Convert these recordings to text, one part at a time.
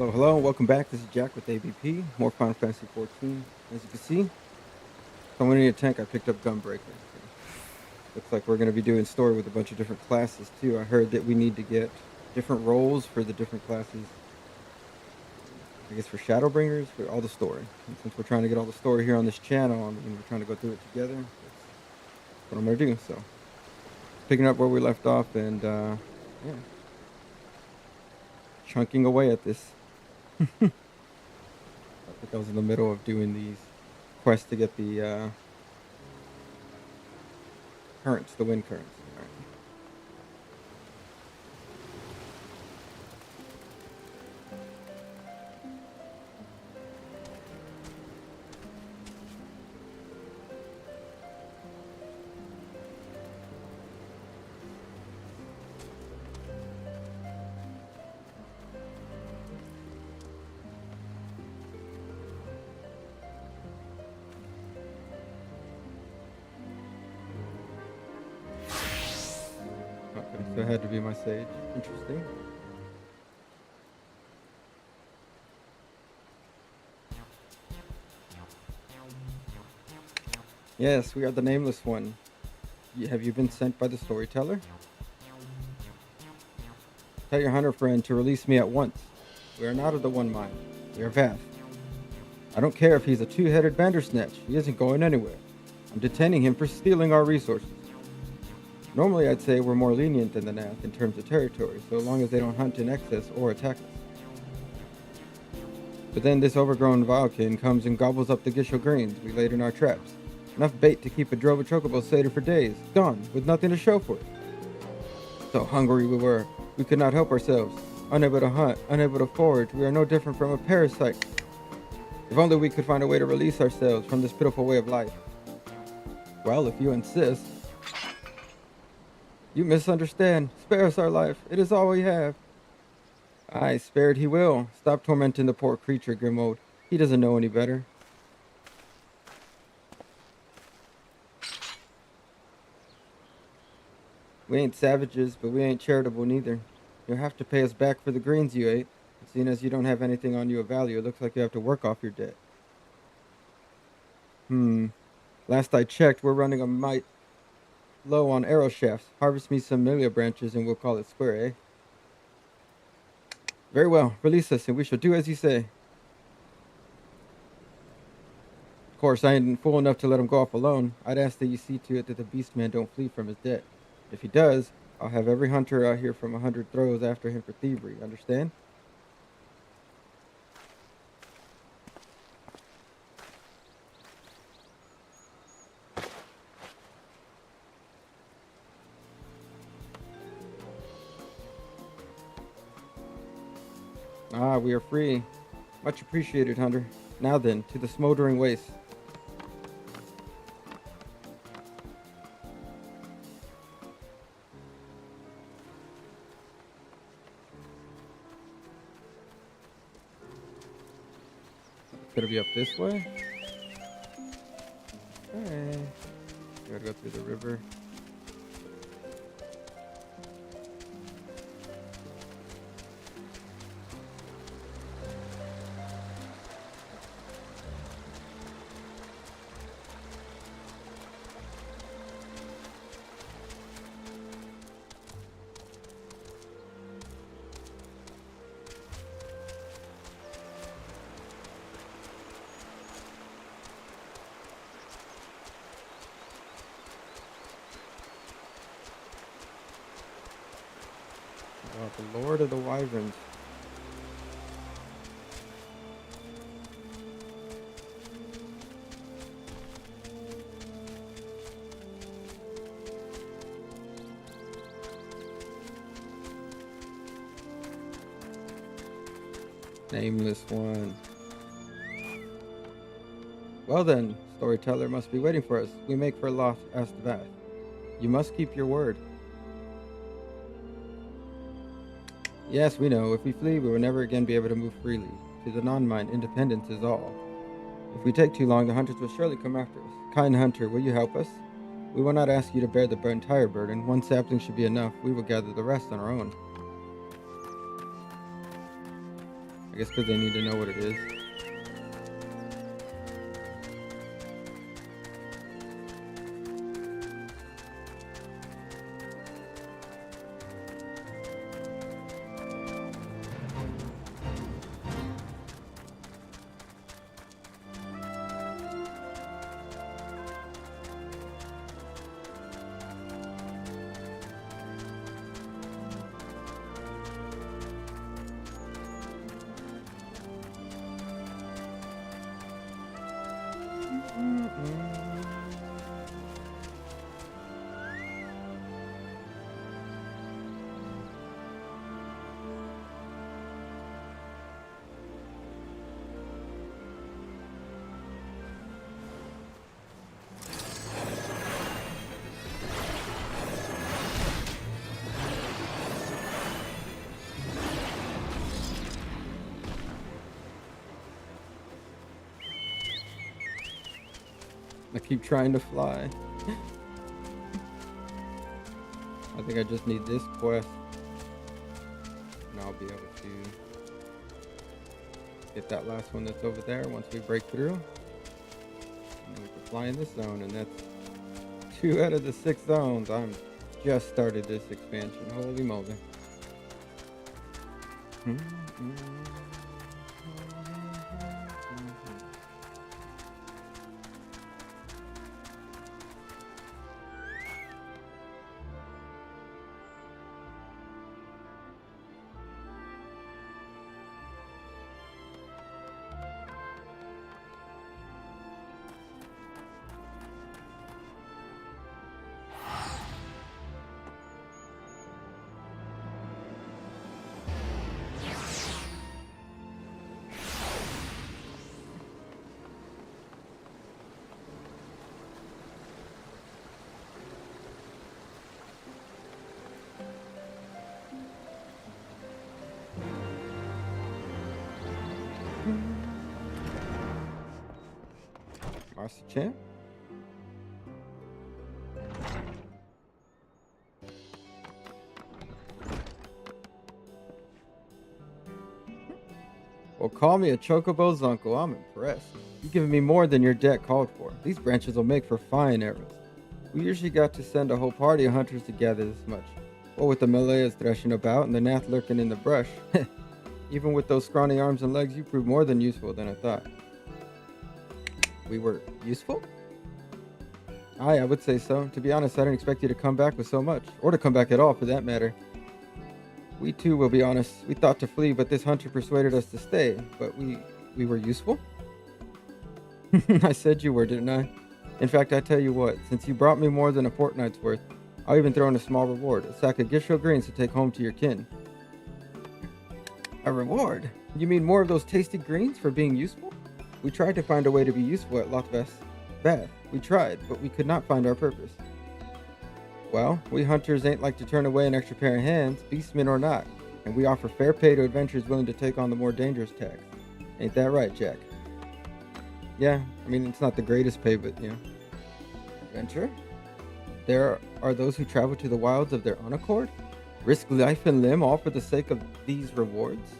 Hello, hello, welcome back. This is Jack with ABP, more Final Fantasy 14. As you can see, someone in a tank, I picked up Gunbreaker. So looks like we're going to be doing story with a bunch of different classes too. I heard that we need to get different roles for the different classes. I guess for Shadowbringers, for all the story. And since we're trying to get all the story here on this channel, I mean, we're trying to go through it together. That's what I'm going to do. So, picking up where we left off and, yeah, chunking away at this. I think I was in the middle of doing these quests to get the currents, the wind currents. All right. Okay, so it had to be my sage. Interesting. Yes, we are the Nameless One. Have you been sent by the storyteller? Tell your hunter friend to release me at once. We are not of the One Mind. We are Vath. I don't care if he's a two-headed bandersnatch. He isn't going anywhere. I'm detaining him for stealing our resources. Normally, I'd say we're more lenient than the Nath in terms of territory, so long as they don't hunt in excess or attack us. But then this overgrown Valkyne comes and gobbles up the Gishel grains we laid in our traps. Enough bait to keep a drove of chocobos sated for days, gone, with nothing to show for it. So hungry we were, we could not help ourselves. Unable to hunt, unable to forage, we are no different from a parasite. If only we could find a way to release ourselves from this pitiful way of life. Well, if you insist. You misunderstand. Spare us our life. It is all we have. Aye, spared he will. Stop tormenting the poor creature, Grimwold. He doesn't know any better. We ain't savages, but we ain't charitable neither. You'll have to pay us back for the greens you ate. And seeing as you don't have anything on you of value, it looks like you have to work off your debt. Last I checked, we're running a mite low on arrow shafts. Harvest me some milia branches and we'll call it square, eh? Very well. Release us and we shall do as you say. Of course, I ain't fool enough to let him go off alone. I'd ask that you see to it that the beast man don't flee from his debt. If he does, I'll have every hunter out here from 100 throws after him for thievery. Understand? Ah, we are free. Much appreciated, hunter. Now then, to the smoldering waste. It's gonna be up this way. Okay. Gotta go through the river. The Lord of the Wyverns. Nameless One. Well then, storyteller must be waiting for us. We make for Loth Astavath. You must keep your word. Yes, we know. If we flee, we will never again be able to move freely. To the non-mind, independence is all. If we take too long, the hunters will surely come after us. Kind hunter, will you help us? We will not ask you to bear the entire burden. One sapling should be enough. We will gather the rest on our own. I guess because they need to know what it is. I keep trying to fly. I think I just need this quest. And I'll be able to get that last one that's over there once we break through. And we can fly in this zone, and that's 2 out of the 6 zones. I'm just started this expansion. Holy moly. Marcy Champ. Well, call me a Chocobo's uncle. I'm impressed. You've given me more than your debt called for. These branches will make for fine arrows. We usually got to send a whole party of hunters to gather this much. Well, with the Malayas threshing about and the Nath lurking in the brush. Even with those scrawny arms and legs, you proved more than useful than I thought. We were useful? Aye, I would say so. To be honest, I didn't expect you to come back with so much. Or to come back at all, for that matter. We too, will be honest. We thought to flee, but this hunter persuaded us to stay. But we were useful? I said you were, didn't I? In fact, I tell you what, since you brought me more than a fortnight's worth, I'll even throw in a small reward. A sack of Gisho greens to take home to your kin. A reward? You mean more of those tasty greens for being useful? We tried to find a way to be useful at Lothvest Bath. We tried, but we could not find our purpose. Well, we hunters ain't like to turn away an extra pair of hands, beastmen or not, and we offer fair pay to adventurers willing to take on the more dangerous task. Ain't that right, Jack? Yeah, I mean, it's not the greatest pay, but, you know. Adventure? There are those who travel to the wilds of their own accord? Risk life and limb all for the sake of these rewards?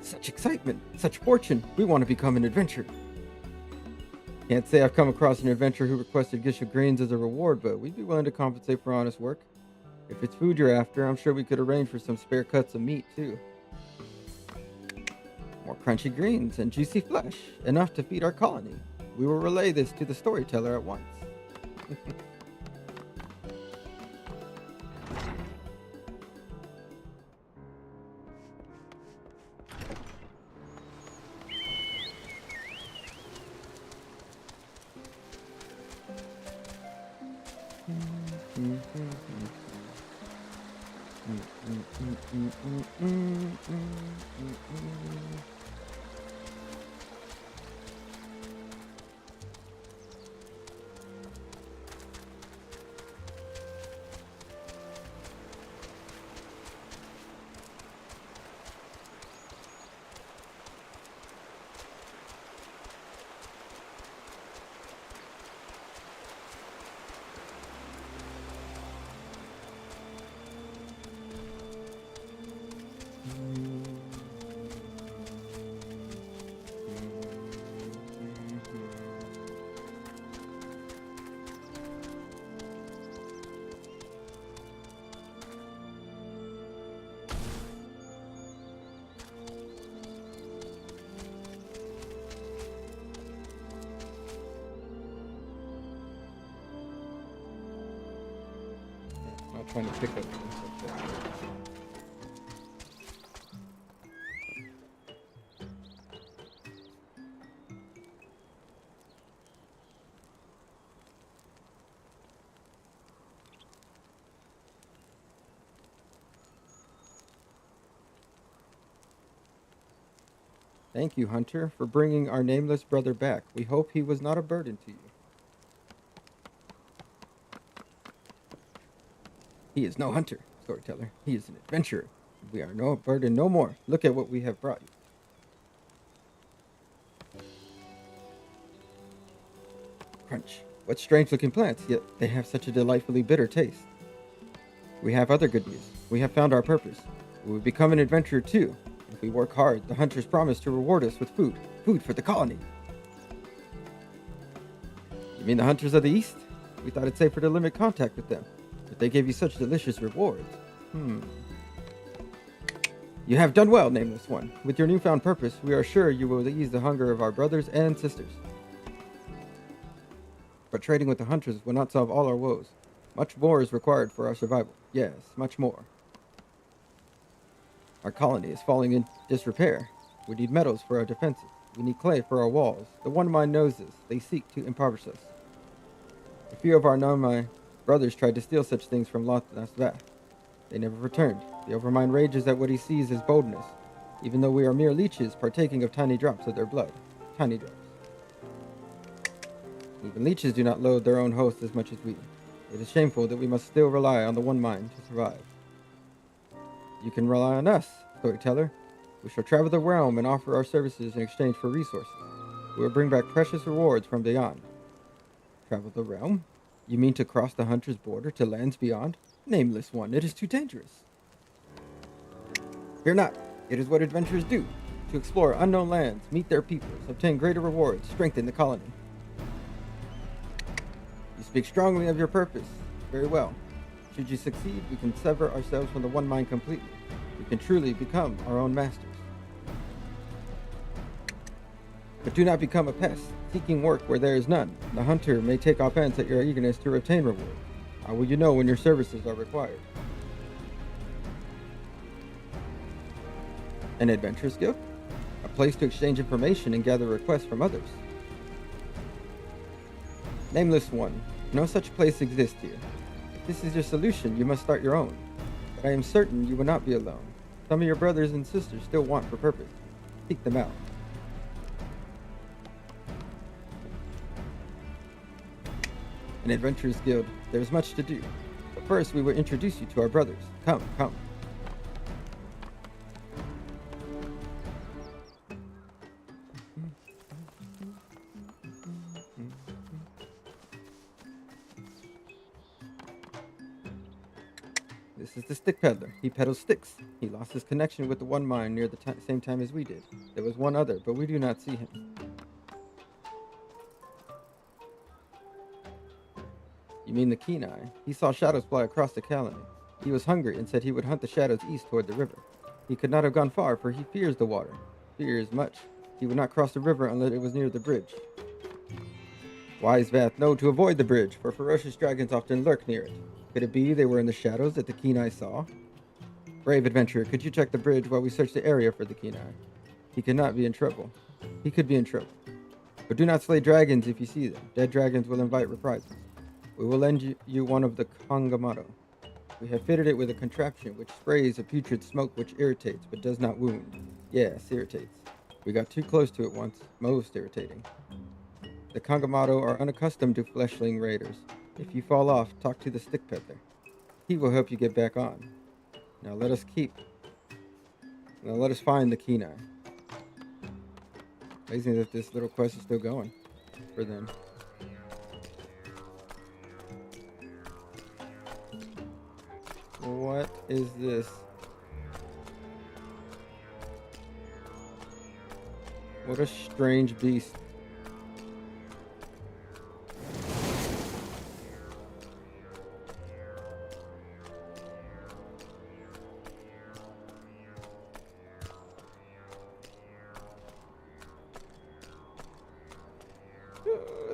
Such excitement, such fortune. We want to become an adventurer. Can't say I've come across an adventurer who requested Gisha greens as a reward, but we'd be willing to compensate for honest work. If it's food you're after, I'm sure we could arrange for some spare cuts of meat, too. More crunchy greens and juicy flesh, enough to feed our colony. We will relay this to the storyteller at once. funny pickup and stuff like that. Thank you, Hunter, for bringing our nameless brother back. We hope he was not a burden to you. He is no hunter, storyteller. He is an adventurer. We are no burden no more. Look at what we have brought you. Crunch. What strange-looking plants, yet they have such a delightfully bitter taste. We have other good news. We have found our purpose. We will become an adventurer too. If we work hard, the hunters promise to reward us with food. Food for the colony. You mean the hunters of the East? We thought it safer to limit contact with them. But they gave you such delicious rewards. You have done well, Nameless One. With your newfound purpose, we are sure you will ease the hunger of our brothers and sisters. But trading with the hunters will not solve all our woes. Much more is required for our survival. Yes, much more. Our colony is falling in disrepair. We need metals for our defenses. We need clay for our walls. The One Mind knows this. They seek to impoverish us. A few of our Nomai brothers tried to steal such things from Lothnasvath. They never returned. The Overmind rages at what he sees as boldness, even though we are mere leeches partaking of tiny drops of their blood. Tiny drops. Even leeches do not loathe their own host as much as we. It is shameful that we must still rely on the One Mind to survive. You can rely on us, storyteller. We shall travel the realm and offer our services in exchange for resources. We will bring back precious rewards from beyond. Travel the realm? You mean to cross the hunter's border to lands beyond? Nameless One, it is too dangerous. Fear not. It is what adventurers do. To explore unknown lands, meet their peoples, obtain greater rewards, strengthen the colony. You speak strongly of your purpose. Very well. Should you succeed, we can sever ourselves from the One Mind completely. We can truly become our own masters. But do not become a pest, seeking work where there is none. The hunter may take offense at your eagerness to obtain reward. How will you know when your services are required? An adventurer's guild? A place to exchange information and gather requests from others. Nameless One, no such place exists here. If this is your solution, you must start your own. But I am certain you will not be alone. Some of your brothers and sisters still want for purpose. Seek them out. An adventurer's guild. There is much to do. But first, we will introduce you to our brothers. Come, come. This is the stick peddler. He peddles sticks. He lost his connection with the One Mind near the same time as we did. There was one other, but we do not see him. You mean the Keen Eye? He saw shadows fly across the colony. He was hungry and said he would hunt the shadows east toward the river. He could not have gone far, for he fears the water. Fears much. He would not cross the river unless it was near the bridge. Wise Vath know to avoid the bridge, for ferocious dragons often lurk near it. Could it be they were in the shadows that the Keen Eye saw? Brave adventurer, could you check the bridge while we search the area for the Keen Eye? He cannot be in trouble. He could be in trouble. But do not slay dragons if you see them. Dead dragons will invite reprisals. We will lend you one of the Kangamato. We have fitted it with a contraption which sprays a putrid smoke which irritates but does not wound. Yes, irritates. We got too close to it once. Most irritating. The Kangamato are unaccustomed to fleshling raiders. If you fall off, talk to the stick peddler. He will help you get back on. Now let us find the Keen Eye. Amazing that this little quest is still going for them. What is this? What a strange beast.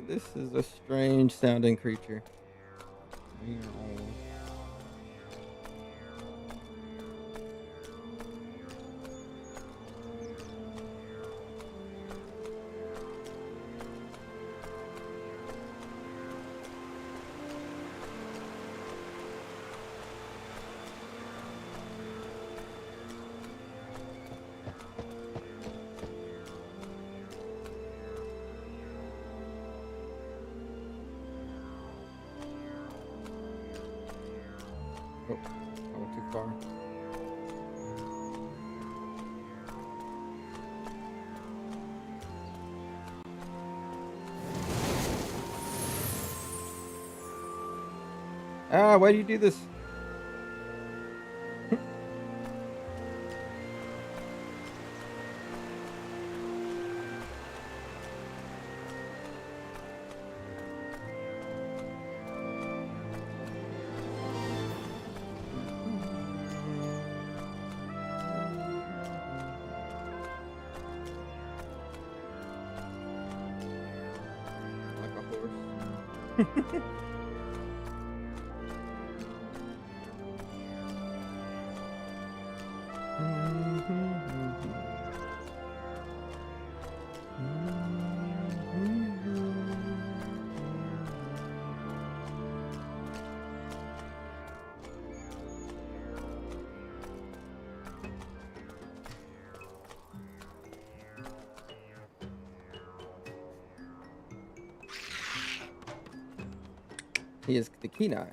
This is a strange sounding creature. Oh, I went too far. Ah, why do you do this? Like a horse. He is the Kenai,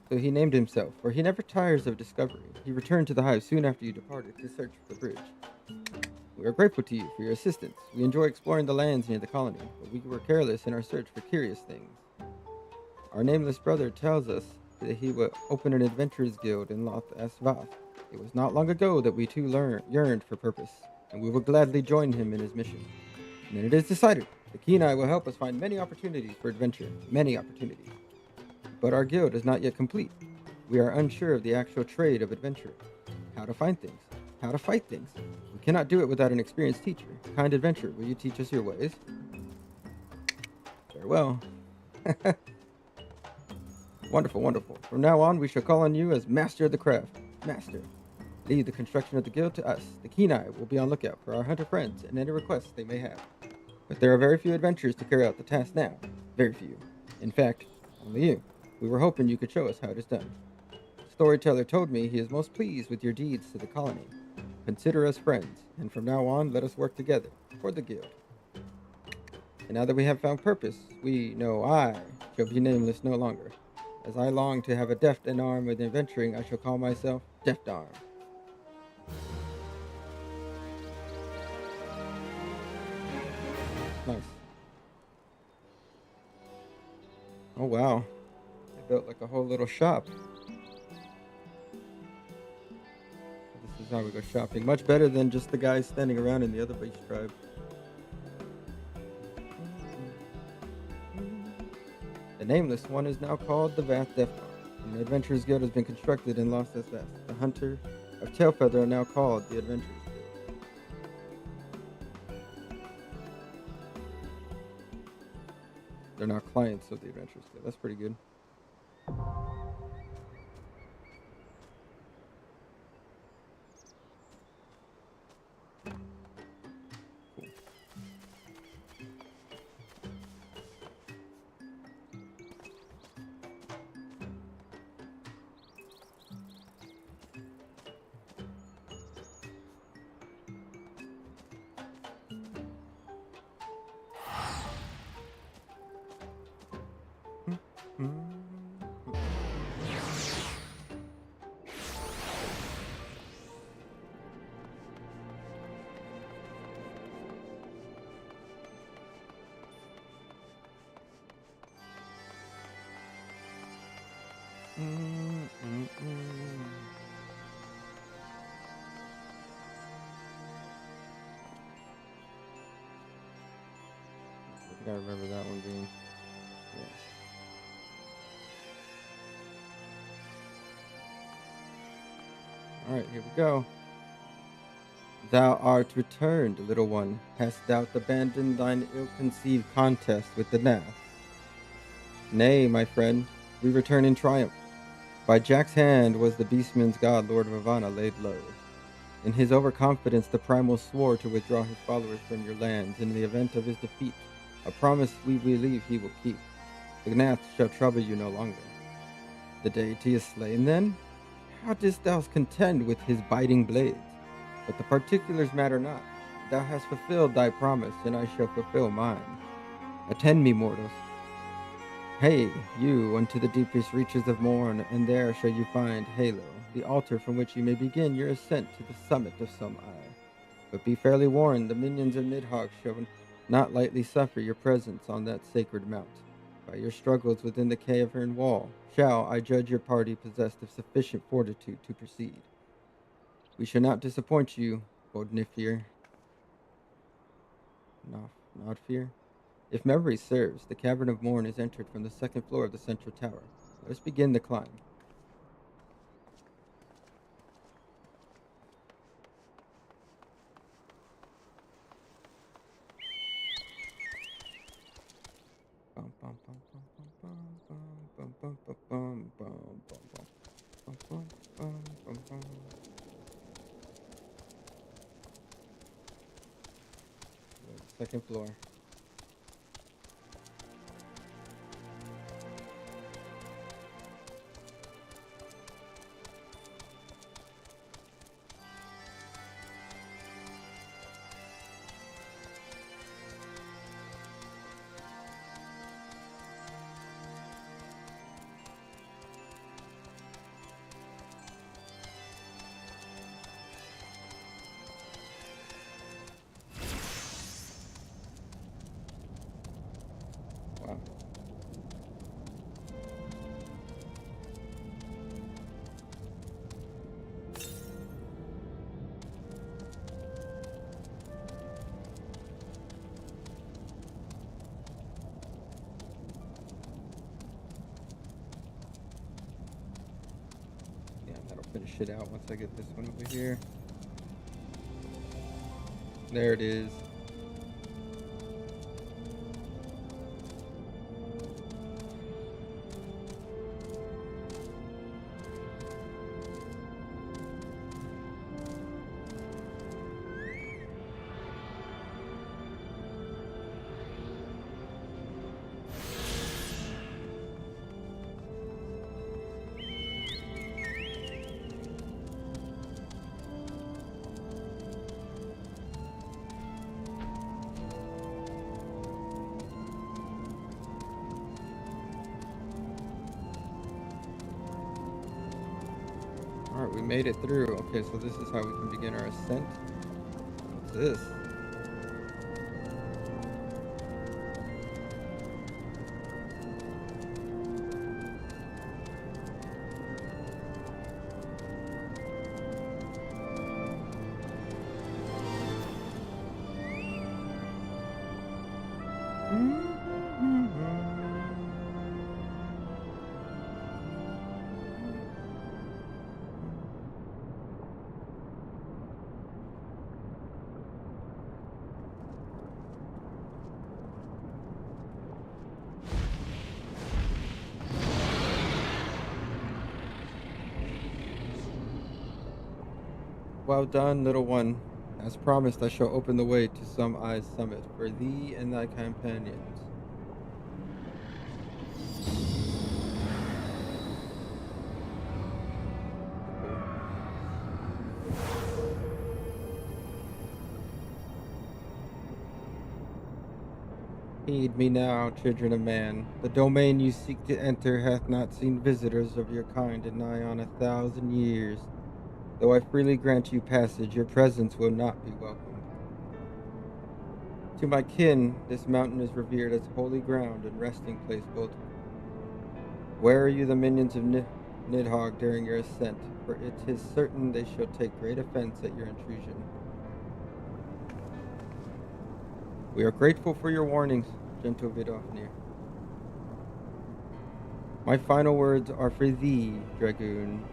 so he named himself, for he never tires of discovery. He returned to the hive soon after you departed to search for the bridge. We are grateful to you for your assistance. We enjoy exploring the lands near the colony, but we were careless in our search for curious things. Our nameless brother tells us that he will open an adventurers guild in Loth Asvath. It was not long ago that we two yearned for purpose, and we will gladly join him in his mission. And then it is decided. The Kenai will help us find many opportunities for adventure. Many opportunities. But our guild is not yet complete. We are unsure of the actual trade of adventure. How to find things. How to fight things. We cannot do it without an experienced teacher. Kind adventurer, will you teach us your ways? Farewell. Wonderful, wonderful. From now on, we shall call on you as Master of the Craft. Master. Lead the construction of the guild to us. The Kenai will be on lookout for our hunter friends and any requests they may have. But there are very few adventurers to carry out the task now. Very few. In fact, only you. We were hoping you could show us how it is done. The storyteller told me he is most pleased with your deeds to the colony. Consider us friends, and from now on, let us work together for the guild. And now that we have found purpose, we know I shall be nameless no longer. As I long to have a deft arm with adventuring, I shall call myself Deft Arm. Nice. Oh wow. Built like a whole little shop. This is how we go shopping. Much better than just the guys standing around in the other beach tribe. The nameless one is now called the Vath Deftar, and the Adventurers Guild has been constructed in Lost SS. The Hunter of Tailfeather are now called the Adventurers Guild. They're now clients of the Adventurers Guild. That's pretty good. I think I remember that one being. Yeah. Alright, here we go. Thou art returned, little one. Hast thou abandoned thine ill-conceived contest with the Nath? Nay, my friend, we return in triumph. By Jack's hand was the beastman's god, Lord Ravana, laid low. In his overconfidence, the Primal swore to withdraw his followers from your lands in the event of his defeat, a promise we believe he will keep. The Nath shall trouble you no longer. The deity is slain, then? How didst thou contend with his biting blades? But the particulars matter not. Thou hast fulfilled thy promise, and I shall fulfill mine. Attend me, mortals. Hey, you, unto the deepest reaches of morn, and there shall you find Halo, the altar from which you may begin your ascent to the summit of some eye. But be fairly warned, the minions of Nidhogg shall not lightly suffer your presence on that sacred mount. By your struggles within the cavern wall, shall I judge your party possessed of sufficient fortitude to proceed. We shall not disappoint you, Bodnifir. Nodfir. If memory serves, the Cavern of Morn is entered from the second floor of the central tower. Let us begin the climb. Second floor. Wow. Yeah, that'll finish it out once I get this one over here. There it is. Alright, we made it through. Okay, so this is how we can begin our ascent. What's this? Well done, little one. As promised, I shall open the way to Some Eye's summit for thee and thy companions. Heed me now, children of man. The domain you seek to enter hath not seen visitors of your kind in nigh on 1,000 years. Though I freely grant you passage, your presence will not be welcome. To my kin, this mountain is revered as holy ground and resting place both. Where are you the minions of Nidhogg during your ascent? For it is certain they shall take great offense at your intrusion. We are grateful for your warnings, gentle Vidofnir. My final words are for thee, Dragoon.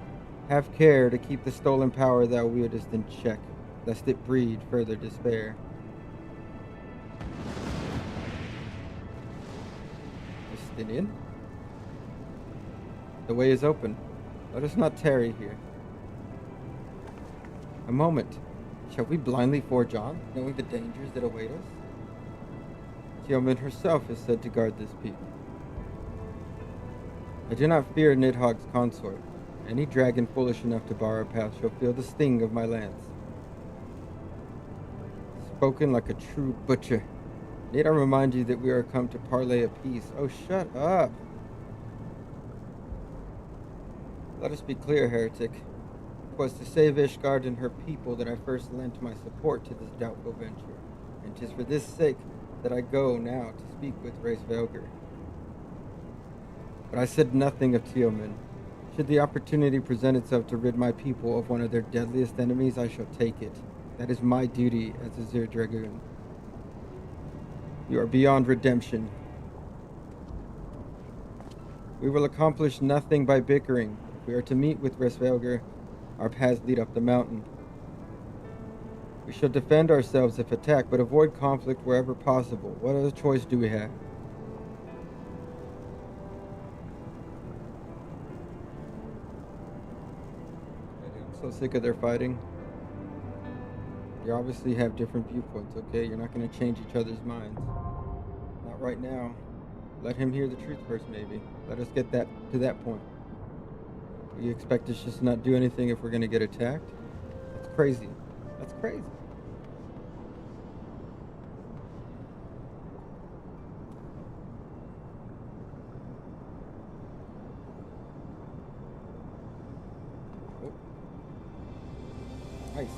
Have care to keep the stolen power thou wieldest in check, lest it breed further despair. Justinian? The way is open. Let us not tarry here. A moment. Shall we blindly forge on, knowing the dangers that await us? Tiamat herself is said to guard this peak. I do not fear Nidhogg's consort. Any dragon foolish enough to bar our path shall feel the sting of my lance. Spoken like a true butcher. Need I remind you that we are come to parley of peace? Oh, shut up. Let us be clear, heretic. It was to save Ishgard and her people that I first lent my support to this doubtful venture, and 'tis for this sake that I go now to speak with Race Velger. But I said nothing of Teoman. Should the opportunity present itself to rid my people of one of their deadliest enemies, I shall take it. That is my duty as a Zir Dragoon. You are beyond redemption. We will accomplish nothing by bickering. If we are to meet with Resvelger, our paths lead up the mountain. We shall defend ourselves if attacked, but avoid conflict wherever possible. What other choice do we have? I'm so sick of their fighting. You obviously have different viewpoints, okay? You're not going to change each other's minds. Not right now. Let him hear the truth first, maybe. Let us get to that point. You expect us just to not do anything if we're going to get attacked? That's crazy. That's crazy. Oh. Nice.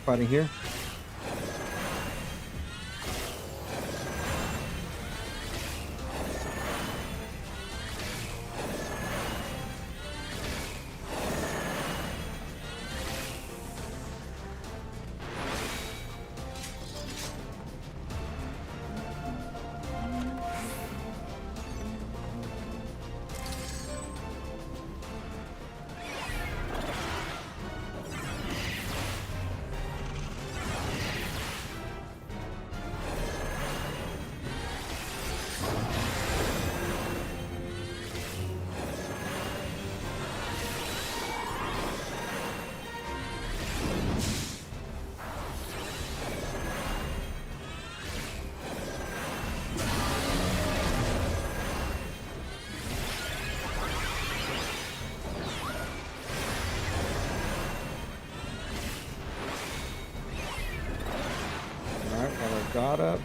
fighting here. Got up.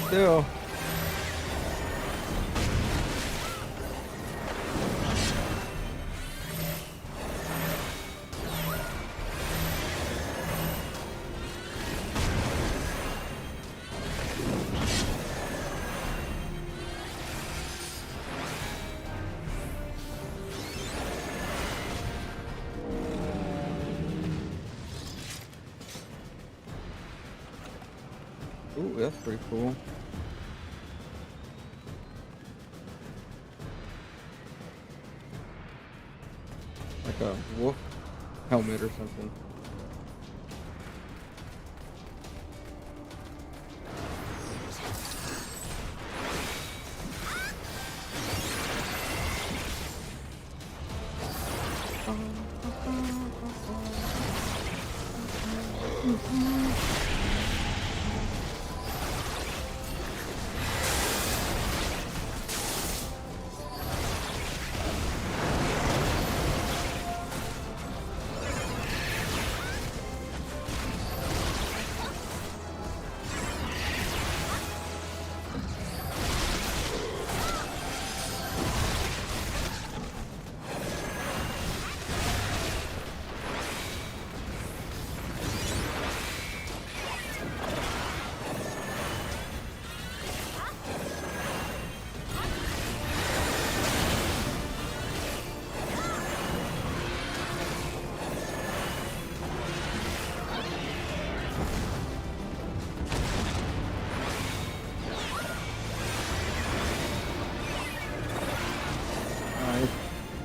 Still. Ooh, that's pretty cool. Like a wolf helmet or something.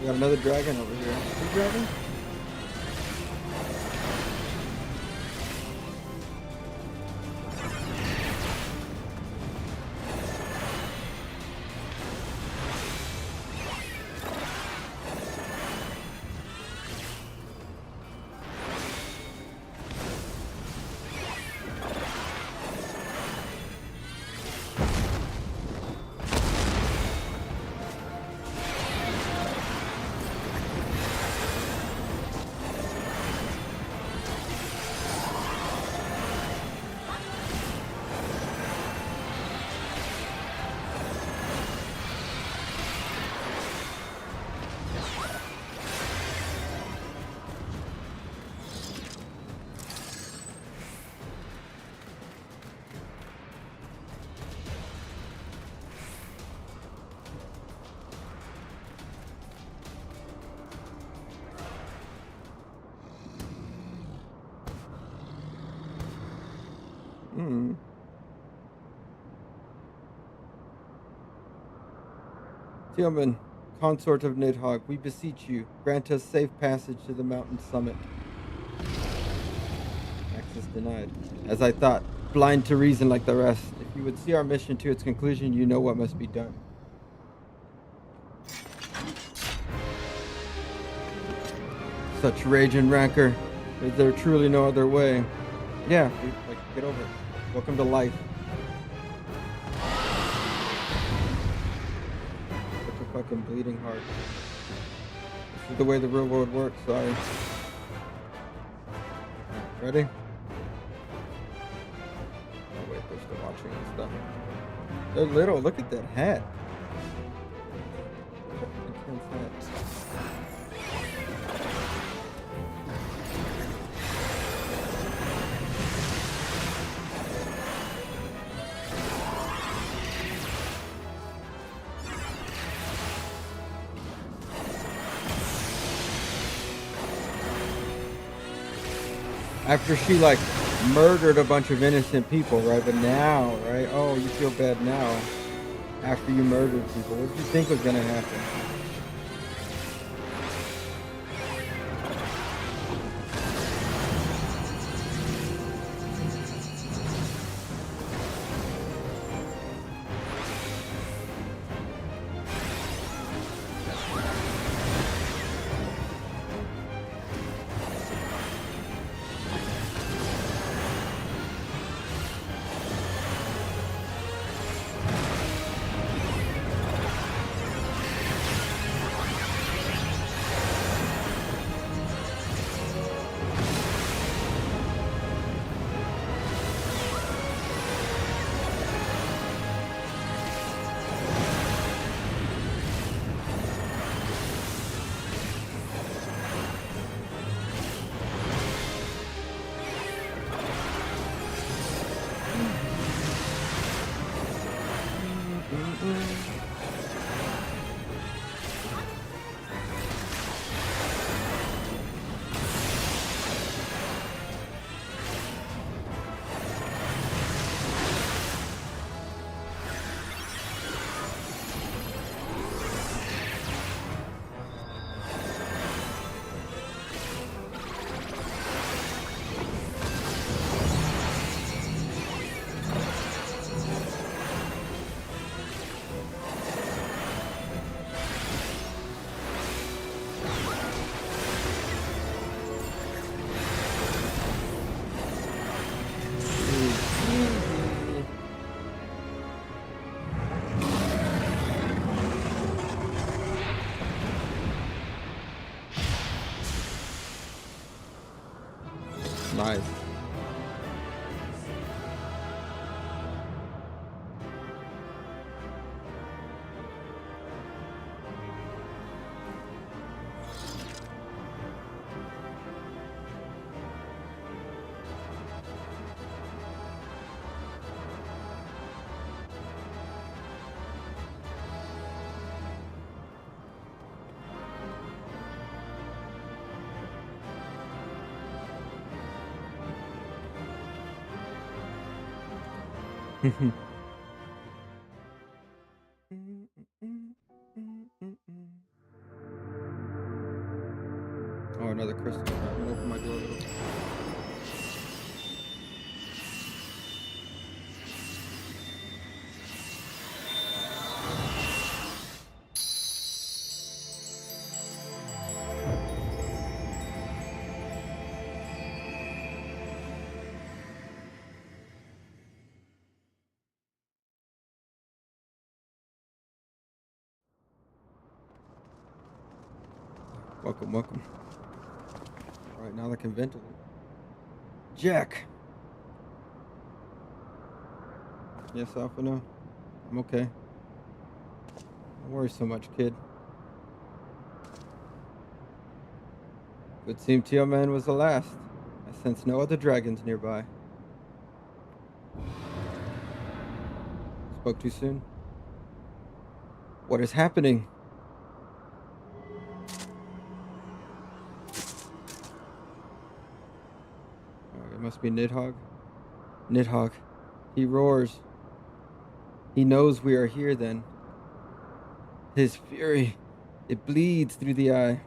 We got another dragon over here. Two dragon? Tillman, consort of Nidhogg, we beseech you, grant us safe passage to the mountain summit. Access denied. As I thought, blind to reason like the rest. If you would see our mission to its conclusion, you know what must be done. Such rage and rancor. Is there truly no other way? Yeah, dude, like, get over it. Welcome to life. Such a fucking bleeding heart. This is the way the real world works, sorry. Ready? They're still watching and stuff. They're little. Look at that hat. Intense hat. After she like murdered a bunch of innocent people, right? But now, right? Oh, you feel bad now. After you murdered people, what did you think was gonna happen? Nice. Oh, another crystal. I'm gonna open my door a little. Welcome, welcome. All right, now I can ventilate. Jack. Yes, Alpha, no. I'm okay. Don't worry so much, kid. Would seem Tioman was the last. I sense no other dragons nearby. Spoke too soon? What is happening? It must be Nidhogg. Nidhogg. He roars. He knows we are here then. His fury, it bleeds through the eye.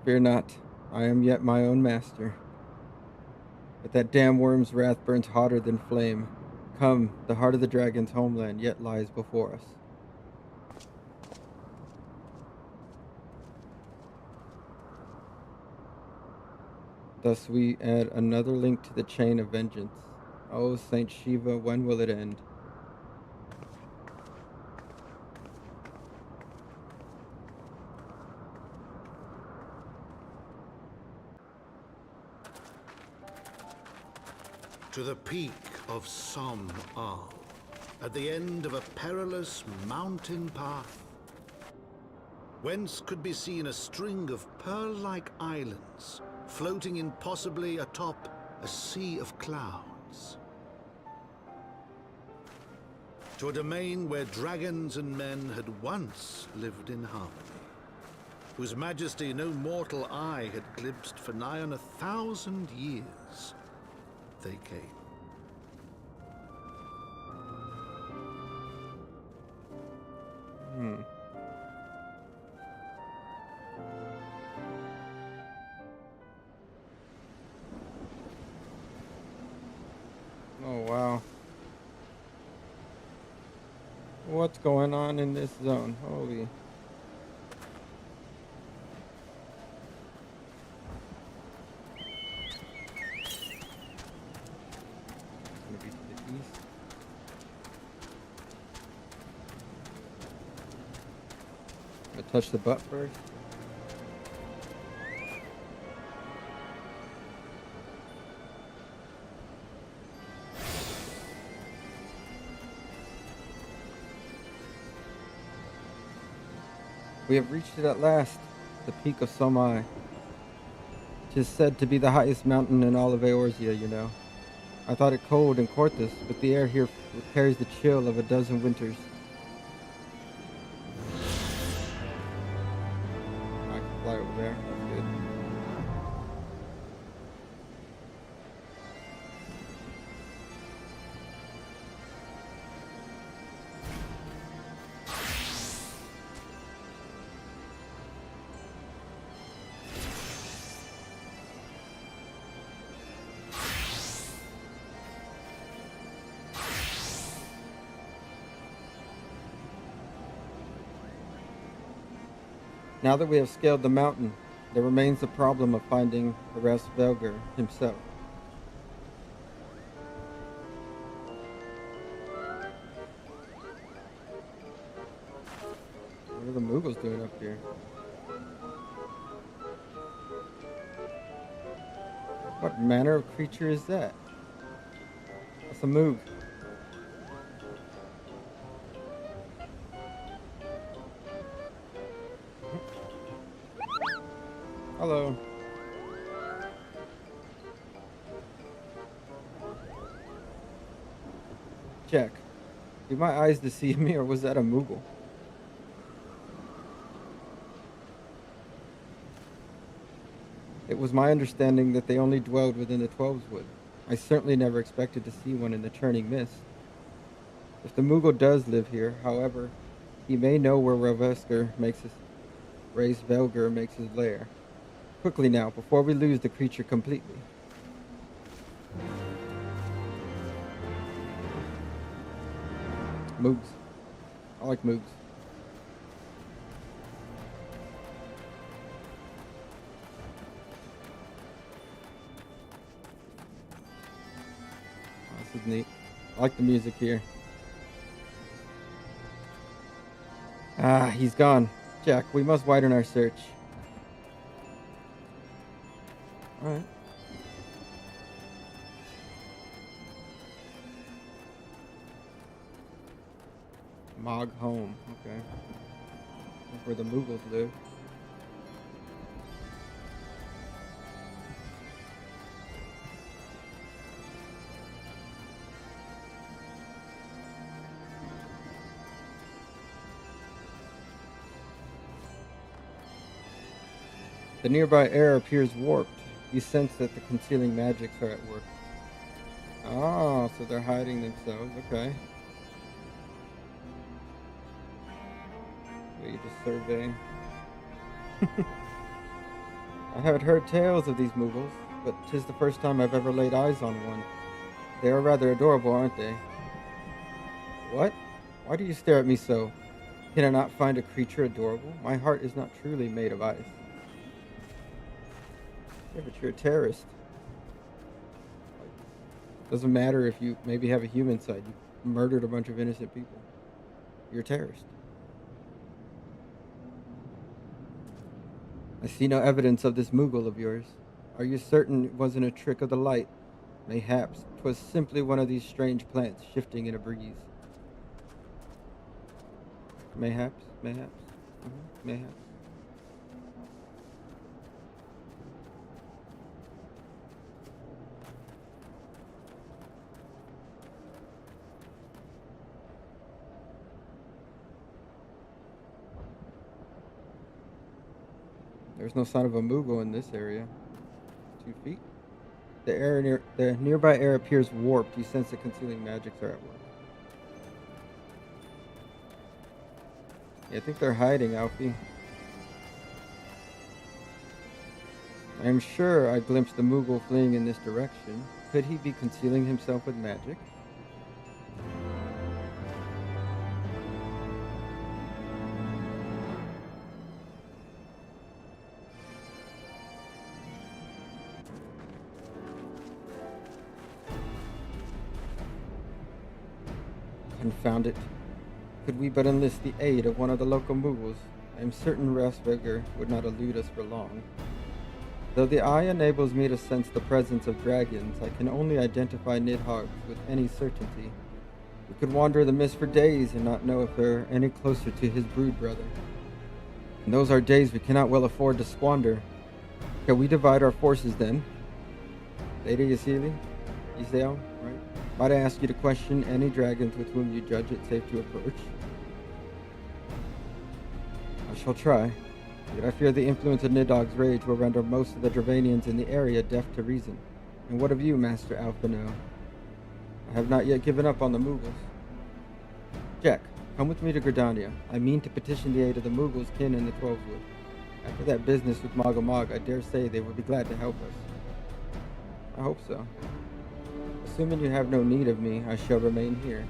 Fear not, I am yet my own master. But that damn worm's wrath burns hotter than flame. Come, the heart of the dragon's homeland yet lies before us. Thus we add another link to the chain of vengeance. Oh, Saint Shiva, when will it end? To the peak of Som Al, at the end of a perilous mountain path, whence could be seen a string of pearl-like islands floating impossibly atop a sea of clouds. To a domain where dragons and men had once lived in harmony, whose majesty no mortal eye had glimpsed for nigh on 1,000 years, they came. Oh, wow. What's going on in this zone? Holy. Gonna be to the east. Gonna touch the butt first. We have reached it at last, the peak of Somai. It is said to be the highest mountain in all of Eorzea, you know. I thought it cold in Corthus, but the air here carries the chill of a dozen winters. I can fly over there, that's good. Now that we have scaled the mountain, there remains the problem of finding Velger himself. What are the Mughals doing up here? What manner of creature is that? That's a Moog. Hello. Check. Did my eyes deceive me, or was that a Moogle? It was my understanding that they only dwelled within the Twelveswood. I certainly never expected to see one in the churning mist. If the Moogle does live here, however, he may know where Velger makes his lair. Quickly now, before we lose the creature completely. Moogs. I like Moogs. Oh, this is neat. I like the music here. Ah, he's gone. Jack, we must widen our search. Alright. Mog home, okay. That's where the Mughals live. The nearby air appears warped. You sense that the concealing magics are at work. Oh, so they're hiding themselves. Okay. So you just survey. I have heard tales of these Mughals, but 'tis the first time I've ever laid eyes on one. They are rather adorable, aren't they? What? Why do you stare at me so? Can I not find a creature adorable? My heart is not truly made of ice. Yeah, but you're a terrorist. Doesn't matter if you maybe have a human side. You murdered a bunch of innocent people. You're a terrorist. I see no evidence of this Moogle of yours. Are you certain it wasn't a trick of the light? Mayhaps 'twas simply one of these strange plants shifting in a breeze. Mayhaps, mayhaps, mayhaps. There's no sign of a Moogle in this area. 2 feet. The nearby air appears warped. You sense that concealing magics are at work. Yeah, I think they're hiding, Alfie. I am sure I glimpsed the Moogle fleeing in this direction. Could he be concealing himself with magic? Confound it. Could we but enlist the aid of one of the local Moogles, I am certain Rasveger would not elude us for long. Though the eye enables me to sense the presence of dragons, I can only identify Nidhogg's with any certainty. We could wander the mist for days and not know if we're any closer to his brood brother. And those are days we cannot well afford to squander. Shall we divide our forces then? Lady Yisrael, right? Might I ask you to question any dragons with whom you judge it safe to approach? I shall try, yet I fear the influence of Nidhogg's rage will render most of the Dravanians in the area deaf to reason. And what of you, Master Alphino? I have not yet given up on the Moogles. Jack, come with me to Gridania. I mean to petition the aid of the Moogles kin in the Twelvewood. After that business with Mogomog, I dare say they would be glad to help us. I hope so. Assuming you have no need of me, I shall remain here.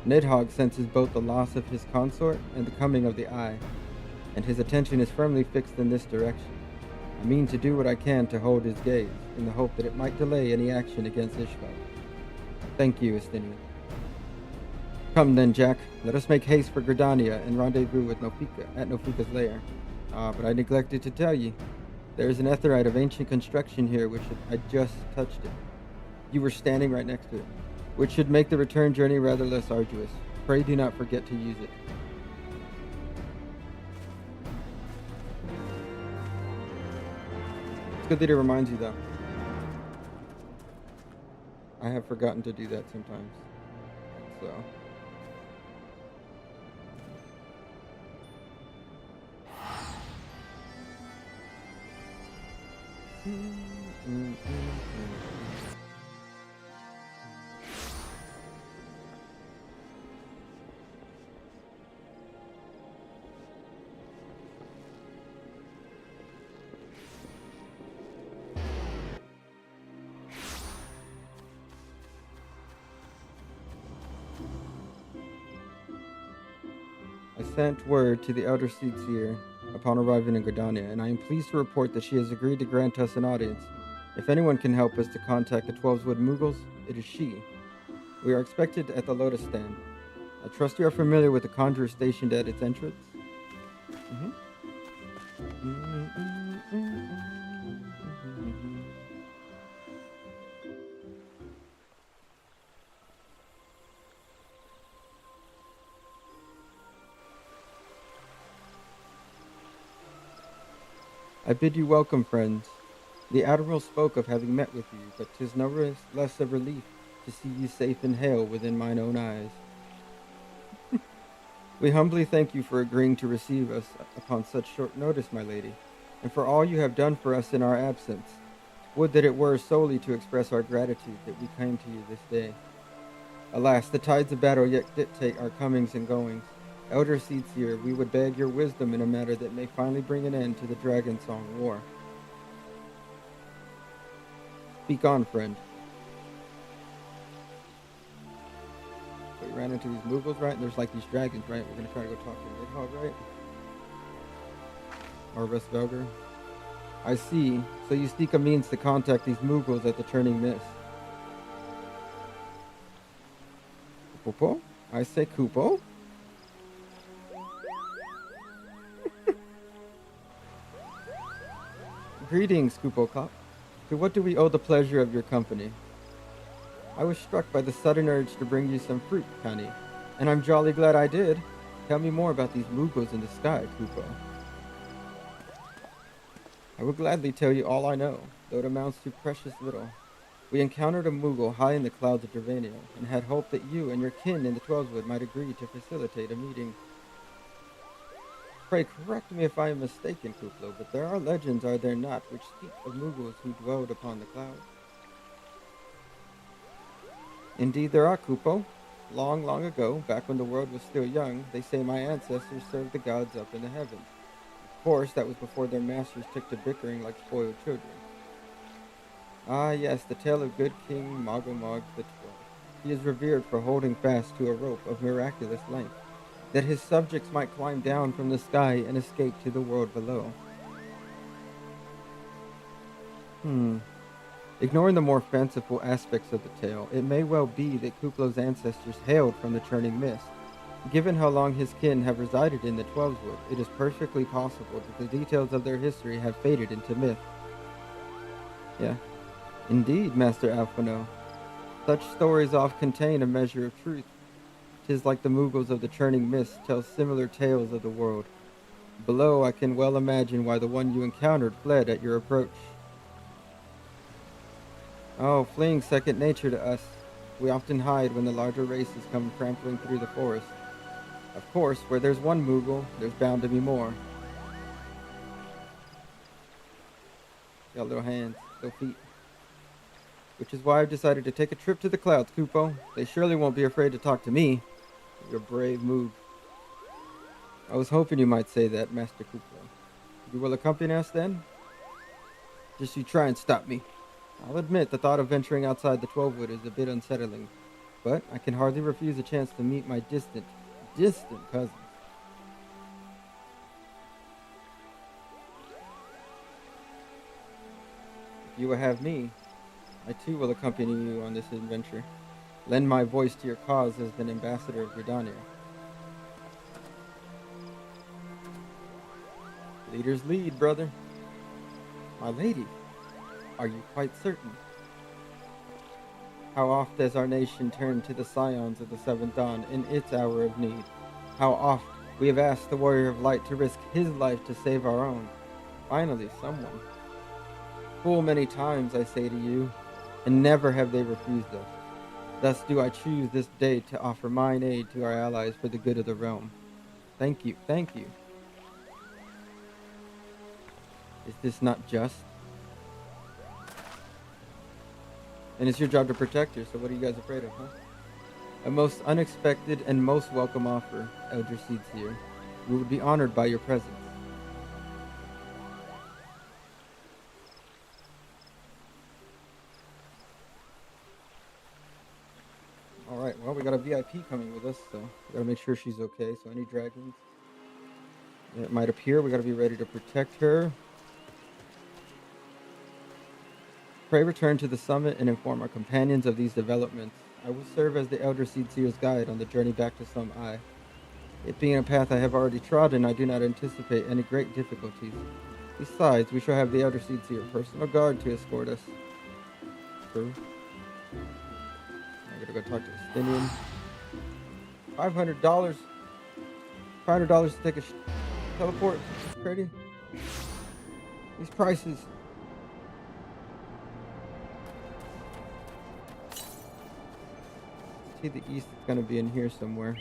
Nidhogg senses both the loss of his consort and the coming of the Eye, and his attention is firmly fixed in this direction. I mean to do what I can to hold his gaze, in the hope that it might delay any action against Ishval. Thank you, Estinian. Come then, Jack. Let us make haste for Gridania and rendezvous with Nofika at Nofika's lair. But I neglected to tell you. There is an etherite of ancient construction here which I just touched it. You were standing right next to it, which should make the return journey rather less arduous. Pray do not forget to use it. It's good that it reminds you, though. I have forgotten to do that sometimes. So. I sent word to the Elder Seetsier upon arriving in Gridania, and I am pleased to report that she has agreed to grant us an audience. If anyone can help us to contact the Twelvewood Moogles, it is she. We are expected at the Lotus Stand. I trust you are familiar with the conjurer stationed at its entrance? I bid you welcome, friends. The Admiral spoke of having met with you, but 'tis no less a relief to see you safe and hale within mine own eyes. We humbly thank you for agreeing to receive us upon such short notice, my lady, and for all you have done for us in our absence. Would that it were solely to express our gratitude that we came to you this day. Alas, the tides of battle yet dictate our comings and goings. Elder Seetsier, we would beg your wisdom in a matter that may finally bring an end to the Dragon Song War. Speak on, friend. So we ran into these Moogles, right? And there's like these dragons, right? We're gonna try to go talk to Nidhogg, right? Or Rasveger. I see. So you seek a means to contact these Moogles at the Turning Mist. Kupo? I say Kupo? Greetings, Kupokop. To what do we owe the pleasure of your company? I was struck by the sudden urge to bring you some fruit, Kani, and I'm jolly glad I did. Tell me more about these Moogles in the sky, Kupo. I will gladly tell you all I know, though it amounts to precious little. We encountered a Moogle high in the clouds of Gervania, and had hoped that you and your kin in the Twelveswood might agree to facilitate a meeting. Pray correct me if I am mistaken, Kuplo, but there are legends, are there not, which speak of Moogles who dwelled upon the clouds? Indeed there are, Kupo. Long, long ago, back when the world was still young, they say my ancestors served the gods up in the heavens. Of course, that was before their masters took to bickering like spoiled children. Ah, yes, the tale of good King Mogomog the Twelfth. He is revered for holding fast to a rope of miraculous length, that his subjects might climb down from the sky and escape to the world below. Ignoring the more fanciful aspects of the tale, it may well be that Kuplo's ancestors hailed from the churning mist. Given how long his kin have resided in the Twelveswood, it is perfectly possible that the details of their history have faded into myth. Yeah, indeed, Master Alphino. Such stories oft contain a measure of truth. 'Tis like the Moogles of the churning mist tell similar tales of the world. Below, I can well imagine why the one you encountered fled at your approach. Oh, fleeing second nature to us. We often hide when the larger races come trampling through the forest. Of course, where there's one Moogle, there's bound to be more. Got little hands, little feet. Which is why I've decided to take a trip to the clouds, Kupo. They surely won't be afraid to talk to me. Your brave move. I was hoping you might say that, Master Kupo. You will accompany us then? Just you try and stop me. I'll admit the thought of venturing outside the Twelvewood is a bit unsettling, but I can hardly refuse a chance to meet my distant cousins. If you will have me, I too will accompany you on this adventure. Lend my voice to your cause as an ambassador of Gridania. Leaders lead, brother. My lady, are you quite certain? How oft has our nation turned to the scions of the Seventh Dawn in its hour of need? How oft we have asked the Warrior of Light to risk his life to save our own. Finally, someone. Full many times, I say to you, and never have they refused us. Thus do I choose this day to offer mine aid to our allies for the good of the realm. Thank you, thank you. Is this not just? And it's your job to protect her, so what are you guys afraid of, huh? A most unexpected and most welcome offer, Elder Seedseer. We would be honored by your presence. Alright, well, we got a VIP coming with us, so we gotta make sure she's okay. So any dragons that might appear, we gotta be ready to protect her. Pray return to the summit and inform our companions of these developments. I will serve as the Elder Seedseer's guide on the journey back to Some Eye. It being a path I have already trodden, I do not anticipate any great difficulties. Besides, we shall have the Elder Seedseer personal guard to escort us. True. I gotta go talk to Estinian. $500. $500 to take a teleport. Pretty. These prices. To the east, it's gonna be in here somewhere.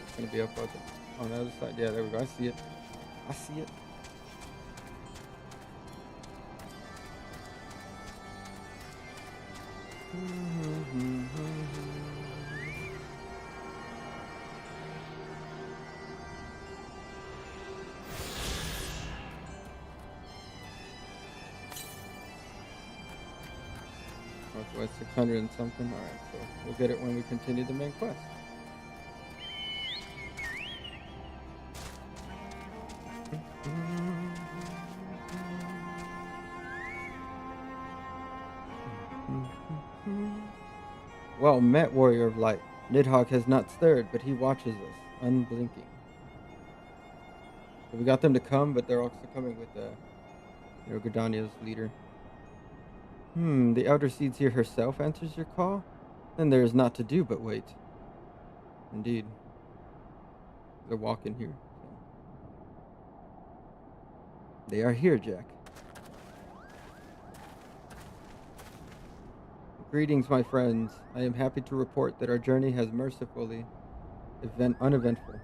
It's gonna be up on the other side. Yeah, there we go. I see it. I see it. What, 600 and something? Alright, so we'll get it when we continue the main quest. Well met, warrior of light. Nidhogg has not stirred, but he watches us, unblinking. So we got them to come, but they're also coming with, Gridania's leader. The Elder Seeds here herself answers your call? Then there is naught to do but wait. Indeed. They're walking here. So. They are here, Jack. Greetings, my friends. I am happy to report that our journey has mercifully uneventful.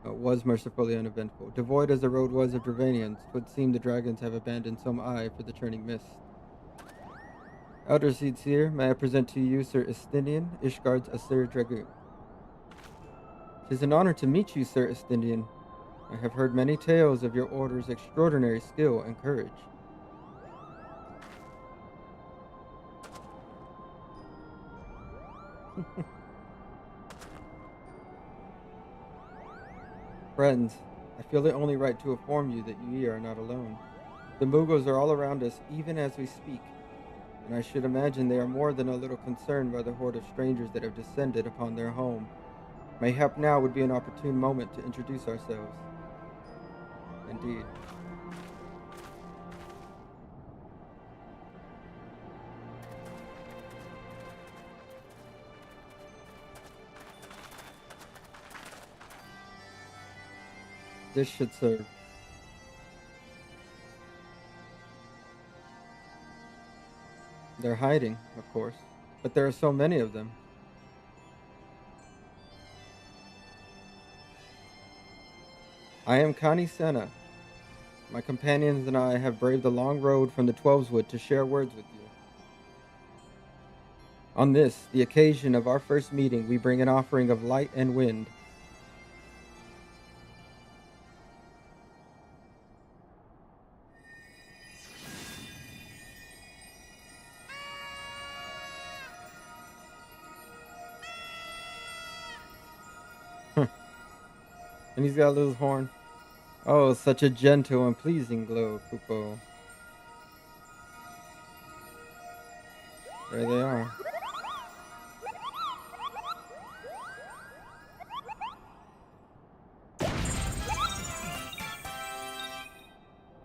Was mercifully uneventful. Devoid as the road was of Dravanians, 'twould seem the dragons have abandoned some eye for the churning mist. Elder Seeds here, may I present to you Sir Estinian, Ishgard's Asir Dragoon. 'Tis an honor to meet you, Sir Estinian. I have heard many tales of your order's extraordinary skill and courage. Friends, I feel it only right to inform you that ye are not alone. The Mughals are all around us, even as we speak, and I should imagine they are more than a little concerned by the horde of strangers that have descended upon their home. Mayhap now would be an opportune moment to introduce ourselves. Indeed. This should serve. They're hiding, of course, but there are so many of them. I am Kani Senna. My companions and I have braved the long road from the Twelveswood to share words with you. On this, the occasion of our first meeting, we bring an offering of light and wind. And he's got a little horn. Oh, such a gentle and pleasing glow, Kupo. There they are.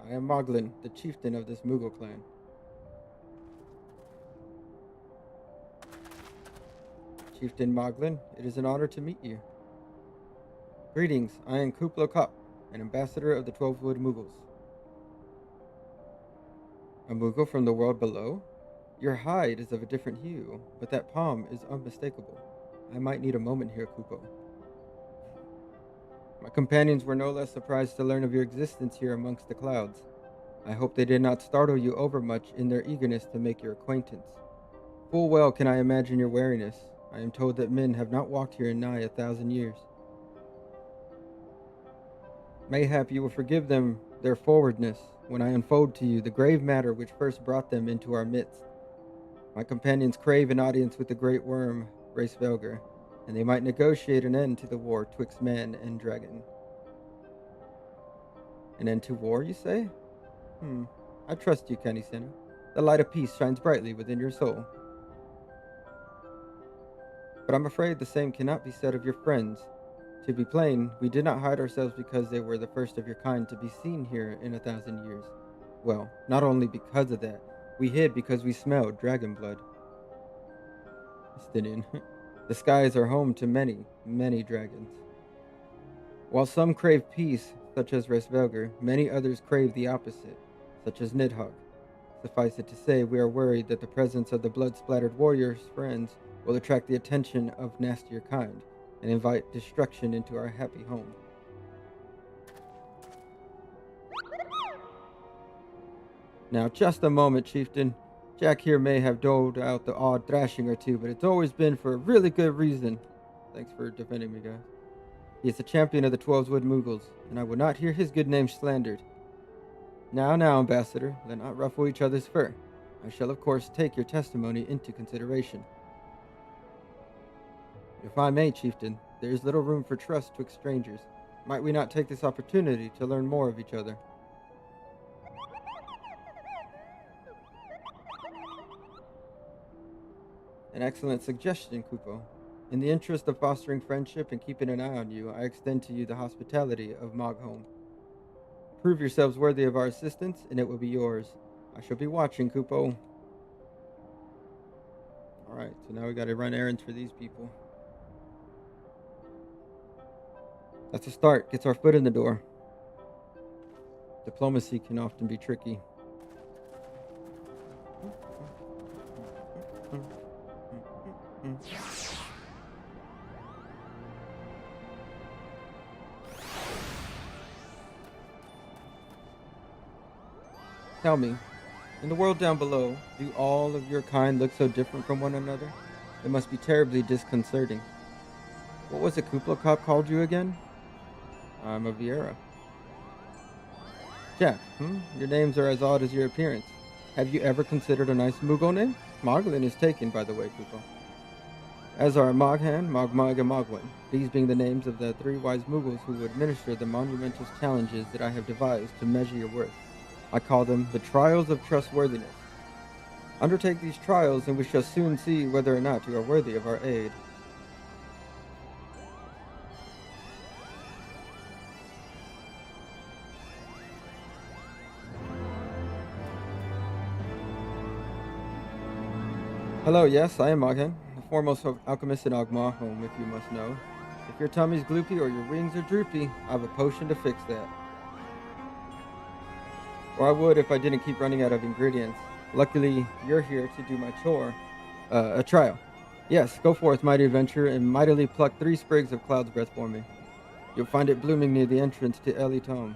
I am Moglin, the chieftain of this Mughal clan. Chieftain Moglin, it is an honor to meet you. Greetings, I am Kuplo Kop, an ambassador of the Twelvewood Mughals. A Mughal from the world below? Your hide is of a different hue, but that palm is unmistakable. I might need a moment here, Kupo. My companions were no less surprised to learn of your existence here amongst the clouds. I hope they did not startle you overmuch in their eagerness to make your acquaintance. Full well can I imagine your wariness. I am told that men have not walked here in nigh 1,000 years. Mayhap you will forgive them their forwardness when I unfold to you the grave matter which first brought them into our midst. My companions crave an audience with the great worm, Racevelger, and they might negotiate an end to the war twixt man and dragon. An end to war, you say? I trust you, Kenny Senna. The light of peace shines brightly within your soul. But I'm afraid the same cannot be said of your friends. To be plain, we did not hide ourselves because they were the first of your kind to be seen here in 1,000 years. Well, not only because of that, we hid because we smelled dragon blood. Estinian. The skies are home to many, many dragons. While some crave peace, such as Racevelger, many others crave the opposite, such as Nidhogg. Suffice it to say, we are worried that the presence of the blood-splattered warrior's friends will attract the attention of nastier kind, and invite destruction into our happy home. Now, just a moment, chieftain. Jack here may have doled out the odd thrashing or two, but it's always been for a really good reason. Thanks for defending me, guys. He is the champion of the Twelveswood Mughals, and I will not hear his good name slandered. Now, ambassador, let not ruffle each other's fur. I shall, of course, take your testimony into consideration. If I may, chieftain, there is little room for trust twixt strangers. Might we not take this opportunity to learn more of each other? An excellent suggestion, Kupo. In the interest of fostering friendship and keeping an eye on you, I extend to you the hospitality of Mogholm. Prove yourselves worthy of our assistance, and it will be yours. I shall be watching, Kupo. Alright, so now we gotta run errands for these people. That's a start. Gets our foot in the door. Diplomacy can often be tricky. Tell me, in the world down below, do all of your kind look so different from one another? It must be terribly disconcerting. What was it Kuplacop called you again? I'm a Vieira. Jack, Your names are as odd as your appearance. Have you ever considered a nice Mughal name? Moglin is taken, by the way, Kupo. As are Moghan, Mogmug, and Mogwin, these being the names of the 3 wise Mughals who will administer the monumentous challenges that I have devised to measure your worth. I call them the trials of trustworthiness. Undertake these trials, and we shall soon see whether or not you are worthy of our aid. Hello, yes, I am Moghan, the foremost alchemist in Ogmahome, if you must know. If your tummy's gloopy or your wings are droopy, I have a potion to fix that. Or I would if I didn't keep running out of ingredients. Luckily, you're here to do my chore. A trial. Yes, go forth, mighty adventurer, and mightily pluck 3 sprigs of cloud's breath for me. You'll find it blooming near the entrance to Elitom.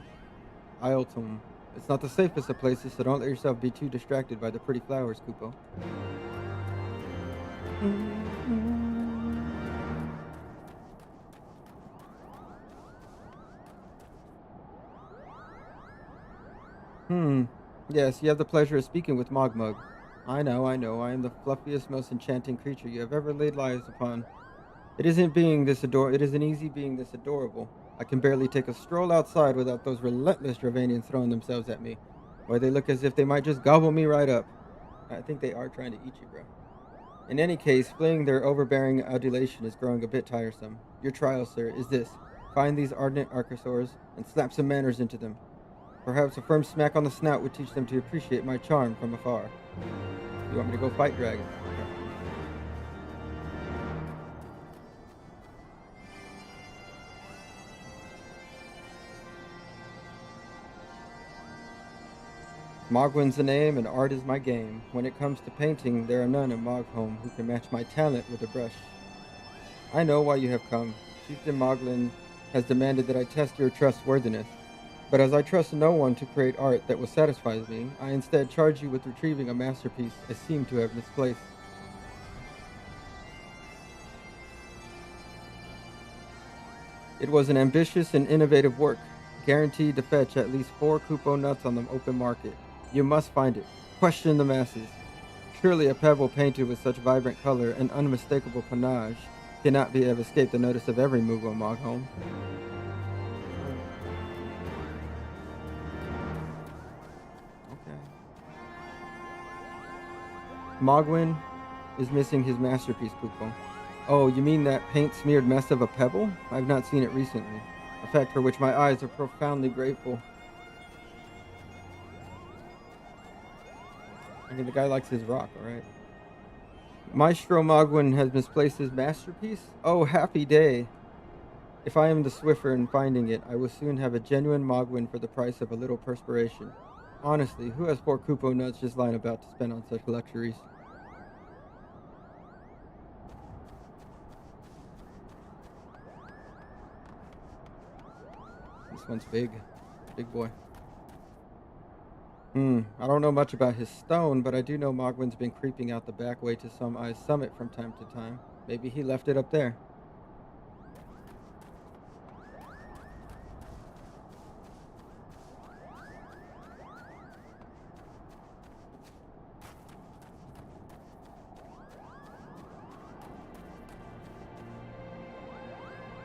Ioltom. It's not the safest of places, so don't let yourself be too distracted by the pretty flowers, Kupo. Yes, you have the pleasure of speaking with Mogmug. I know, I am the fluffiest, most enchanting creature you have ever laid eyes upon. It isn't easy being this adorable. I can barely take a stroll outside without those relentless Dravanians throwing themselves at me. Why, they look as if they might just gobble me right up. I think they are trying to eat you, bro. In any case, fleeing their overbearing adulation is growing a bit tiresome. Your trial, sir, is this. Find these ardent archosaurs and slap some manners into them. Perhaps a firm smack on the snout would teach them to appreciate my charm from afar. You want me to go fight dragons? Okay. Mogwin's the name and art is my game. When it comes to painting, there are none in Mogholm who can match my talent with a brush. I know why you have come. Chieftain Moglin has demanded that I test your trustworthiness. But as I trust no one to create art that will satisfy me, I instead charge you with retrieving a masterpiece I seem to have misplaced. It was an ambitious and innovative work, guaranteed to fetch at least 4 Kupo nuts on the open market. You must find it. Question the masses. Surely a pebble painted with such vibrant color and unmistakable panache cannot have escaped the notice of every Mughal Mogholm. Mogwin is missing his masterpiece, Kupo. Oh, you mean that paint-smeared mess of a pebble? I've not seen it recently, a fact for which my eyes are profoundly grateful. I mean, the guy likes his rock, alright? Maestro Mogwin has misplaced his masterpiece? Oh, happy day! If I am the swifter in finding it, I will soon have a genuine Mogwin for the price of a little perspiration. Honestly, who has 4 Kupo nuts just lying about to spend on such luxuries? This one's big. Big boy. I don't know much about his stone, but I do know Mogwin's been creeping out the back way to some Eye's summit from time to time. Maybe he left it up there.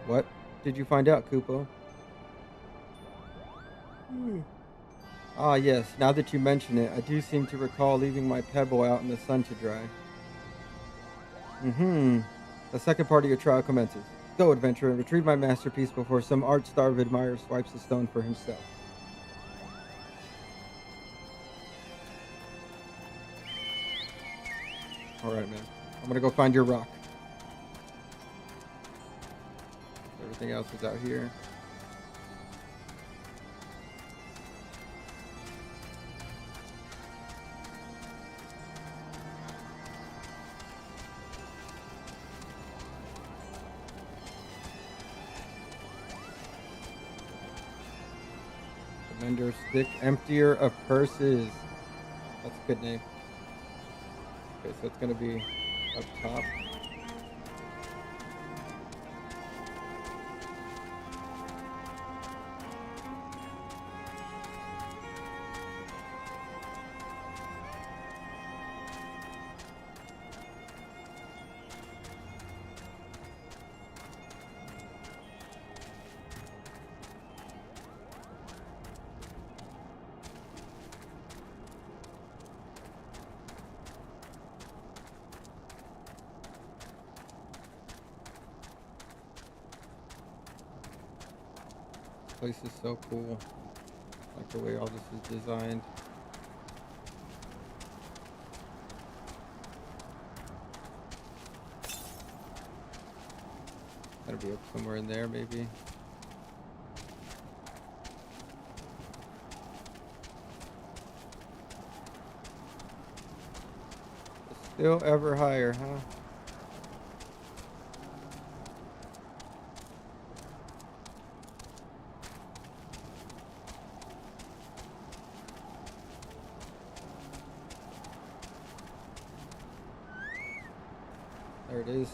What did you find out, Kupo? Ah, yes, now that you mention it, I do seem to recall leaving my pebble out in the sun to dry. Mm-hmm. The second part of your trial commences. Go, adventurer, and retrieve my masterpiece before some art-starved admirer swipes the stone for himself. Alright, man. I'm gonna go find your rock. Everything else is out here. Commander Stick, Emptier of Curses. That's a good name. Okay, so it's gonna be up top. This place is so cool. Like the way all this is designed. Gotta be up somewhere in there, maybe. Still ever higher, huh? There it is.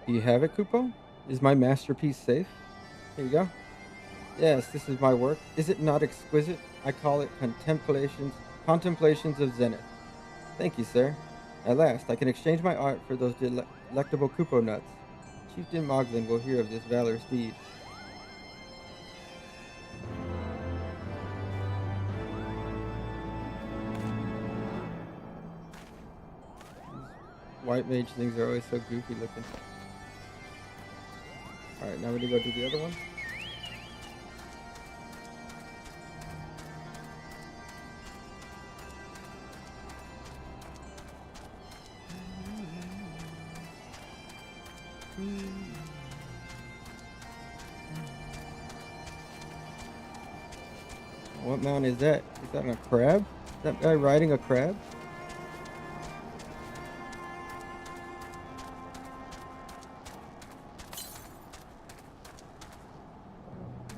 Do you have it, Kupo? Is my masterpiece safe? Here you go. Yes, this is my work. Is it not exquisite? I call it Contemplations of Zenith. Thank you, sir. At last, I can exchange my art for those delectable Kupo nuts. Chieftain Moglin will hear of this valorous deed. These white mage things are always so goofy looking. Alright, now we're gonna go do the other one. What mount is that? Is that a crab? Is that guy riding a crab?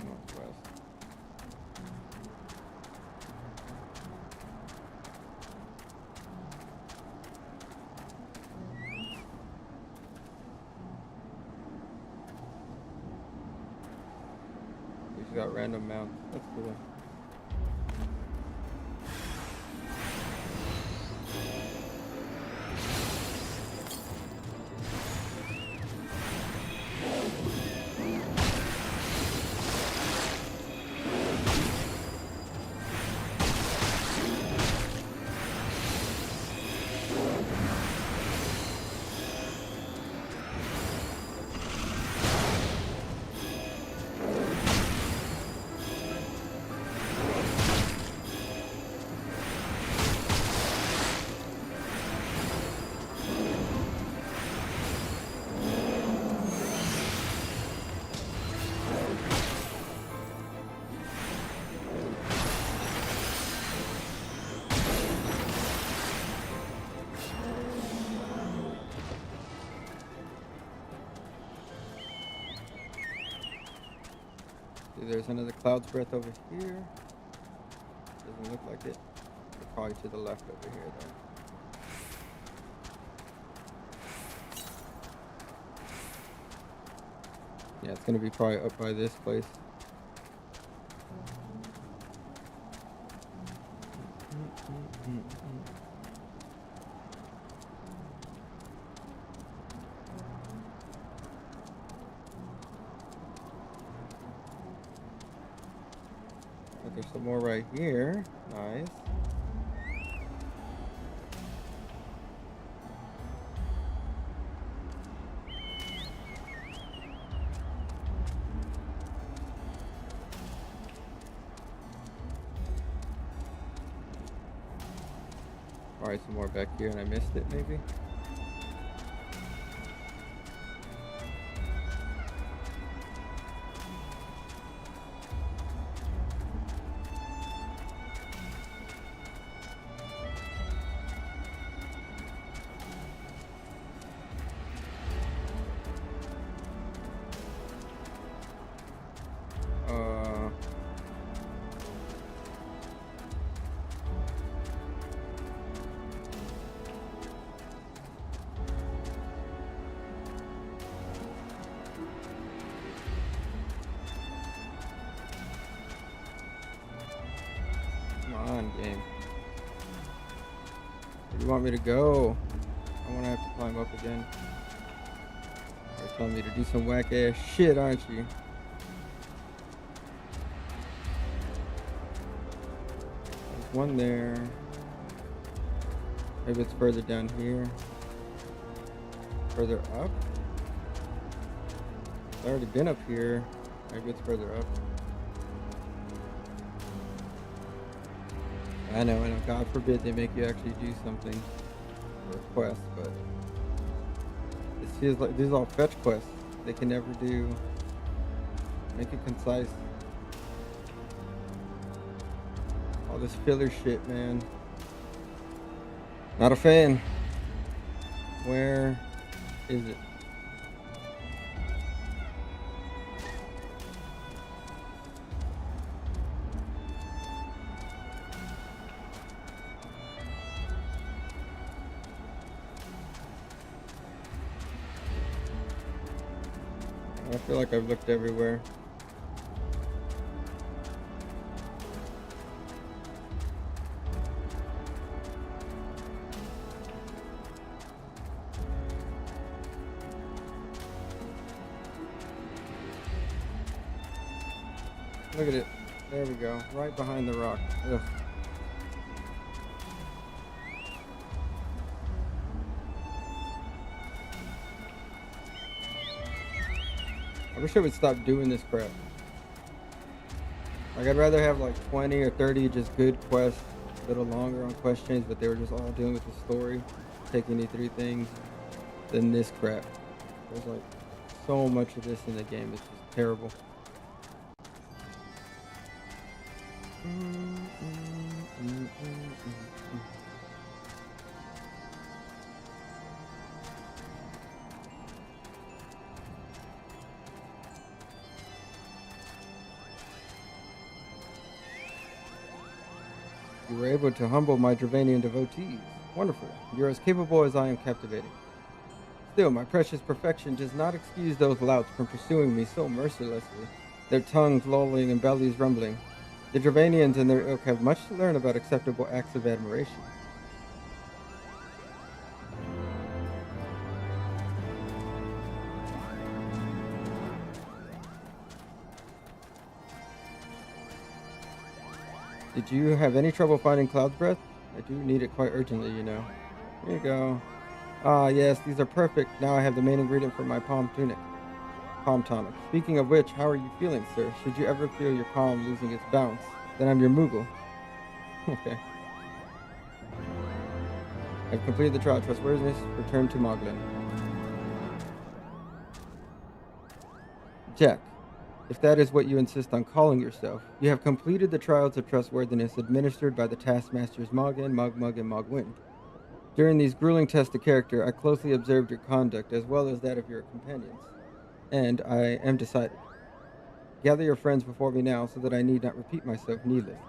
Northwest. We just got random mounts. That's cool. There's another cloud's breath over here. Doesn't look like it. They're probably to the left over here though. Yeah, it's gonna be probably up by this place. But there's some more right here. Nice. Alright, some more back here and I missed it maybe. Come on, game. Where do you want me to go? I want to have to climb up again. You're telling me to do some whack ass shit, aren't you? There's one there. Maybe it's further down here. Further up? I've already been up here. Maybe it's further up. I know. God forbid they make you actually do something for a quest, but it feels like these are all fetch quests. They can never do. Make it concise. All this filler shit, man. Not a fan. Where is it? I feel like I've looked everywhere. Look at it. There we go. Right behind the rock. Ugh. I wish I would stop doing this crap. Like, I'd rather have like 20 or 30 just good quests, a little longer on questions, but they were just all dealing with the story, taking you through things, than this crap. There's like so much of this in the game, it's just terrible. You were able to humble my Dravanian devotees. Wonderful. You're as capable as I am captivating. Still, my precious perfection does not excuse those louts from pursuing me so mercilessly, their tongues lolling and bellies rumbling. The Dravanians and their ilk have much to learn about acceptable acts of admiration. Did you have any trouble finding Cloud's Breath? I do need it quite urgently, you know. Here you go. Ah, yes, these are perfect. Now I have the main ingredient for my palm tonic. Speaking of which, how are you feeling, sir? Should you ever feel your palm losing its bounce, then I'm your Moogle. Okay. I've completed the trial of trustworthiness. Return to Moglin. Jack, if that is what you insist on calling yourself, you have completed the trials of trustworthiness administered by the taskmasters Mogin, Mogmug, and Mogwind. During these grueling tests of character, I closely observed your conduct as well as that of your companions, and I am decided. Gather your friends before me now so that I need not repeat myself needlessly.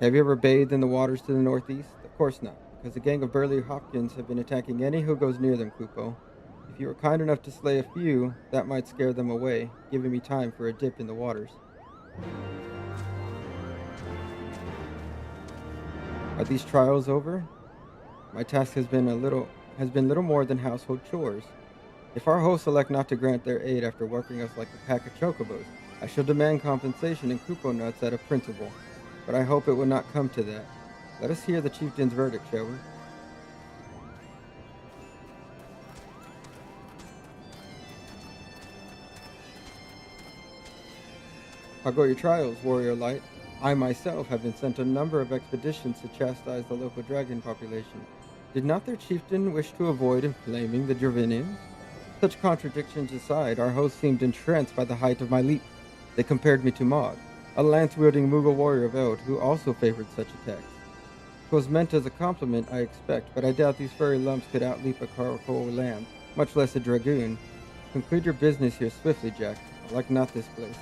Have you ever bathed in the waters to the northeast? Of course not, because a gang of burly Hopkins have been attacking any who goes near them, Kupo. If If you were kind enough to slay a few, that might scare them away, giving me time for a dip in the waters. Are these trials over? My task has been little more than household chores. If our hosts elect not to grant their aid after working us like a pack of chocobos, I shall demand compensation in kupo nuts out of principle. But I hope it will not come to that. Let us hear the chieftain's verdict, shall we? How go your trials, warrior light? I myself have been sent a number of expeditions to chastise the local dragon population. Did not their chieftain wish to avoid inflaming the Dravinians? Such contradictions aside, our hosts seemed entranced by the height of my leap. They compared me to Mog, a lance-wielding Mughal warrior of Eld who also favored such attacks. 'Twas meant as a compliment, I expect, but I doubt these furry lumps could outleap a Caracol lamb, much less a dragoon. Conclude your business here swiftly, Jack. I like not this place.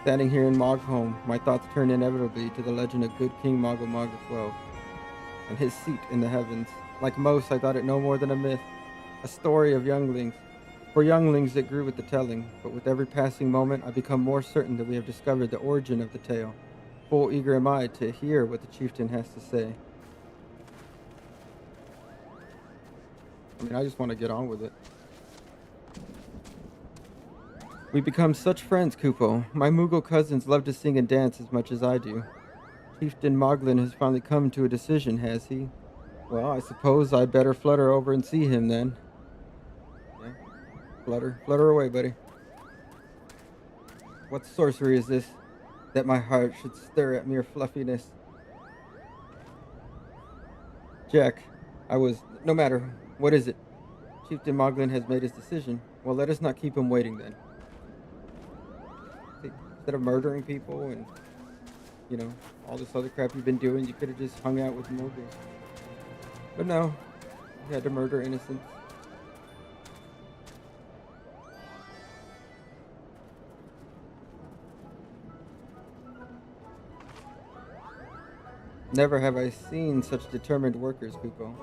Standing here in Mog's home, my thoughts turn inevitably to the legend of good King Mogul Mog XII and his seat in the heavens. Like most, I thought it no more than a myth, a story of younglings. For younglings it grew with the telling, but with every passing moment I become more certain that we have discovered the origin of the tale. Full eager am I to hear what the chieftain has to say. I mean, I just want to get on with it. We become such friends, Kupo. My Mughal cousins love to sing and dance as much as I do. Chieftain Moglin has finally come to a decision, has he? Well, I suppose I'd better flutter over and see him then. Yeah, flutter away, buddy. What sorcery is this, that my heart should stir at mere fluffiness? Jack, no matter, what is it? Chieftain Moglin has made his decision. Well, let us not keep him waiting then. Instead of murdering people and, all this other crap you've been doing, you could have just hung out with Mughals. But no, you had to murder innocents. Never have I seen such determined workers, Kupo.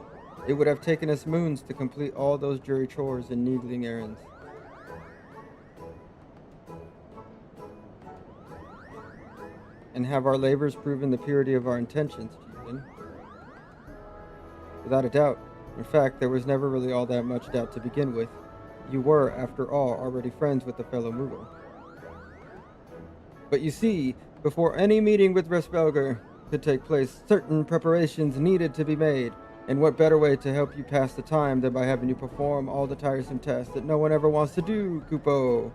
It would have taken us moons to complete all those jury chores and needling errands. And have our labors proven the purity of our intentions, chieftain? Without a doubt. In fact, there was never really all that much doubt to begin with. You were, after all, already friends with the fellow Mughal. But you see, before any meeting with Resvelgar could take place, certain preparations needed to be made. And what better way to help you pass the time than by having you perform all the tiresome tasks that no one ever wants to do, Kupo?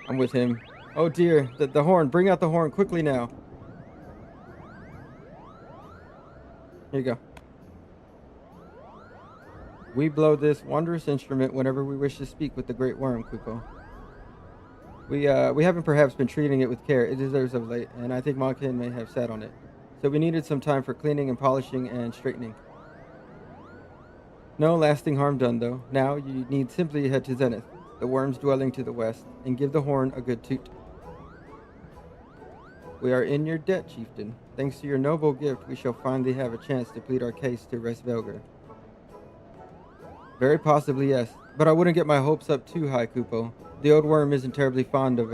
I'm with him. Oh dear, the horn. Bring out the horn quickly now. Here you go. We blow this wondrous instrument whenever we wish to speak with the great worm, Kupo. We haven't perhaps been treating it with care. It deserves of late, and I think Monkin may have sat on it. So we needed some time for cleaning and polishing and straightening. No lasting harm done, though. Now you need simply head to Zenith, the worm's dwelling to the west, and give the horn a good toot. We are in your debt, chieftain. Thanks to your noble gift, we shall finally have a chance to plead our case to Resvelgar. Very possibly, yes. But I wouldn't get my hopes up too high, Kupo. The old worm isn't terribly fond of,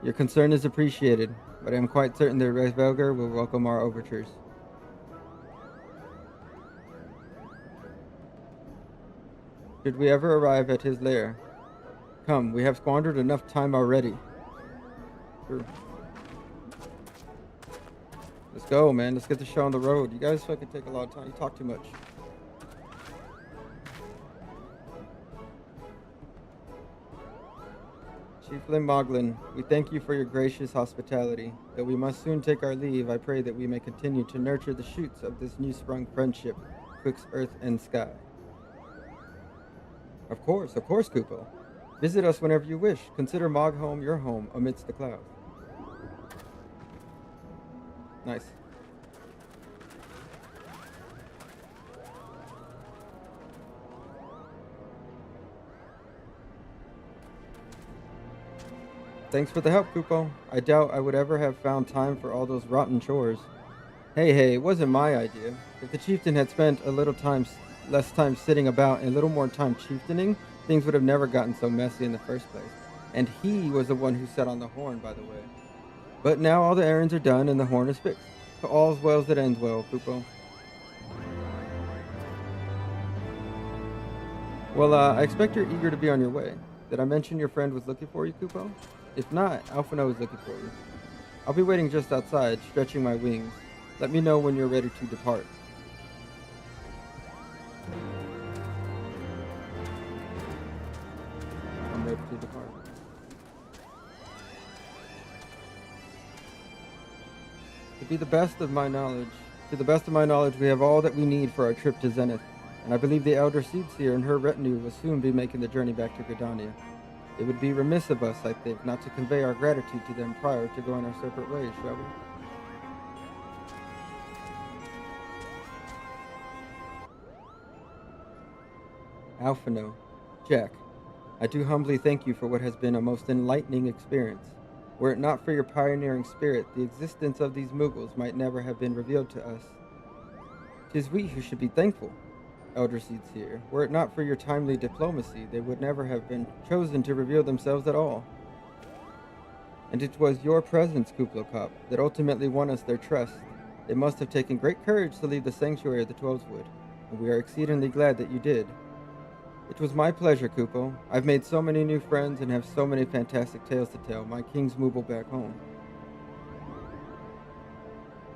Your concern is appreciated, but I am quite certain that Resvelgar will welcome our overtures. Should we ever arrive at his lair? Come, we have squandered enough time already. Sure. Let's go, man. Let's get the show on the road. You guys fucking take a lot of time. You talk too much. Chieftain Moglin, we thank you for your gracious hospitality. Though we must soon take our leave, I pray that we may continue to nurture the shoots of this new-sprung friendship twixt earth and sky. Of course, Kupo. Visit us whenever you wish. Consider Mog home your home amidst the clouds. Nice. Thanks for the help, Kupo. I doubt I would ever have found time for all those rotten chores. Hey, it wasn't my idea. If the chieftain had spent a little time, less time sitting about and a little more time chieftaining, things would have never gotten so messy in the first place. And he was the one who sat on the horn, by the way. But now all the errands are done and the horn is fixed. So all's well that ends well, Kupo. Well, I expect you're eager to be on your way. Did I mention your friend was looking for you, Kupo? If not, Alphino is looking for you. I'll be waiting just outside, stretching my wings. Let me know when you're ready to depart. I'm ready to depart. To the best of my knowledge, we have all that we need for our trip to Zenith, and I believe the Elder Seedseer and her retinue will soon be making the journey back to Gridania. It would be remiss of us, I think, not to convey our gratitude to them prior to going our separate ways, shall we? Alphino, Jack, I do humbly thank you for what has been a most enlightening experience. Were it not for your pioneering spirit, the existence of these Muggles might never have been revealed to us. 'Tis we who should be thankful, Elder Seedseer. Were it not for your timely diplomacy, they would never have been chosen to reveal themselves at all. And it was your presence, Kuplokop, that ultimately won us their trust. It must have taken great courage to leave the sanctuary of the Twelveswood, and we are exceedingly glad that you did. It was my pleasure, Kupo. I've made so many new friends and have so many fantastic tales to tell, my king's mooble back home.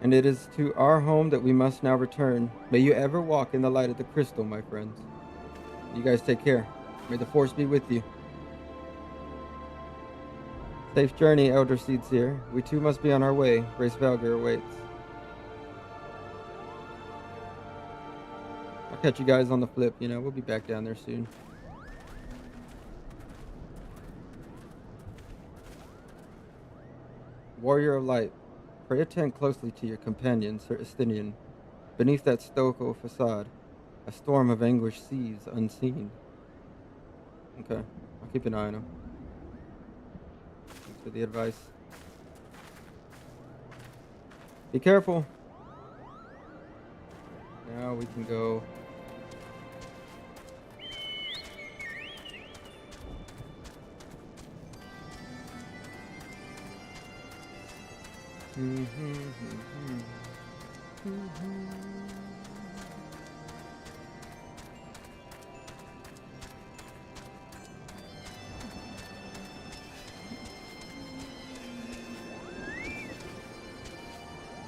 And it is to our home that we must now return. May you ever walk in the light of the crystal, my friends. You guys take care. May the force be with you. Safe journey, Elder Seedseer. We too must be on our way. Grace Valgar awaits. I'll catch you guys on the flip, we'll be back down there soon. Warrior of Light, pray attend closely to your companion, Sir Estinian. Beneath that stoical facade, a storm of anguish seethes unseen. Okay, I'll keep an eye on him. Thanks for the advice. Be careful. Now we can go.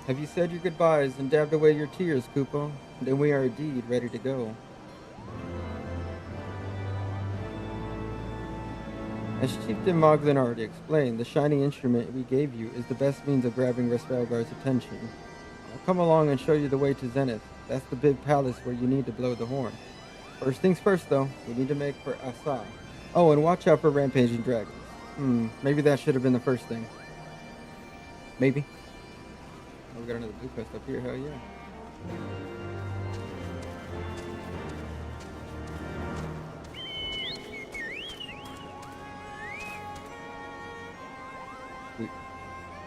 Have you said your goodbyes and dabbed away your tears, Kupo? Then we are indeed ready to go. As Chieftain Moglin already explained, the shiny instrument we gave you is the best means of grabbing Resvelgar's attention. I'll come along and show you the way to Zenith. That's the big palace where you need to blow the horn. First things first, though, we need to make for Asa. Oh, and watch out for rampaging dragons. Maybe that should have been the first thing. Maybe. Oh, we got another blue quest up here, hell yeah.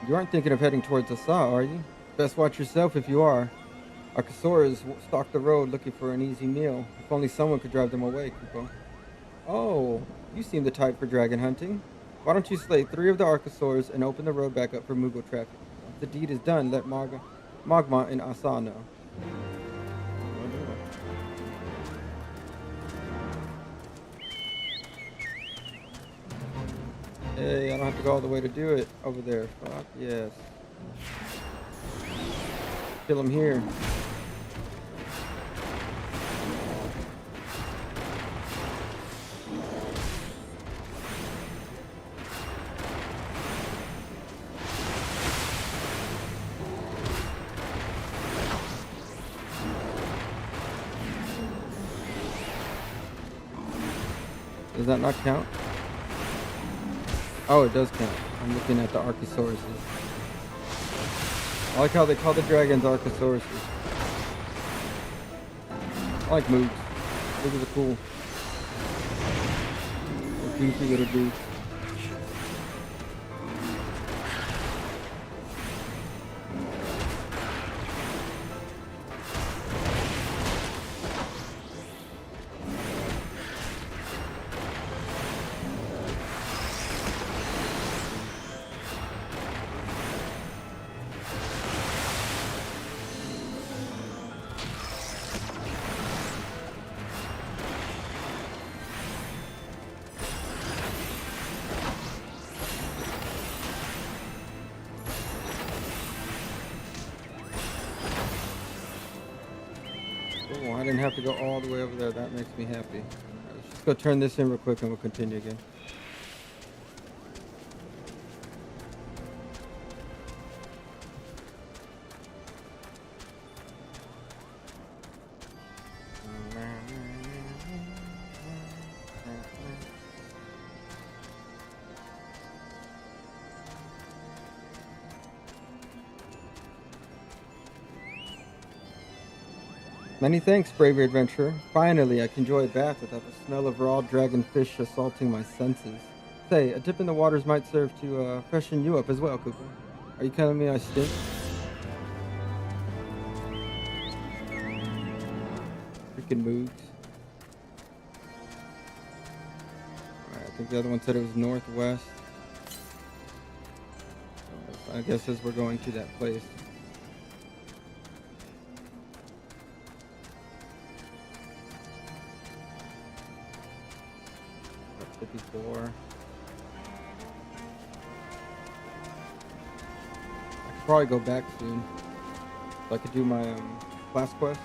You aren't thinking of heading towards Asa, are you? Best watch yourself if you are. Archosaurs stalk the road looking for an easy meal. If only someone could drive them away, Kupo. Oh, you seem the type for dragon hunting. Why don't you slay 3 of the Archosaurs and open the road back up for Moogle traffic? Once the deed is done, let Magma and Asa know. Hey, I don't have to go all the way to do it over there. Fuck yes. Kill him here. Does that not count? Oh, it does count. I'm looking at the Archosauruses. I like how they call the dragons Archosauruses. I like moves. Moves are cool. They're goofy little dudes. have to go all the way over there. That makes me happy. Alright, let's just go turn this in real quick and we'll continue again. Many thanks, bravery adventurer. Finally, I can enjoy a bath without the smell of raw dragon fish assaulting my senses. Say, a dip in the waters might serve to freshen you up as well, Cooper. Are you telling me I stink? Freaking moogs. Alright, I think the other one said it was northwest. I guess as we're going to that place. 54. I could probably go back soon. So I could do my class quest.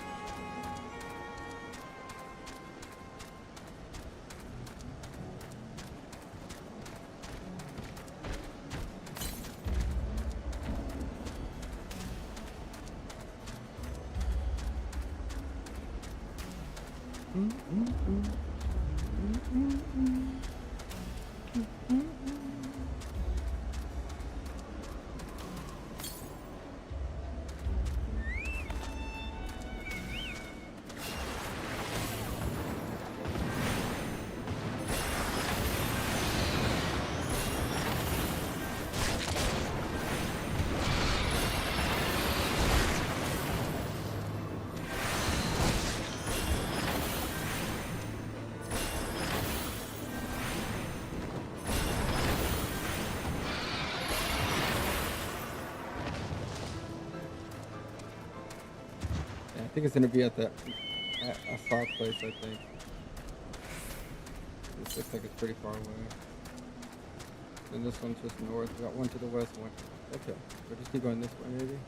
I think it's gonna be at that south place, I think. This looks like it's pretty far away. And this one's just north. We got one to the west, one. Okay, we'll just keep going this way, maybe.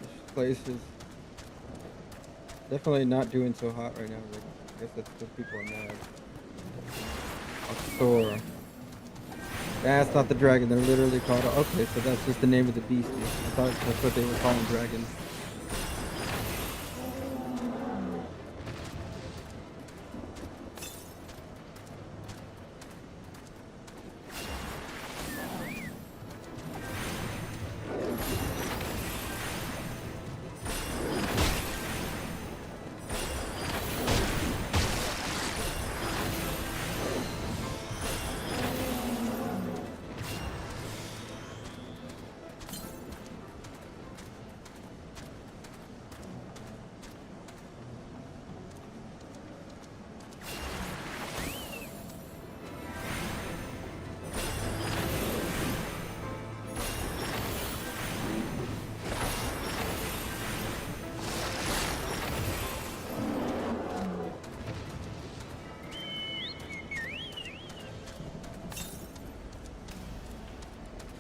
This place is definitely not doing so hot right now. But I guess that's because people are mad. A Thor. That's not the dragon. They're literally called. Okay, so that's just the name of the beast. I thought that's what they were calling dragons.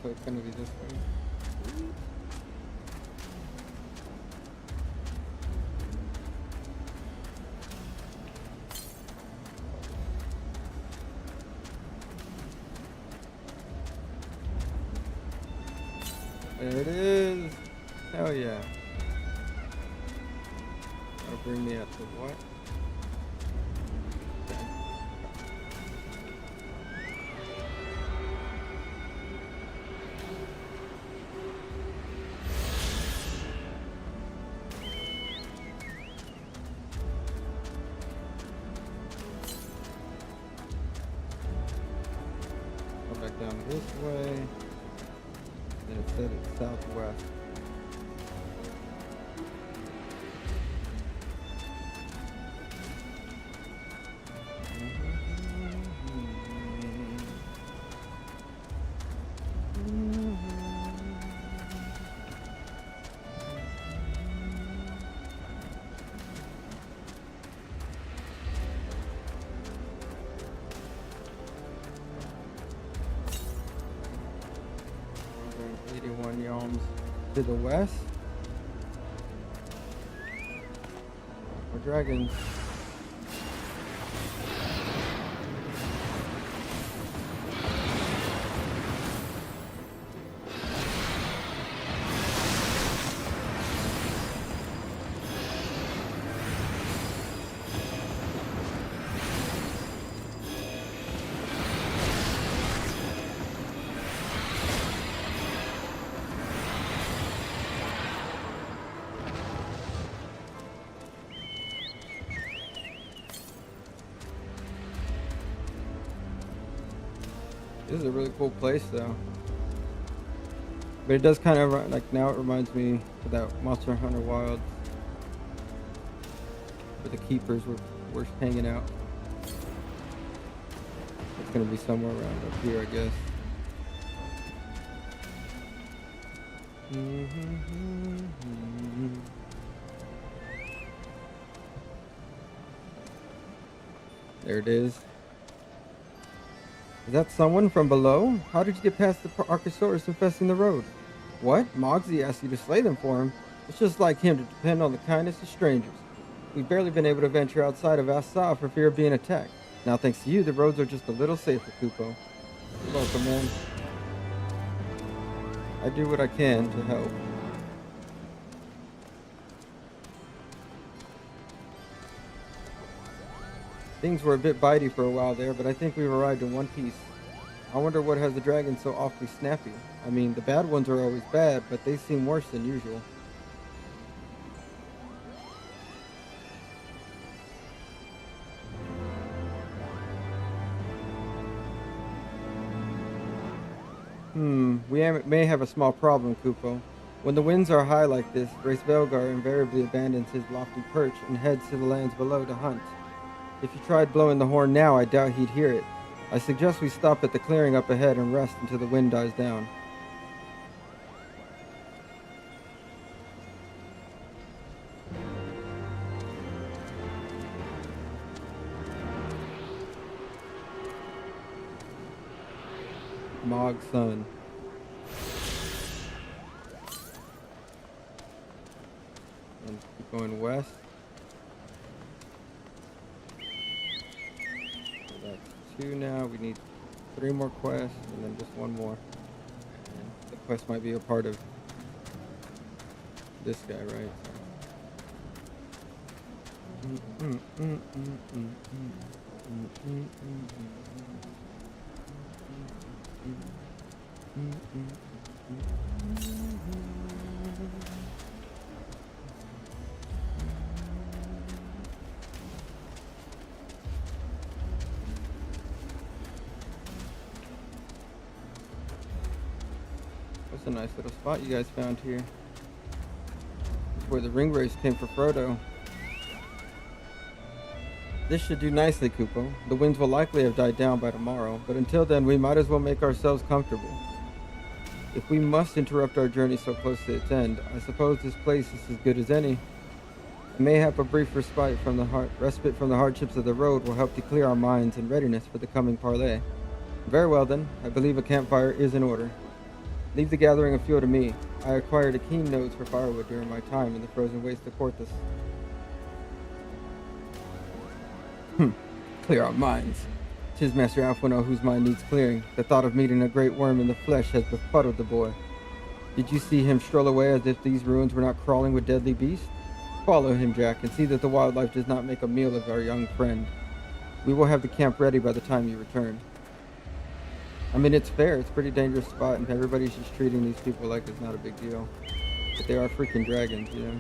So it's gonna be this way. There it is. Hell yeah. That'll bring me up to what? Back down this way. Then it said it's southwest. Yalms to the west. dragons. This is a really cool place, though. But it does kind of, like, now it reminds me of that Monster Hunter Wilds, where the keepers were hanging out. It's gonna be somewhere around up here, I guess. There it is. Is that someone from below? How did you get past the Archosaurus infesting the road? What? Mogsy asked you to slay them for him? It's just like him to depend on the kindness of strangers. We've barely been able to venture outside of Assa for fear of being attacked. Now thanks to you, the roads are just a little safer, Kupo. You're welcome, man. I do what I can to help. Things were a bit bitey for a while there, but I think we've arrived in one piece. I wonder what has the dragon so awfully snappy. I mean, the bad ones are always bad, but they seem worse than usual. We may have a small problem, Kupo. When the winds are high like this, Race Velgar invariably abandons his lofty perch and heads to the lands below to hunt. If you tried blowing the horn now, I doubt he'd hear it. I suggest we stop at the clearing up ahead and rest until the wind dies down. Mog's son. And keep going west. So that's 2 now. We need 3 more quests and then just 1 more. And the quest might be a part of this guy, right? That's a nice little spot you guys found here. That's where the ring race came for Frodo. This should do nicely, Kupo. The winds will likely have died down by tomorrow, but until then we might as well make ourselves comfortable. If we must interrupt our journey so close to its end, I suppose this place is as good as any. Mayhap a brief respite from the hardships of the road will help to clear our minds in readiness for the coming parley. Very well then, I believe a campfire is in order. Leave the gathering of fuel to me. I acquired a keen nose for firewood during my time in the frozen wastes of Porthos. Clear our minds. 'Tis Master Alphino whose mind needs clearing. The thought of meeting a great worm in the flesh has befuddled the boy. Did you see him stroll away as if these ruins were not crawling with deadly beasts? Follow him, Jack, and see that the wildlife does not make a meal of our young friend. We will have the camp ready by the time you return. I mean, it's fair. It's a pretty dangerous spot, and everybody's just treating these people like it's not a big deal. But they are freaking dragons, you know?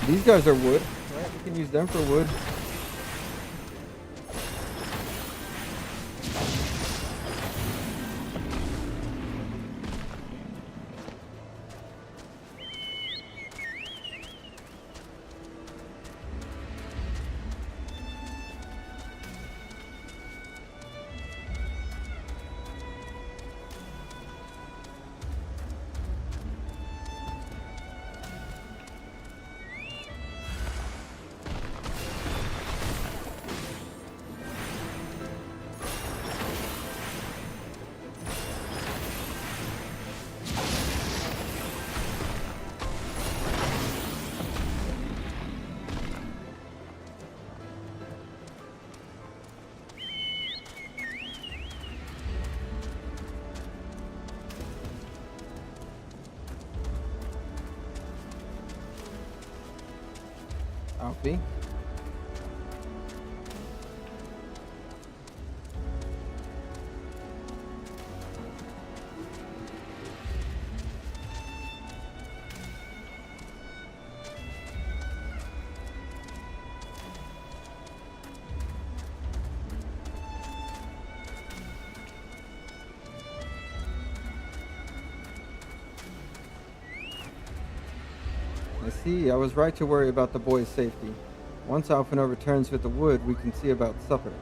These guys are wood, right? We can use them for wood. Alfie. I see, I was right to worry about the boy's safety. Once Alphino returns with the wood, we can see about supper.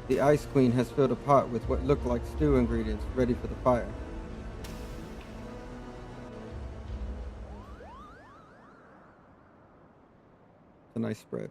The Ice Queen has filled a pot with what look like stew ingredients ready for the fire. It's a nice spread.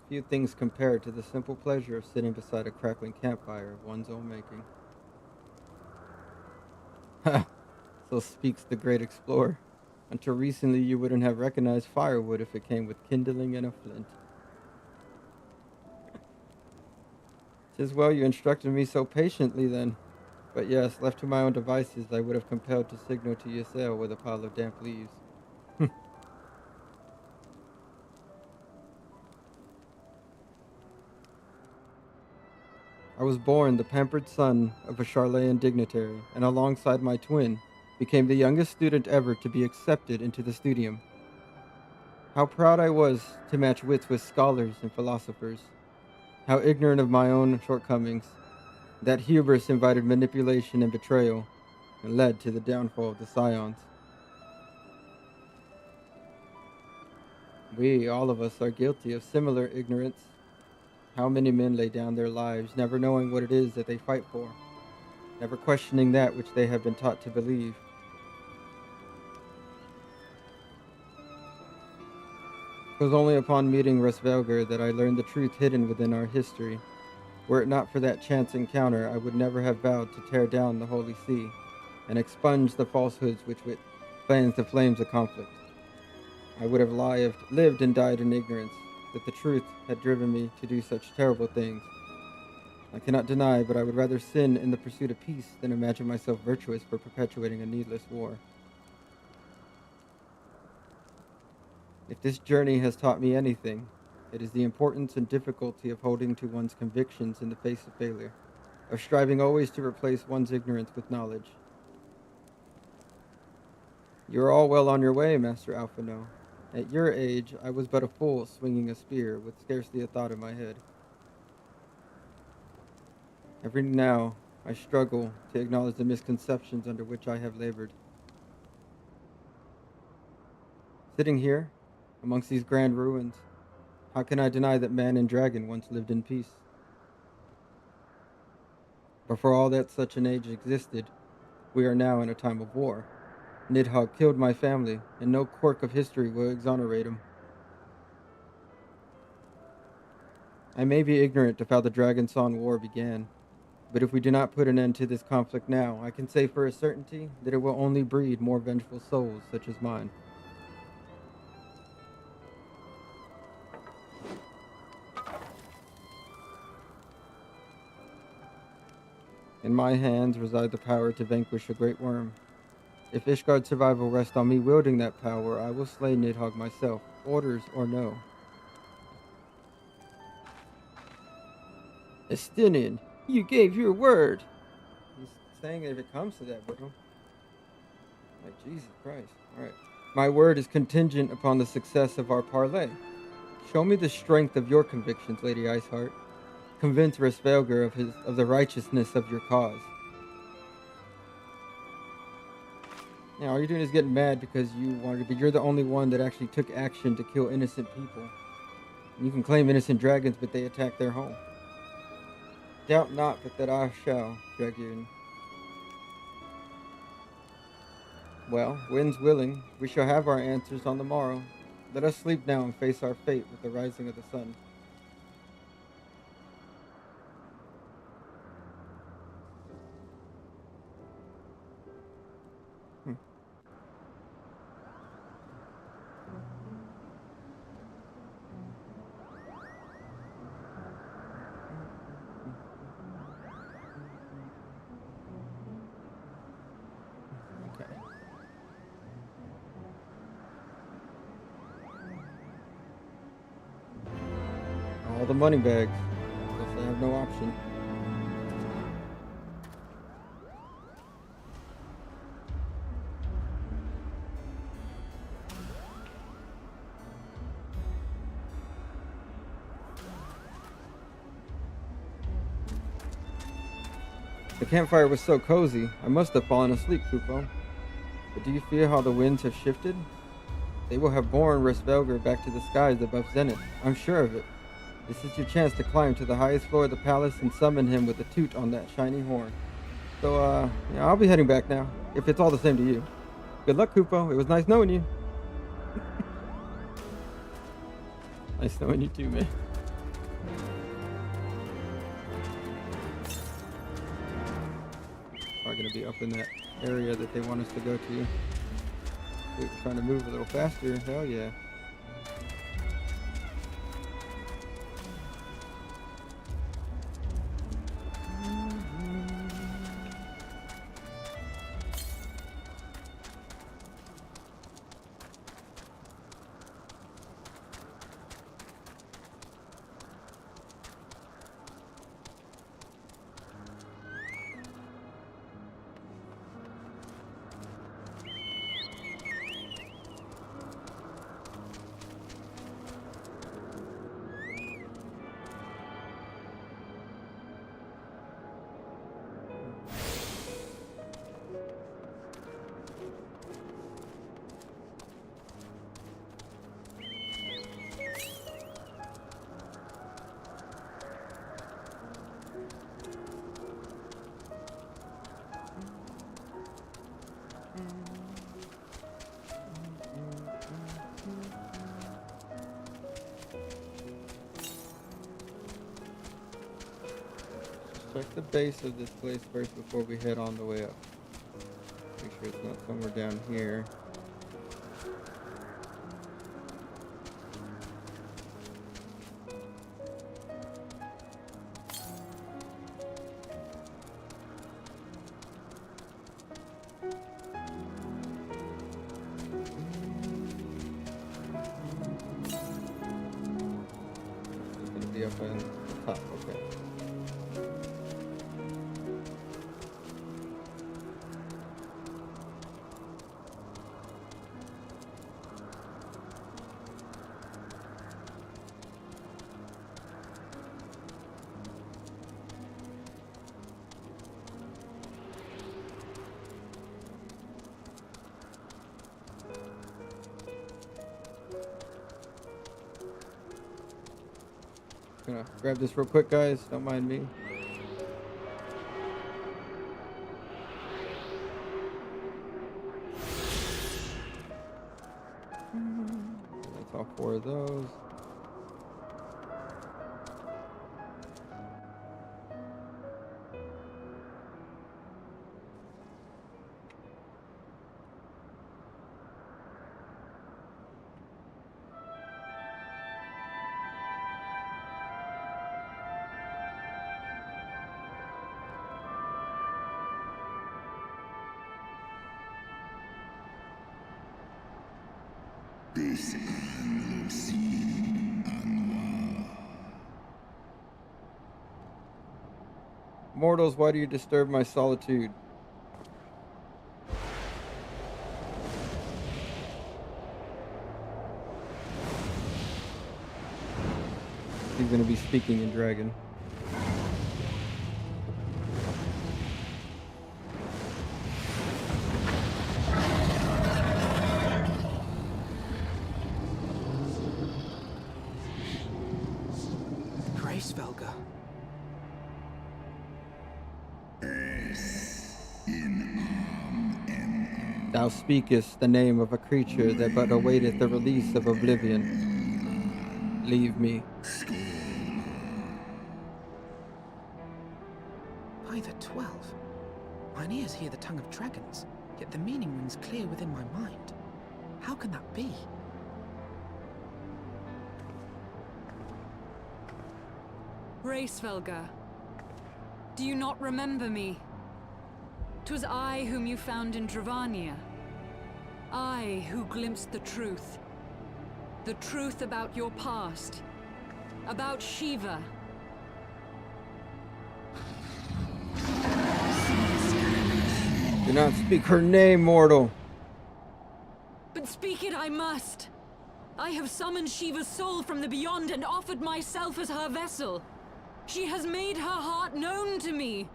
Few things compared to the simple pleasure of sitting beside a crackling campfire of one's own making. Ha! So speaks the great explorer. Until recently you wouldn't have recognized firewood if it came with kindling and a flint. 'Tis well you instructed me so patiently then. But yes, left to my own devices, I would have compelled to signal to Ysael with a pile of damp leaves. I was born the pampered son of a Charleyan dignitary, and alongside my twin, became the youngest student ever to be accepted into the studium. How proud I was to match wits with scholars and philosophers. How ignorant of my own shortcomings. That hubris invited manipulation and betrayal, and led to the downfall of the Scions. We, all of us, are guilty of similar ignorance. How many men lay down their lives, never knowing what it is that they fight for, never questioning that which they have been taught to believe. It was only upon meeting Resvelger that I learned the truth hidden within our history. Were it not for that chance encounter, I would never have vowed to tear down the Holy See and expunge the falsehoods which fans the flames of conflict. I would have lived and died in ignorance that the truth had driven me to do such terrible things. I cannot deny, but I would rather sin in the pursuit of peace than imagine myself virtuous for perpetuating a needless war. If this journey has taught me anything, it is the importance and difficulty of holding to one's convictions in the face of failure, of striving always to replace one's ignorance with knowledge. You are all well on your way, Master Alphino. At your age, I was but a fool swinging a spear with scarcely a thought in my head. Every now, I struggle to acknowledge the misconceptions under which I have labored. Sitting here, amongst these grand ruins, how can I deny that man and dragon once lived in peace? But for all that such an age existed, we are now in a time of war. Nidhogg killed my family, and no quirk of history will exonerate him. I may be ignorant of how the Dragonson War began, but if we do not put an end to this conflict now, I can say for a certainty that it will only breed more vengeful souls such as mine. In my hands reside the power to vanquish a great worm. If Ishgard's survival rests on me wielding that power, I will slay Nidhogg myself, orders or no. Estinian, you gave your word. He's saying if it comes to that, bro. Like, Jesus Christ. Alright. My word is contingent upon the success of our parley. Show me the strength of your convictions, Lady Iceheart. Convince Resvelger of the righteousness of your cause. Yeah, all you're doing is getting mad because you wanted to be. You're the only one that actually took action to kill innocent people. You can claim innocent dragons, but they attack their home. Doubt not but that I shall, dragoon. Well, wind's willing. We shall have our answers on the morrow. Let us sleep now and face our fate with the rising of the sun. Okay. All the money bags. Guess I have no option. The campfire was so cozy, I must have fallen asleep, Kupo. But do you feel how the winds have shifted? They will have borne Resvelgar back to the skies above Zenith. I'm sure of it. This is your chance to climb to the highest floor of the palace and summon him with a toot on that shiny horn. So, yeah, I'll be heading back now, if it's all the same to you. Good luck, Kupo. It was nice knowing you. Nice knowing you too, man. Probably gonna be up in that area that they want us to go to. We're trying to move a little faster. Hell yeah. Check the base of this place first before we head on the way up. Make sure it's not somewhere down here. It's gonna be up on the top, okay. Gonna grab this real quick, guys. Don't mind me. That's all 4 of those. Mortals, why do you disturb my solitude? He's gonna be speaking in dragon. Svelga. Thou speakest the name of a creature that but awaiteth the release of oblivion. Leave me. By the 12. Mine ears hear the tongue of dragons, yet the meaning rings clear within my mind. How can that be? Svelga, do you not remember me? 'Twas I whom you found in Dravania. I who glimpsed the truth. The truth about your past. About Shiva. Do not speak her name, mortal. But speak it I must. I have summoned Shiva's soul from the beyond and offered myself as her vessel. She has made her heart known to me.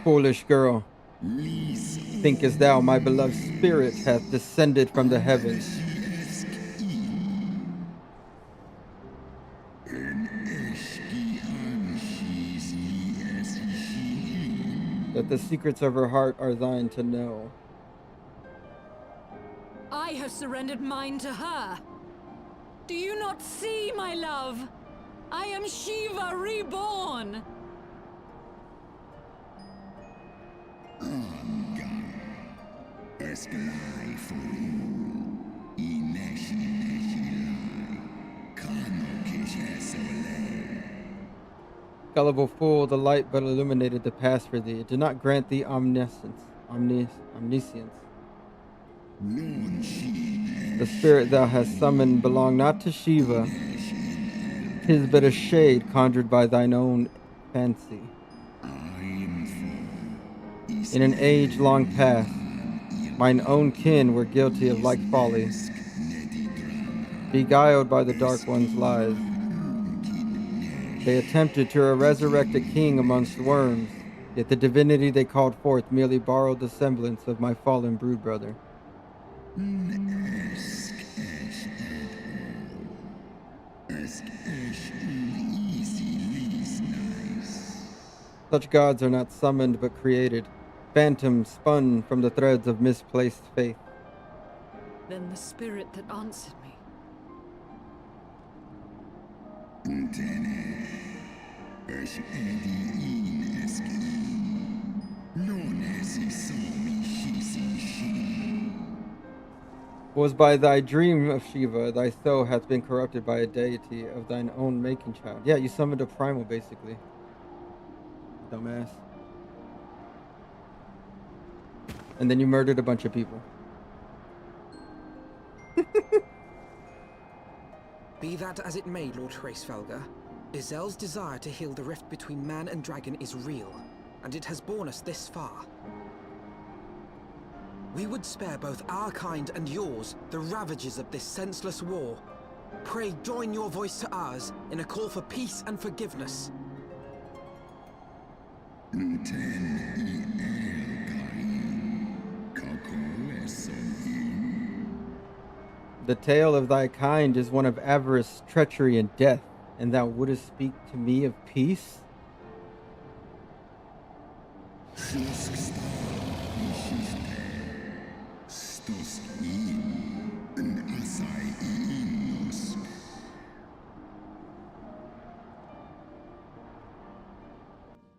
Foolish girl. Thinkest thou my beloved spirit hath descended from the heavens? That the secrets of her heart are thine to know. I have surrendered mine to her. Do you not see, my love? I am Shiva reborn. Gullible fool, the light but illuminated the past for thee. It did not grant thee omniscience. The spirit thou hast summoned belonged not to Shiva. 'Tis but a shade conjured by thine own fancy. In an age long past, mine own kin were guilty of like folly, beguiled by the Dark One's lies. They attempted to resurrect a king amongst worms, yet the divinity they called forth merely borrowed the semblance of my fallen brood brother. Such gods are not summoned but created, phantoms spun from the threads of misplaced faith. Then the spirit that answered me. Was by thy dream of Shiva, thy soul hath been corrupted by a deity of thine own making, child. Yeah, you summoned a primal, basically. Dumbass. And then you murdered a bunch of people. Be that as it may, Lord Svelga, Izel's desire to heal the rift between man and dragon is real, and it has borne us this far. We would spare both our kind and yours the ravages of this senseless war. Pray join your voice to ours in a call for peace and forgiveness. The tale of thy kind is one of avarice, treachery, and death, and thou wouldest speak to me of peace?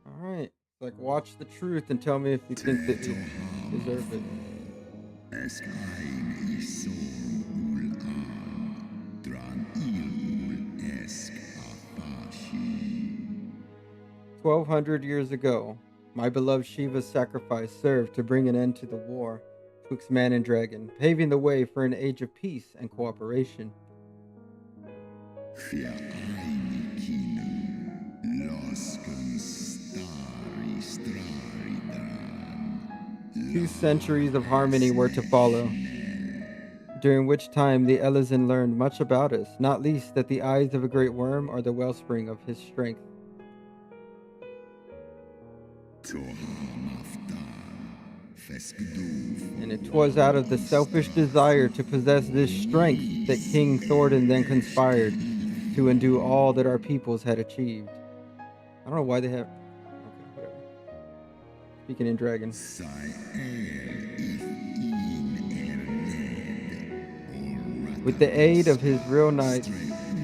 Alright, like watch the truth and tell me if you think that you deserve it. 1200 years ago, my beloved Shiva's sacrifice served to bring an end to the war twixt man and dragon, paving the way for an age of peace and cooperation. Two centuries of harmony were to follow, during which time the Elysian learned much about us, not least that the eyes of a great worm are the wellspring of his strength. And it was out of the selfish desire to possess this strength that King Thordan then conspired, to undo all that our peoples had achieved. I don't know why they have... Okay, whatever. Speaking in dragon. With the aid of his real knights,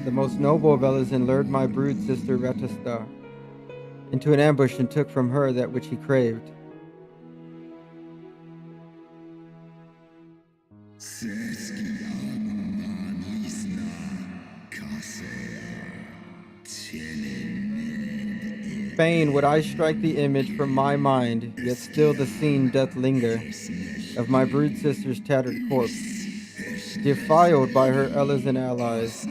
the most noble of Elizin lured my brood sister Ratasta into an ambush and took from her that which he craved. Fain would I strike the image from my mind, yet still the scene doth linger of my brood sister's tattered corpse, defiled by her Elizin allies,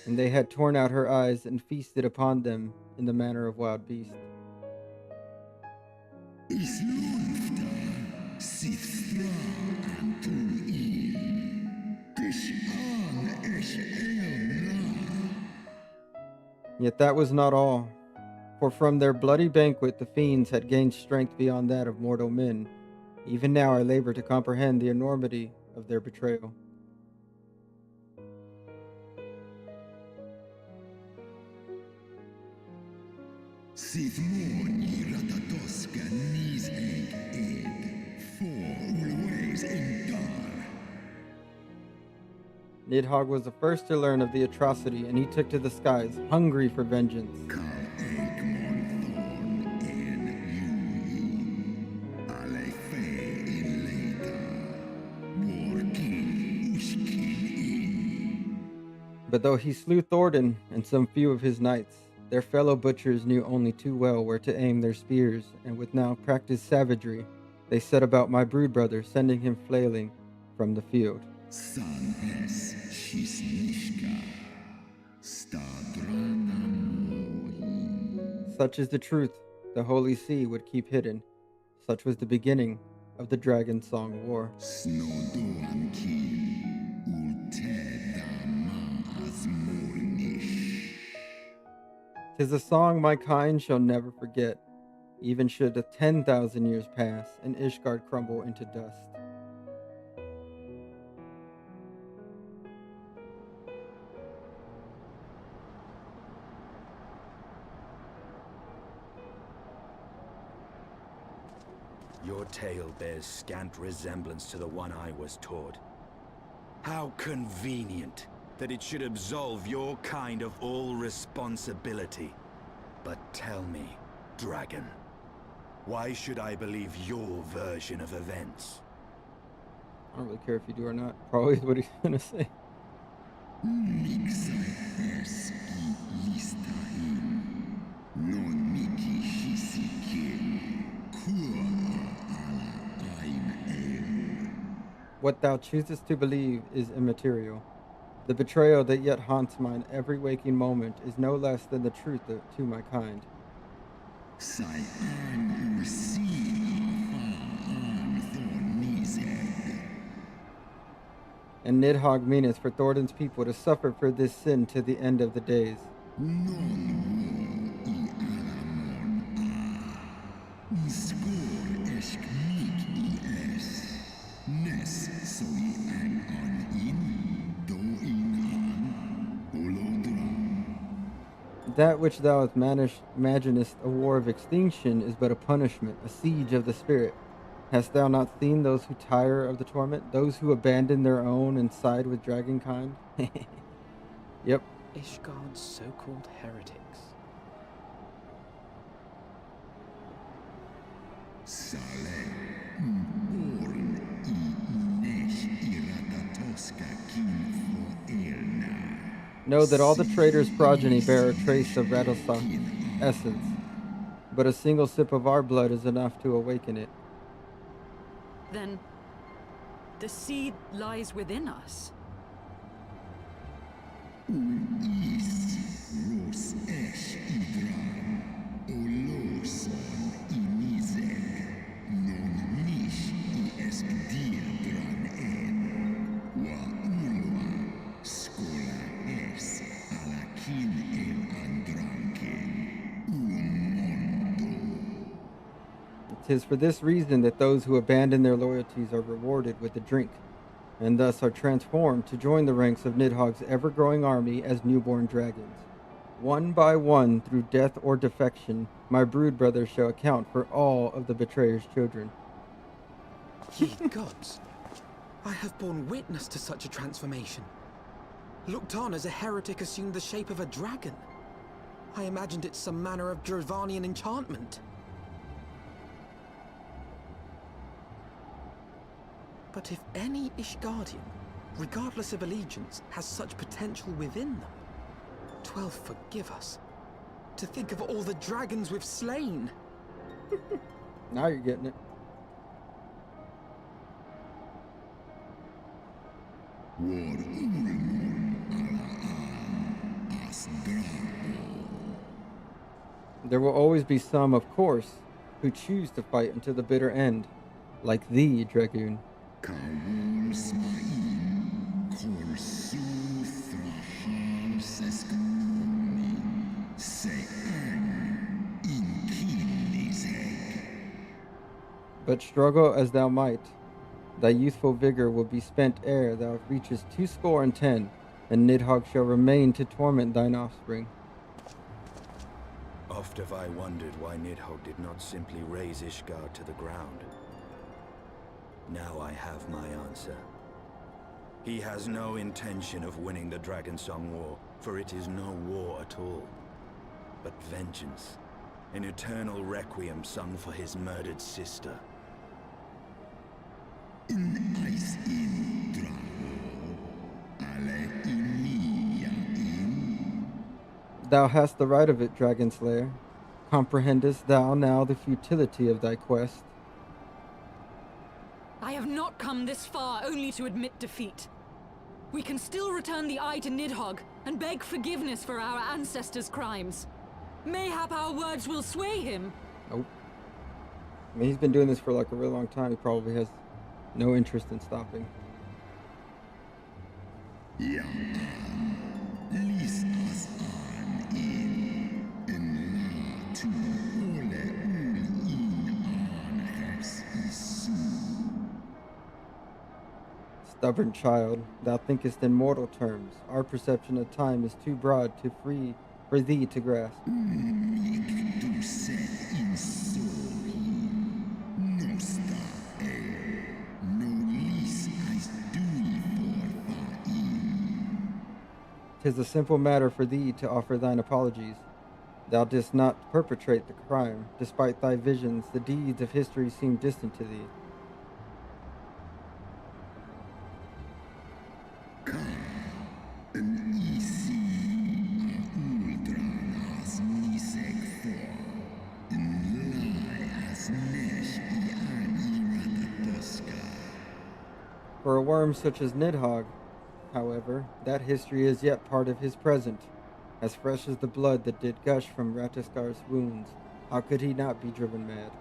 and they had torn out her eyes and feasted upon them in the manner of wild beasts. Yet that was not all, for from their bloody banquet the fiends had gained strength beyond that of mortal men. Even now I labor to comprehend the enormity of their betrayal. Nidhogg was the first to learn of the atrocity, and he took to the skies, hungry for vengeance. But though he slew Thordan and some few of his knights, their fellow butchers knew only too well where to aim their spears, and with now practiced savagery, they set about my brood brother, sending him flailing from the field. Such is the truth the Holy See would keep hidden. Such was the beginning of the Dragon Song War. 'Tis a song my kind shall never forget, even should the 10,000 years pass and Ishgard crumble into dust. Your tale bears scant resemblance to the one I was taught. How convenient that it should absolve your kind of all responsibility. But tell me, Dragon, why should I believe your version of events? I don't really care if you do or not. Probably is what he's gonna say. What thou choosest to believe is immaterial. The betrayal that yet haunts mine every waking moment is no less than the truth to my kind. And Nidhogg meaneth for Thordan's people to suffer for this sin to the end of the days. That which thou imaginest a war of extinction is but a punishment, a siege of the spirit. Hast thou not seen those who tire of the torment, those who abandon their own and side with dragonkind? Yep. Ishgard's so-called heretics. Know that all the traitor's progeny bear a trace of Rattlesaw's essence, but a single sip of our blood is enough to awaken it. Then the seed lies within us. It is for this reason that those who abandon their loyalties are rewarded with the drink, and thus are transformed to join the ranks of Nidhogg's ever-growing army as newborn dragons. One by one, through death or defection, my brood brothers shall account for all of the betrayer's children. Ye gods, I have borne witness to such a transformation. Looked on as a heretic assumed the shape of a dragon. I imagined it some manner of Dravanian enchantment. But if any Ishgardian, regardless of allegiance, has such potential within them, 12 forgive us. To think of all the dragons we've slain. Now you're getting it. There will always be some, of course, who choose to fight until the bitter end, like thee, Dragoon. But struggle as thou might, thy youthful vigor will be spent ere thou reachest 210, and Nidhogg shall remain to torment thine offspring. Oft have I wondered why Nidhogg did not simply raze Ishgard to the ground. Now I have my answer. He has no intention of winning the Dragonsong War, for it is no war at all, but vengeance, an eternal requiem sung for his murdered sister. Thou hast the right of it, Dragon Slayer. Comprehendest thou now the futility of thy quest? I have not come this far only to admit defeat. We can still return the eye to Nidhogg and beg forgiveness for our ancestors' crimes. Mayhap our words will sway him. Nope. I mean, he's been doing this for like a real long time. He probably has no interest in stopping. Stubborn child, thou thinkest in mortal terms. Our perception of time is too broad, too free for thee to grasp. Tis a simple matter for thee to offer thine apologies. Thou didst not perpetrate the crime. Despite thy visions, the deeds of history seem distant to thee. For a worm such as Nidhogg, however, that history is yet part of his present, as fresh as the blood that did gush from Ratiskar's wounds. How could he not be driven mad?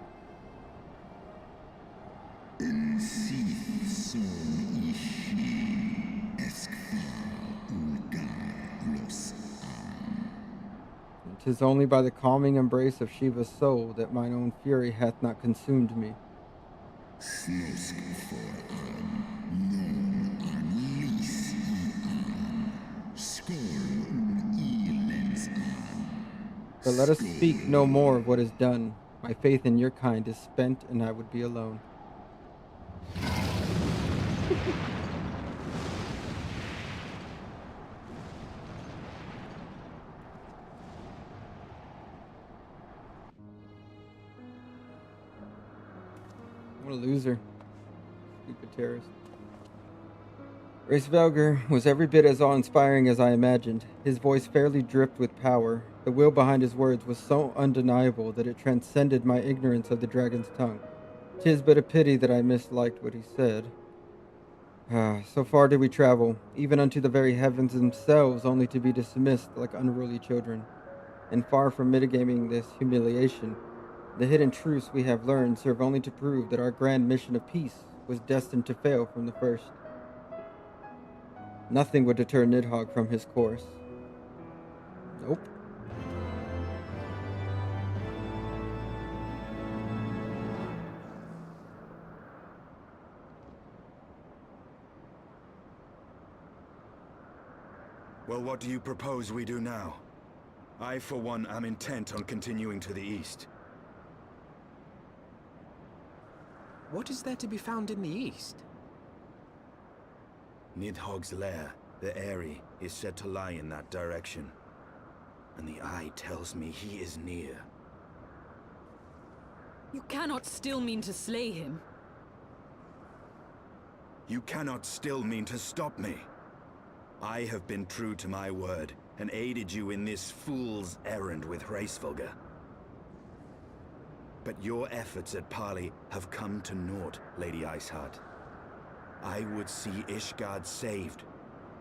Tis only by the calming embrace of Shiva's soul that mine own fury hath not consumed me. But let us speak no more of what is done. My faith in your kind is spent, and I would be alone. What a loser. Stupid terrorist. Race Velger was every bit as awe-inspiring as I imagined. His voice fairly dripped with power. The will behind his words was so undeniable that it transcended my ignorance of the dragon's tongue. 'Tis but a pity that I misliked what he said. So far did we travel, even unto the very heavens themselves, only to be dismissed like unruly children. And far from mitigating this humiliation, the hidden truths we have learned serve only to prove that our grand mission of peace was destined to fail from the first. Nothing would deter Nidhogg from his course. Nope. Well, what do you propose we do now? I, for one, am intent on continuing to the east. What is there to be found in the east? Nidhogg's lair, the Eyrie, is said to lie in that direction. And the eye tells me he is near. You cannot still mean to slay him. You cannot still mean to stop me. I have been true to my word, and aided you in this fool's errand with Hraesvelgr. But your efforts at parley have come to naught, Lady Iceheart. I would see Ishgard saved,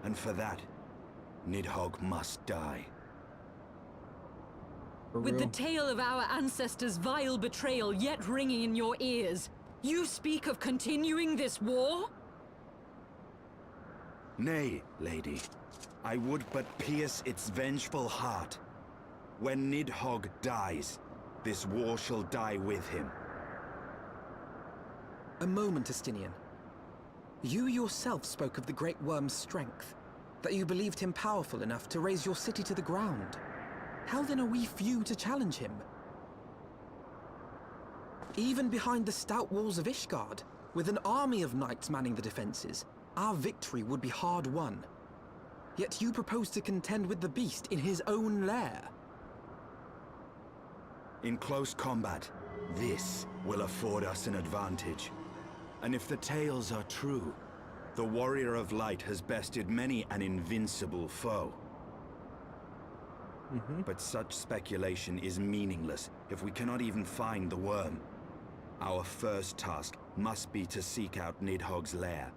and for that, Nidhogg must die. For With the real? tale of our ancestors' vile betrayal yet ringing in your ears, you speak of continuing this war? Nay, lady. I would but pierce its vengeful heart. When Nidhogg dies, this war shall die with him. A moment, Estinian. You yourself spoke of the Great Worm's strength, that you believed him powerful enough to raise your city to the ground. How then are we few to challenge him? Even behind the stout walls of Ishgard, with an army of knights manning the defenses, our victory would be hard won. Yet you propose to contend with the beast in his own lair. In close combat, this will afford us an advantage. And if the tales are true, the Warrior of Light has bested many an invincible foe. But such speculation is meaningless if we cannot even find the worm. Our first task must be to seek out Nidhogg's lair.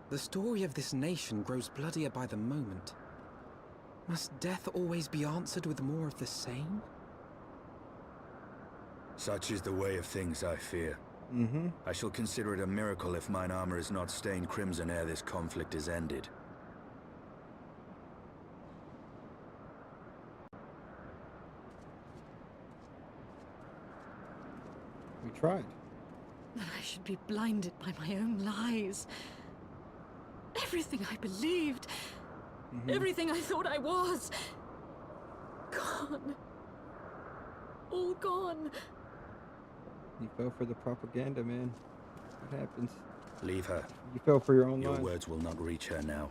The story of this nation grows bloodier by the moment. Must death always be answered with more of the same? Such is the way of things, I fear. I shall consider it a miracle if mine armor is not stained crimson ere this conflict is ended. We tried. That I should be blinded by my own lies. Everything I believed, everything I thought I was, gone. All gone. You fell for the propaganda, man. What happens? Leave her. You fell for your own Your line. words will not reach her now.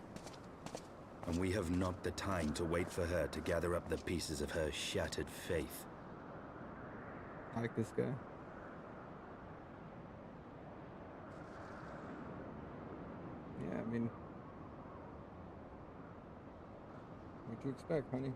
And we have not the time to wait for her to gather up the pieces of her shattered faith. I like this guy. Yeah, I mean, what you expect, honey?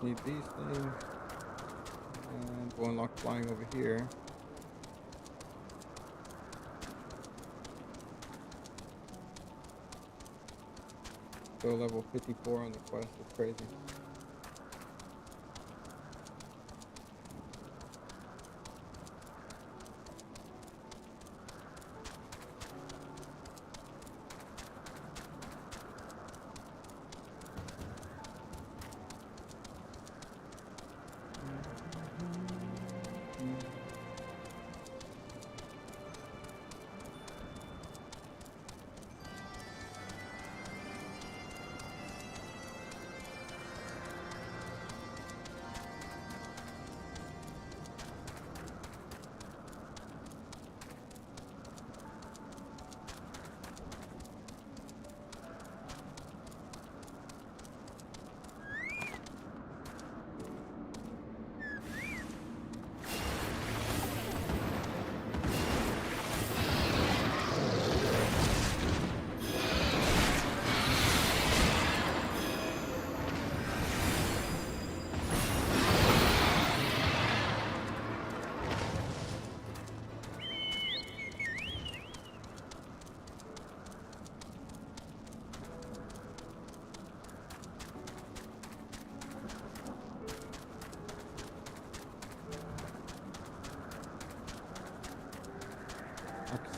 Need these things, and go unlock flying over here. Go level 54 on the quest. It's crazy.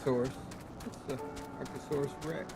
Archosaurus. It's the Archosaurus Rex.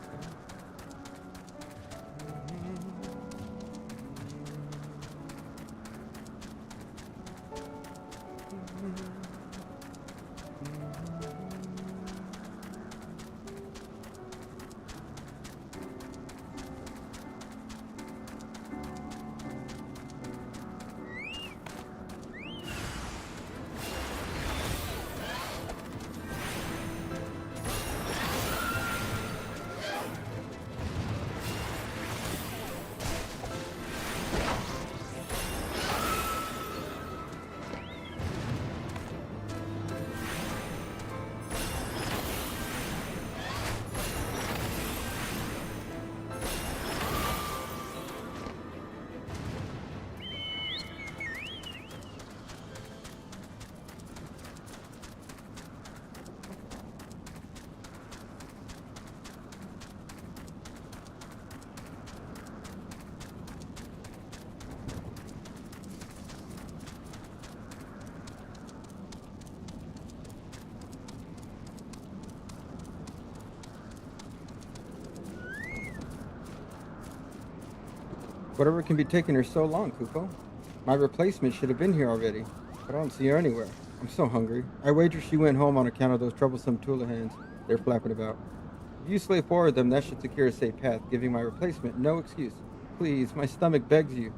Whatever can be taking her so long, Kupo? My replacement should have been here already, but I don't see her anywhere. I'm so hungry. I wager she went home on account of those troublesome Tulahans they're flapping about. If you slay 4 of them, that should secure a safe path, giving my replacement no excuse. Please, my stomach begs you.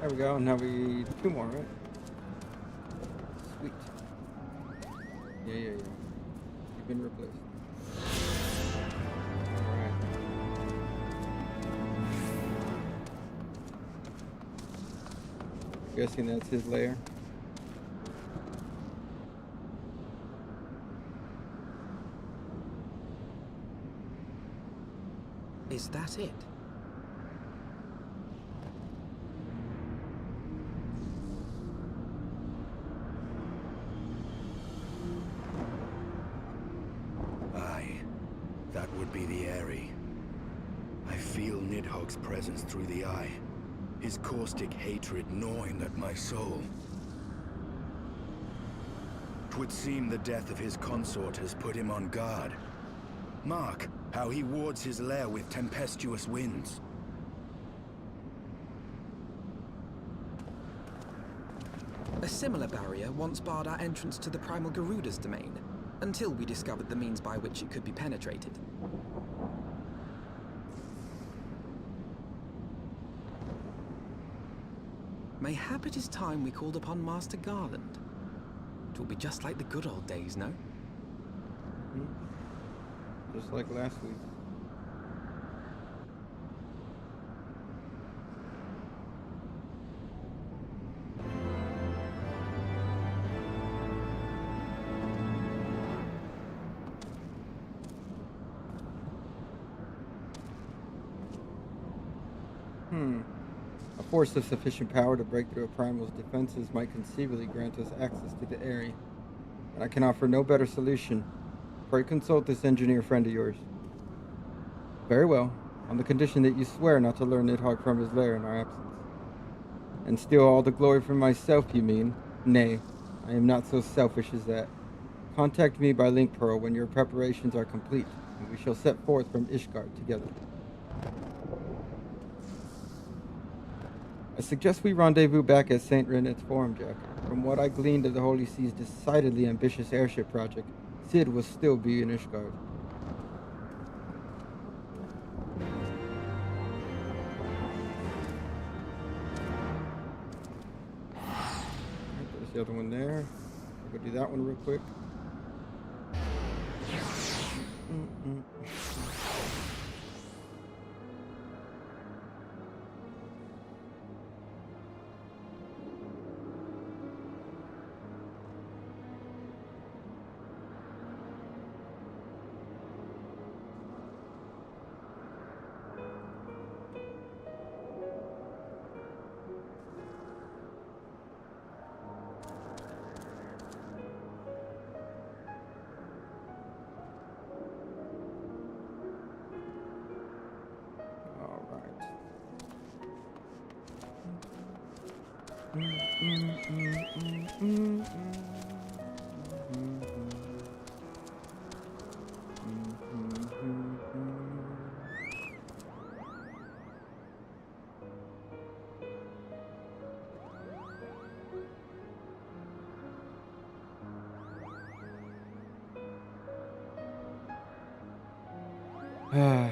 There we go. Now we 2 more, right? Sweet. Yeah. You've been replaced. Alright. Guessing that's his lair. Is that it? That would be the Airy. I feel Nidhogg's presence through the eye, his caustic hatred gnawing at my soul. 'Twould seem the death of his consort has put him on guard. Mark how he wards his lair with tempestuous winds. A similar barrier once barred our entrance to the Primal Garuda's domain, until we discovered the means by which it could be penetrated. Mayhap it is time we called upon Master Garland. It will be just like the good old days, no? Just like last week. A force of sufficient power to break through a primal's defenses might conceivably grant us access to the area. But I can offer no better solution. Pray consult this engineer friend of yours. Very well, on the condition that you swear not to lure Nidhogg from his lair in our absence. And steal all the glory from myself, you mean? Nay, I am not so selfish as that. Contact me by link pearl when your preparations are complete, and we shall set forth from Ishgard together. I suggest we rendezvous back at St. Renet's Forum, Jack. From what I gleaned of the Holy See's decidedly ambitious airship project, Sid will still be in Ishgard. There's the other one there. I'll go do that one real quick.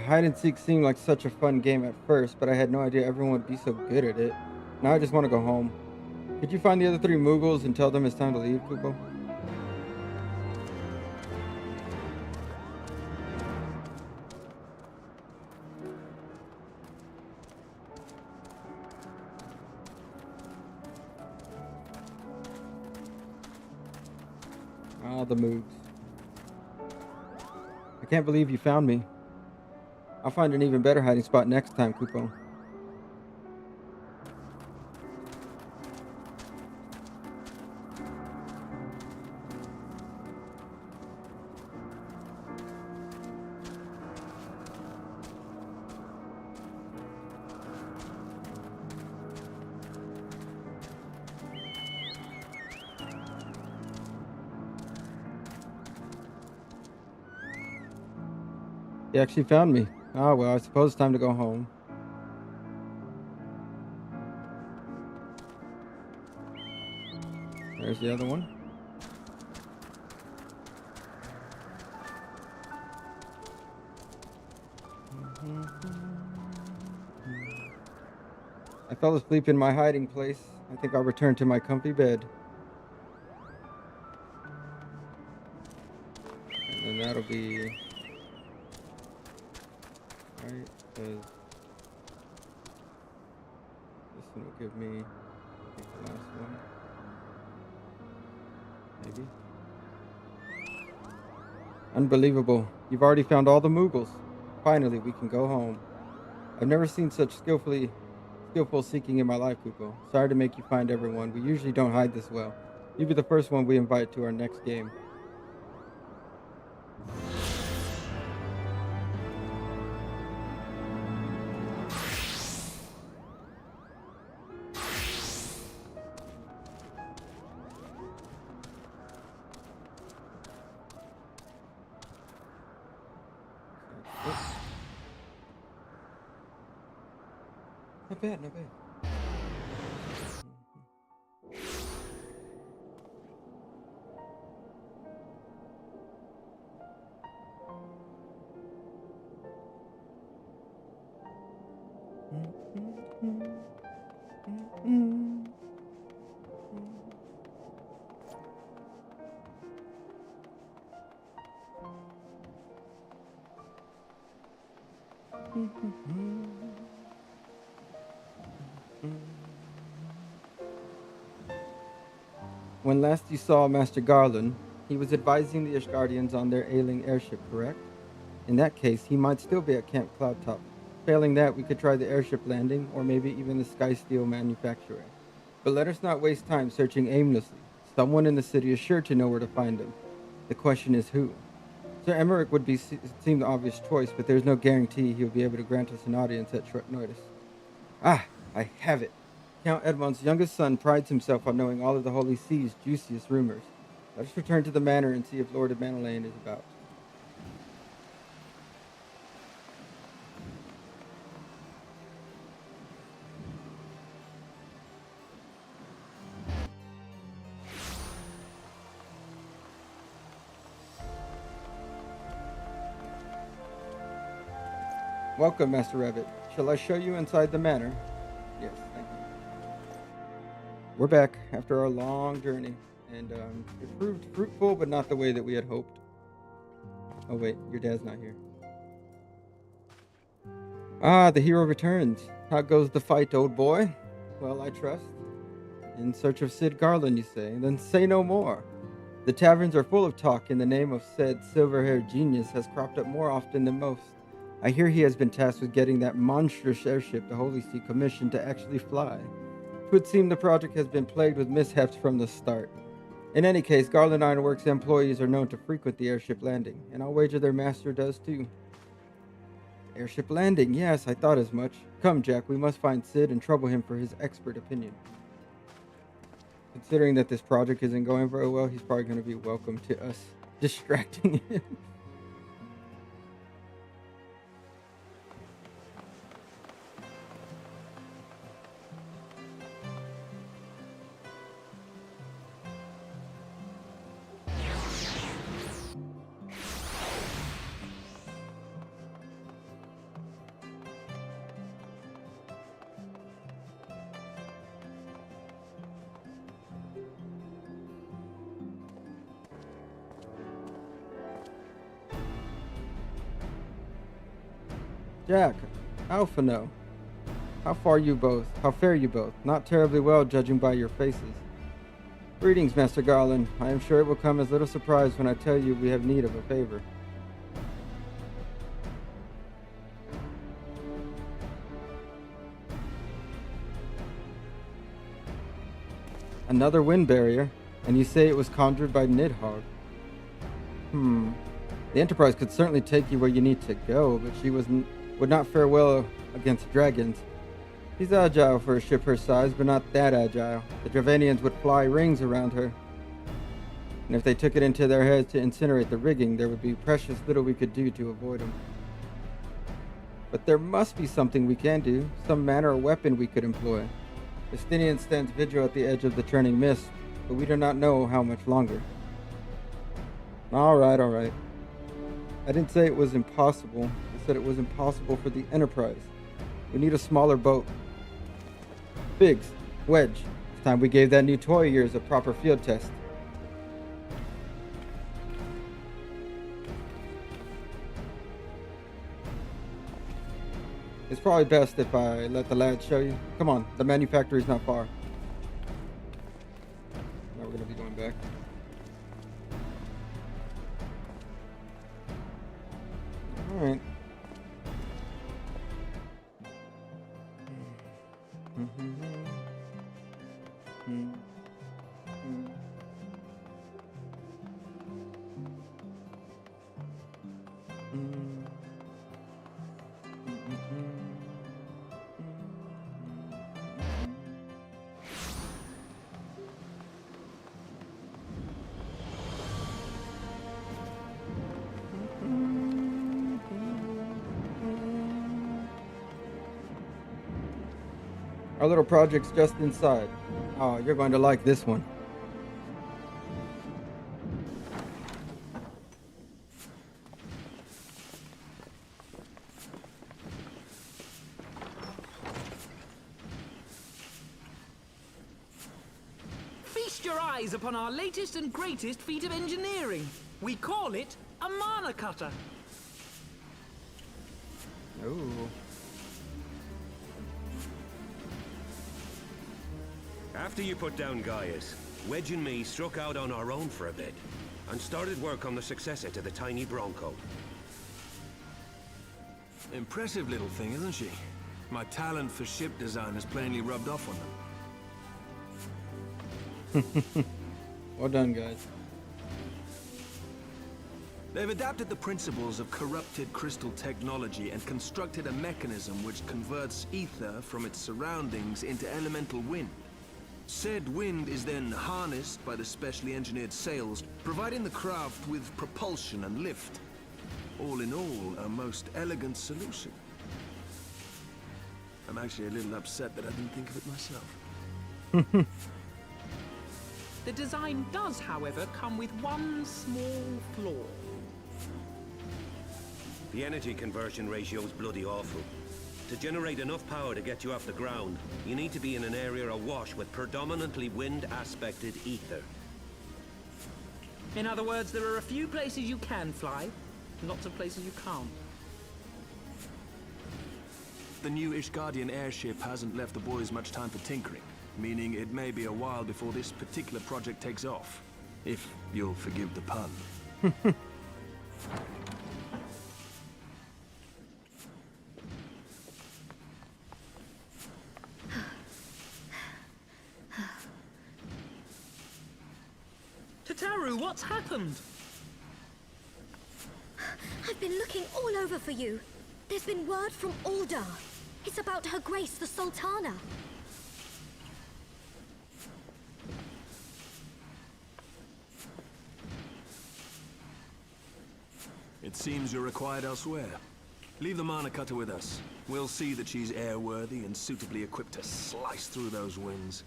Hide and seek seemed like such a fun game at first, but I had no idea everyone would be so good at it. Now I just want to go home. Could you find the other 3 Mughals and tell them it's time to leave, Kupo? Ah, the Moogs. I can't believe you found me. I'll find an even better hiding spot next time, Kupo. He actually found me. Ah, well, I suppose it's time to go home. There's the other one. I fell asleep in my hiding place. I think I'll return to my comfy bed. And then that'll be... Right, because this one will give me, I think, the last one. Maybe. Unbelievable. You've already found all the Mughals. Finally, we can go home. I've never seen such skillful seeking in my life, Kupo. Sorry to make you find everyone. We usually don't hide this well. You'll be the first one we invite to our next game. Not bad, not bad. When last you saw Master Garland, he was advising the Ishgardians on their ailing airship, correct? In that case, he might still be at Camp Cloudtop. Failing that, we could try the airship landing, or maybe even the Skysteel manufacturing. But let us not waste time searching aimlessly. Someone in the city is sure to know where to find him. The question is who? Sir Emmerich would seem the obvious choice, but there's no guarantee he'll be able to grant us an audience at short notice. Ah, I have it. Count Edmond's youngest son prides himself on knowing all of the Holy See's juiciest rumors. Let us return to the manor and see if Lord of Manalaine is about. Welcome, Master Rabbit. Shall I show you inside the manor? Yes, thank you. We're back after our long journey, and it proved fruitful, but not the way that we had hoped. Oh wait, your dad's not here. Ah, the hero returns. How goes the fight, old boy? Well, I trust. In search of Sid Garland, you say? Then say no more. The taverns are full of talk, and the name of said silver-haired genius has cropped up more often than most. I hear he has been tasked with getting that monstrous airship the Holy See commissioned to actually fly. It would seem the project has been plagued with mishaps from the start. In any case, Garland Ironworks employees are known to frequent the airship landing, and I'll wager their master does too. Airship landing, yes, I thought as much. Come, Jack, we must find Sid and trouble him for his expert opinion. Considering that this project isn't going very well, he's probably going to be welcome to us distracting him. Jack, Alphino. How fare you both? Not terribly well, judging by your faces. Greetings, Master Garland. I am sure it will come as little surprise when I tell you we have need of a favor. Another wind barrier, and you say it was conjured by Nidhogg. The Enterprise could certainly take you where you need to go, but she would not fare well against dragons. She's agile for a ship her size, but not that agile. The Dravanians would fly rings around her. And if they took it into their heads to incinerate the rigging, there would be precious little we could do to avoid them. But there must be something we can do, some manner or weapon we could employ. Justinian stands vigil at the edge of the churning mist, but we do not know how much longer. All right. I didn't say it was impossible. I said it was impossible for the Enterprise. We need a smaller boat. Biggs, Wedge, it's time we gave that new toy of yours a proper field test. It's probably best if I let the lads show you. Come on, the manufactory's not far. Now we're gonna be going back. Alright. Our little project's just inside. Oh, you're going to like this one. Feast your eyes upon our latest and greatest feat of engineering. We call it a mana cutter. Ooh. After you put down Gaius, Wedge and me struck out on our own for a bit, and started work on the successor to the tiny Bronco. Impressive little thing, isn't she? My talent for ship design has plainly rubbed off on them. Well done, guys. They've adapted the principles of corrupted crystal technology and constructed a mechanism which converts ether from its surroundings into elemental wind. Said wind is then harnessed by the specially engineered sails, providing the craft with propulsion and lift. All in all, a most elegant solution. I'm actually a little upset that I didn't think of it myself. The design does, however, come with one small flaw. The energy conversion ratio is bloody awful. To generate enough power to get you off the ground, you need to be in an area awash with predominantly wind-aspected ether. In other words, there are a few places you can fly, lots of places you can't. The new Ishgardian airship hasn't left the boys much time for tinkering, meaning it may be a while before this particular project takes off. If you'll forgive the pun. Tataru, what's happened? I've been looking all over for you. There's been word from Aldar. It's about Her Grace the Sultana. It seems you're required elsewhere. Leave the Mana Cutter with us. We'll see that she's airworthy and suitably equipped to slice through those winds.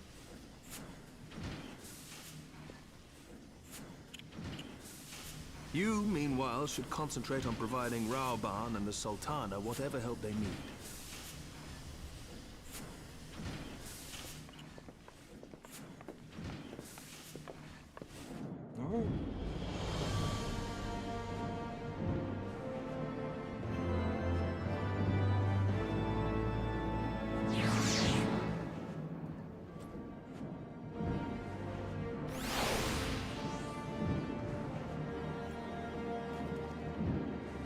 You, meanwhile, should concentrate on providing Raoban and the Sultana whatever help they need. All right.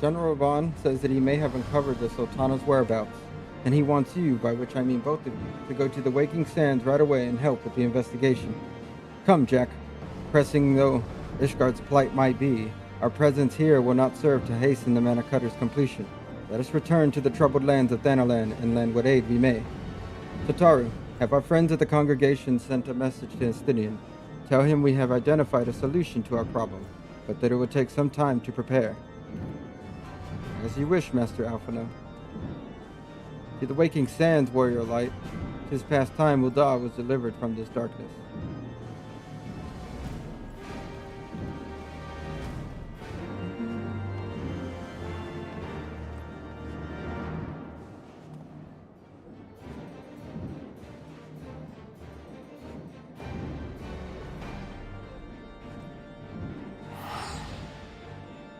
General Raban says that he may have uncovered the Sultana's whereabouts, and he wants you, by which I mean both of you, to go to the Waking Sands right away and help with the investigation. Come, Jack. Pressing though Ishgard's plight might be, our presence here will not serve to hasten the Mana Cutter's completion. Let us return to the troubled lands of Thanalan and lend what aid we may. Tataru, have our friends at the congregation sent a message to Estinian. Tell him we have identified a solution to our problem, but that it will take some time to prepare. As you wish, Master Alphino. To the Waking Sands, Warrior Light. 'Tis past time Uldar was delivered from this darkness.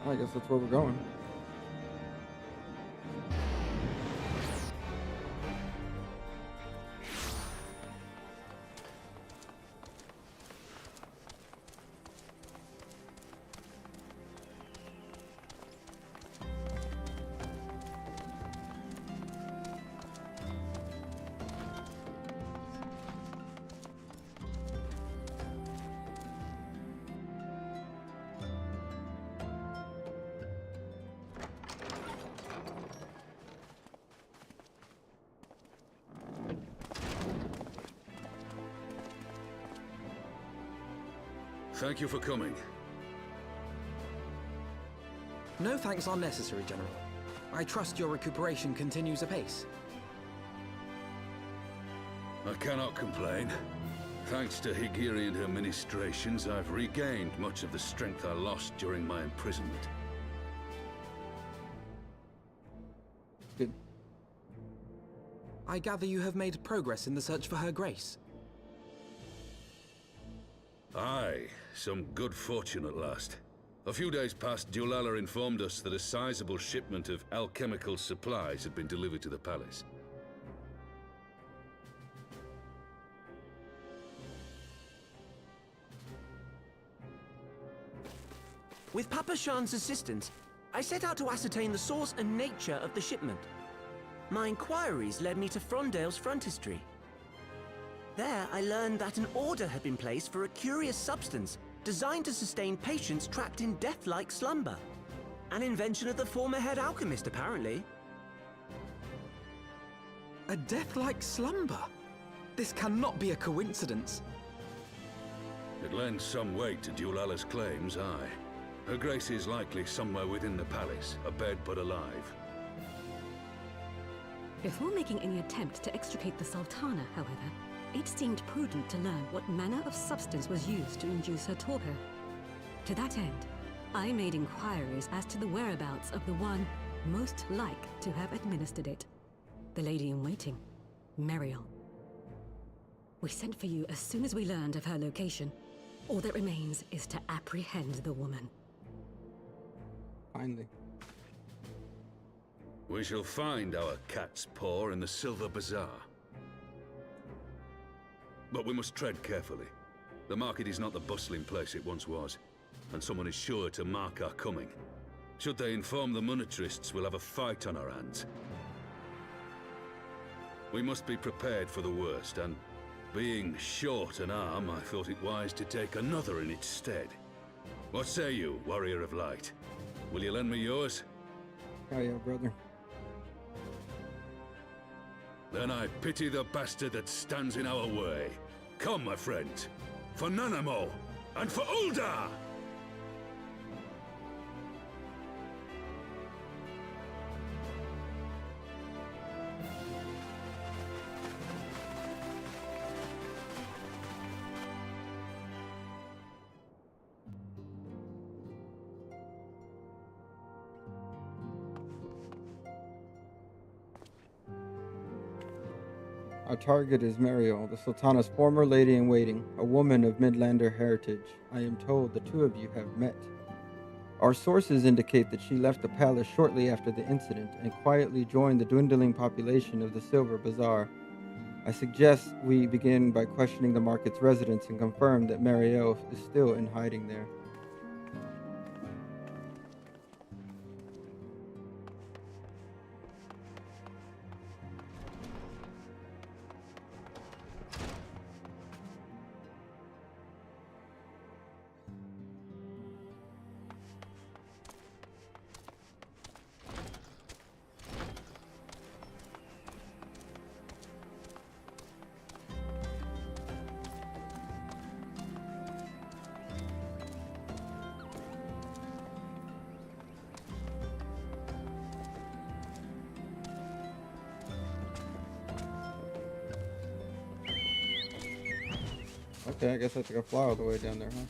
I guess that's where we're going. Thank you for coming. No thanks are necessary, General. I trust your recuperation continues apace. I cannot complain. Thanks to Higiri and her ministrations, I've regained much of the strength I lost during my imprisonment. Good. I gather you have made progress in the search for Her Grace. Aye, some good fortune at last. A few days past, Dulala informed us that a sizable shipment of alchemical supplies had been delivered to the palace. With Papa Shan's assistance, I set out to ascertain the source and nature of the shipment. My inquiries led me to Frondale's frontistery. There, I learned that an order had been placed for a curious substance designed to sustain patients trapped in death-like slumber. An invention of the former head alchemist, apparently. A death-like slumber? This cannot be a coincidence. It lends some weight to Dulala's claims, aye. Her Grace is likely somewhere within the palace, abed but alive. Before making any attempt to extricate the Sultana, however, it seemed prudent to learn what manner of substance was used to induce her torpor. To that end, I made inquiries as to the whereabouts of the one most like to have administered it. The lady in waiting, Meriel. We sent for you as soon as we learned of her location. All that remains is to apprehend the woman. Finally. We shall find our cat's paw in the Silver Bazaar. But we must tread carefully. The market is not the bustling place it once was, and someone is sure to mark our coming. Should they inform the monetarists, we'll have a fight on our hands. We must be prepared for the worst, and being short an arm, I thought it wise to take another in its stead. What say you, Warrior of Light? Will you lend me yours? Oh yeah, brother. Then I pity the bastard that stands in our way. Come, my friends, for Nanamo, and for Uldar! Our target is Meriel, the Sultana's former lady-in-waiting, a woman of Midlander heritage. I am told the two of you have met. Our sources indicate that she left the palace shortly after the incident and quietly joined the dwindling population of the Silver Bazaar. I suggest we begin by questioning the market's residents and confirm that Meriel is still in hiding there. Okay, I guess I have to go fly all the way down there, huh?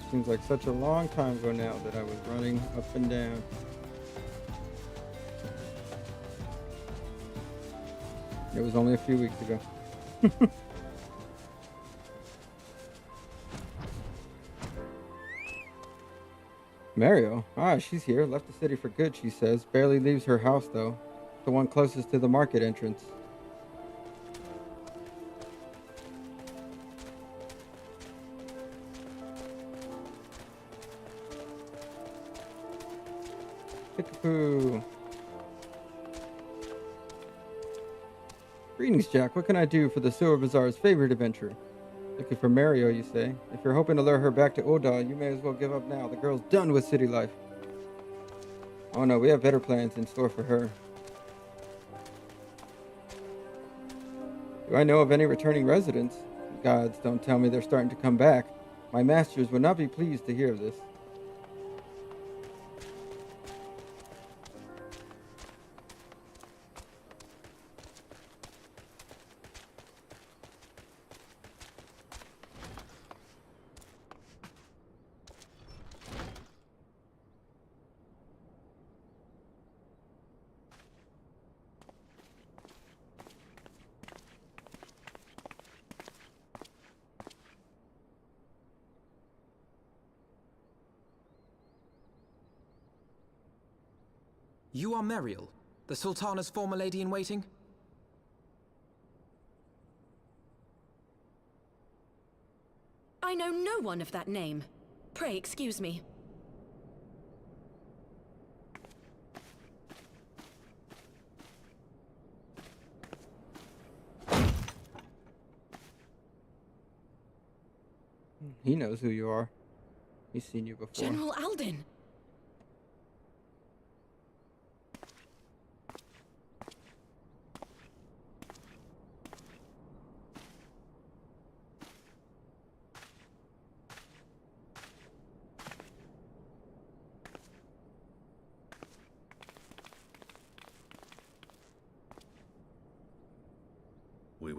Seems like such a long time ago now that I was running up and down. It was only a few weeks ago. Mario? Ah, she's here. Left the city for good, she says. Barely leaves her house, though. The one closest to the market entrance. Peekaboo. Greetings, Jack. What can I do for the Silver Bazaar's favorite adventurer? Looking for Mario, you say? If you're hoping to lure her back to Uldar, you may as well give up now. The girl's done with city life. Oh no, we have better plans in store for her. Do I know of any returning residents? Gods, don't tell me they're starting to come back. My masters would not be pleased to hear of this. You are Meriel, the Sultana's former lady-in-waiting? I know no one of that name. Pray excuse me. He knows who you are. He's seen you before. General Alden!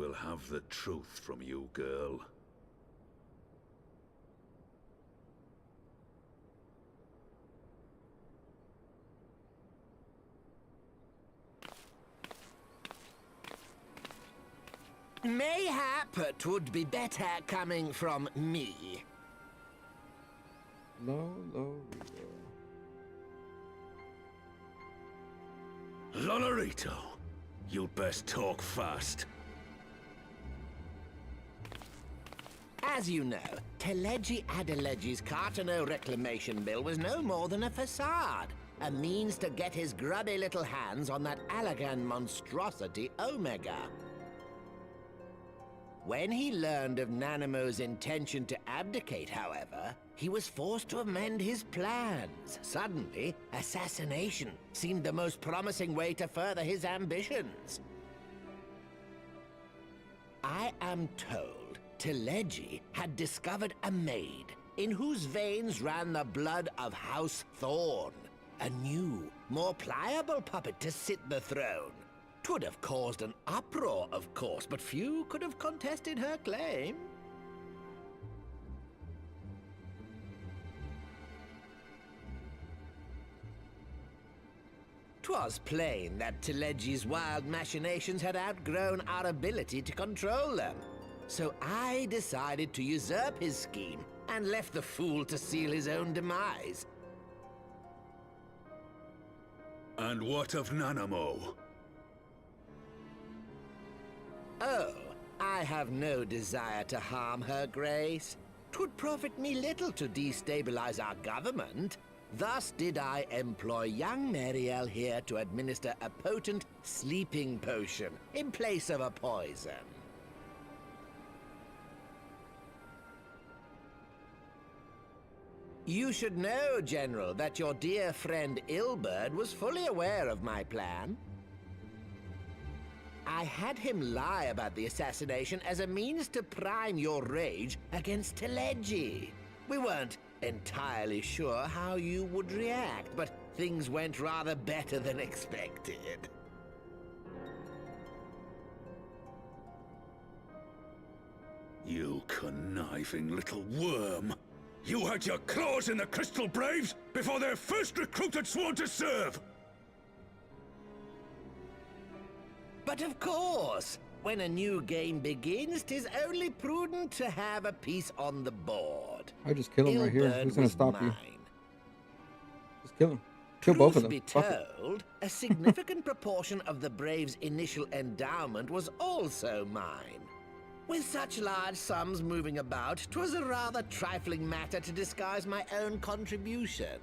will have the truth from you, girl. Mayhap it would be better coming from me. Lolorito, you'd best talk fast. As you know, Teleji Adeleji's Cartano reclamation bill was no more than a facade. A means to get his grubby little hands on that Allagan monstrosity Omega. When he learned of Nanamo's intention to abdicate, however, he was forced to amend his plans. Suddenly, assassination seemed the most promising way to further his ambitions. I am told Teleji had discovered a maid in whose veins ran the blood of House Thorn. A new, more pliable puppet to sit the throne. 'Twould have caused an uproar, of course, but few could have contested her claim. 'Twas plain that Teleji's wild machinations had outgrown our ability to control them. So I decided to usurp his scheme and left the fool to seal his own demise. And what of Nanamo? Oh, I have no desire to harm her grace. 'Twould profit me little to destabilize our government. Thus did I employ young Mariel here to administer a potent sleeping potion in place of a poison. You should know, General, that your dear friend Ilberd was fully aware of my plan. I had him lie about the assassination as a means to prime your rage against Teleji. We weren't entirely sure how you would react, but things went rather better than expected. You conniving little worm! You had your claws in the Crystal Braves before their first recruit had sworn to serve! But of course, when a new game begins, 'tis only prudent to have a piece on the board. I just kill him right here. Ilberd Who's gonna was stop you? mine. Just kill him. Kill both of them. Truth be Fuck it. told, a significant proportion of the Braves' initial endowment was also mine. With such large sums moving about, 'twas a rather trifling matter to disguise my own contribution.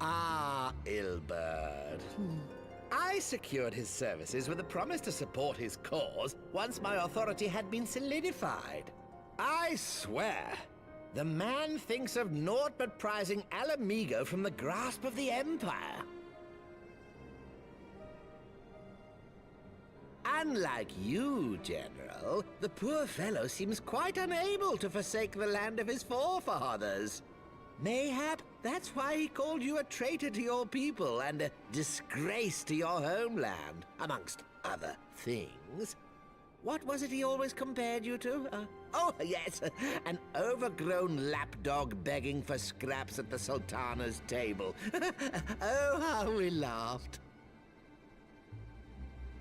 Ah, Ilberd. I secured his services with a promise to support his cause once my authority had been solidified. I swear, the man thinks of naught but prizing Alamigo from the grasp of the Empire. Unlike you, General, the poor fellow seems quite unable to forsake the land of his forefathers. Mayhap that's why he called you a traitor to your people and a disgrace to your homeland, amongst other things. What was it he always compared you to? Oh, yes, an overgrown lapdog begging for scraps at the Sultana's table. Oh, how we laughed.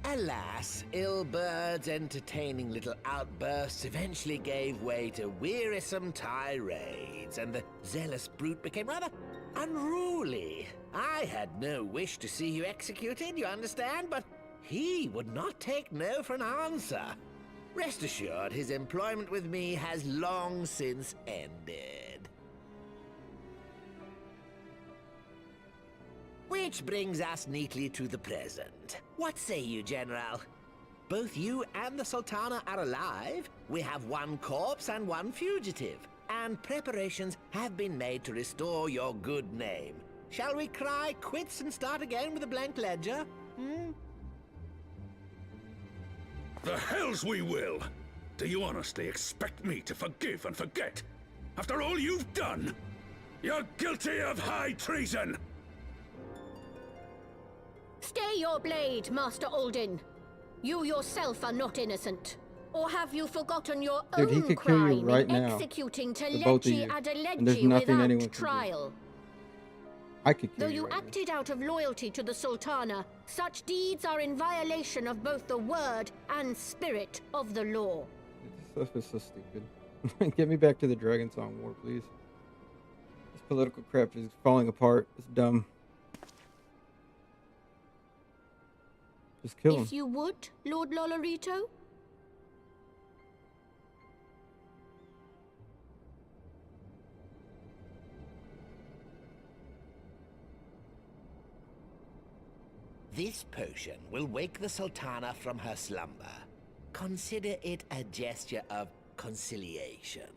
Alas, Ilberd's entertaining little outbursts eventually gave way to wearisome tirades, and the zealous brute became rather unruly. I had no wish to see you executed, you understand, but he would not take no for an answer. Rest assured, his employment with me has long since ended. Which brings us neatly to the present. What say you, General? Both you and the Sultana are alive. We have one corpse and one fugitive. And preparations have been made to restore your good name. Shall we cry quits and start again with a blank ledger? The hells we will! Do you honestly expect me to forgive and forget? After all you've done? You're guilty of high treason! Stay your blade, Master Alden. You yourself are not innocent. Or have you forgotten your Dude, he own could kill you crime right in now. executing The both of Telechi you. And there's Adeleggi nothing anyone without can do. trial? I could kill Though you you right now. acted out of loyalty to the Sultana, such deeds are in violation of both the word and spirit of the law. This stuff is so stupid. Get me back to the Dragon Song War, please. This political crap is falling apart. It's dumb. Just kill him. If you would, Lord Lolorito? This potion will wake the Sultana from her slumber. Consider it a gesture of conciliation.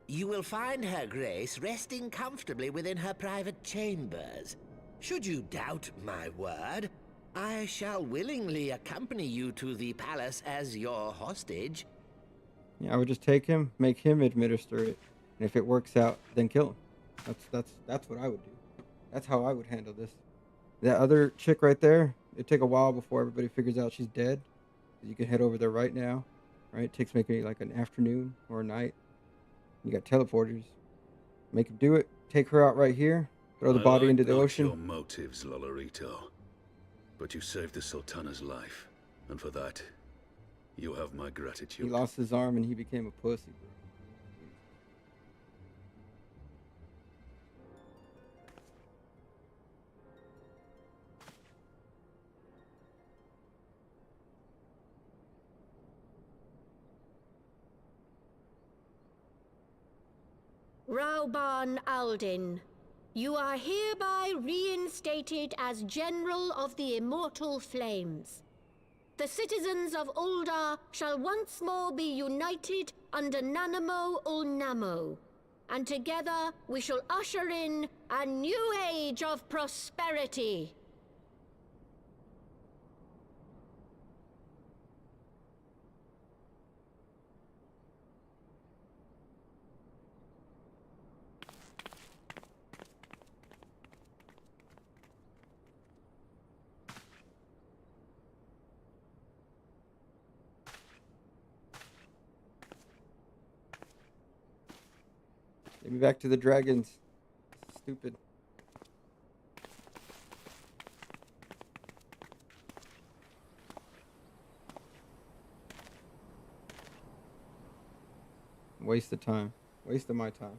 You will find her grace resting comfortably within her private chambers. Should you doubt my word, I shall willingly accompany you to the palace as your hostage. Yeah, I would just take him, make him administer it, and if it works out, then kill him. That's what I would do. That's how I would handle this. That other chick right there, it'd take a while before everybody figures out she's dead. You can head over there right now, right? It takes maybe like an afternoon or a night. You got teleporters. Make him do it. Take her out right here. Throw the body into the ocean. Your motives, Lolorito. But you saved the Sultana's life, and for that, you have my gratitude. He lost his arm and he became a pussy, bro. Rauban Aldin, you are hereby reinstated as General of the Immortal Flames. The citizens of Ul'dah shall once more be united under Nanamo Ul'Namo, and together we shall usher in a new age of prosperity. Get me back to the dragons. Stupid. Waste of time. Waste of my time.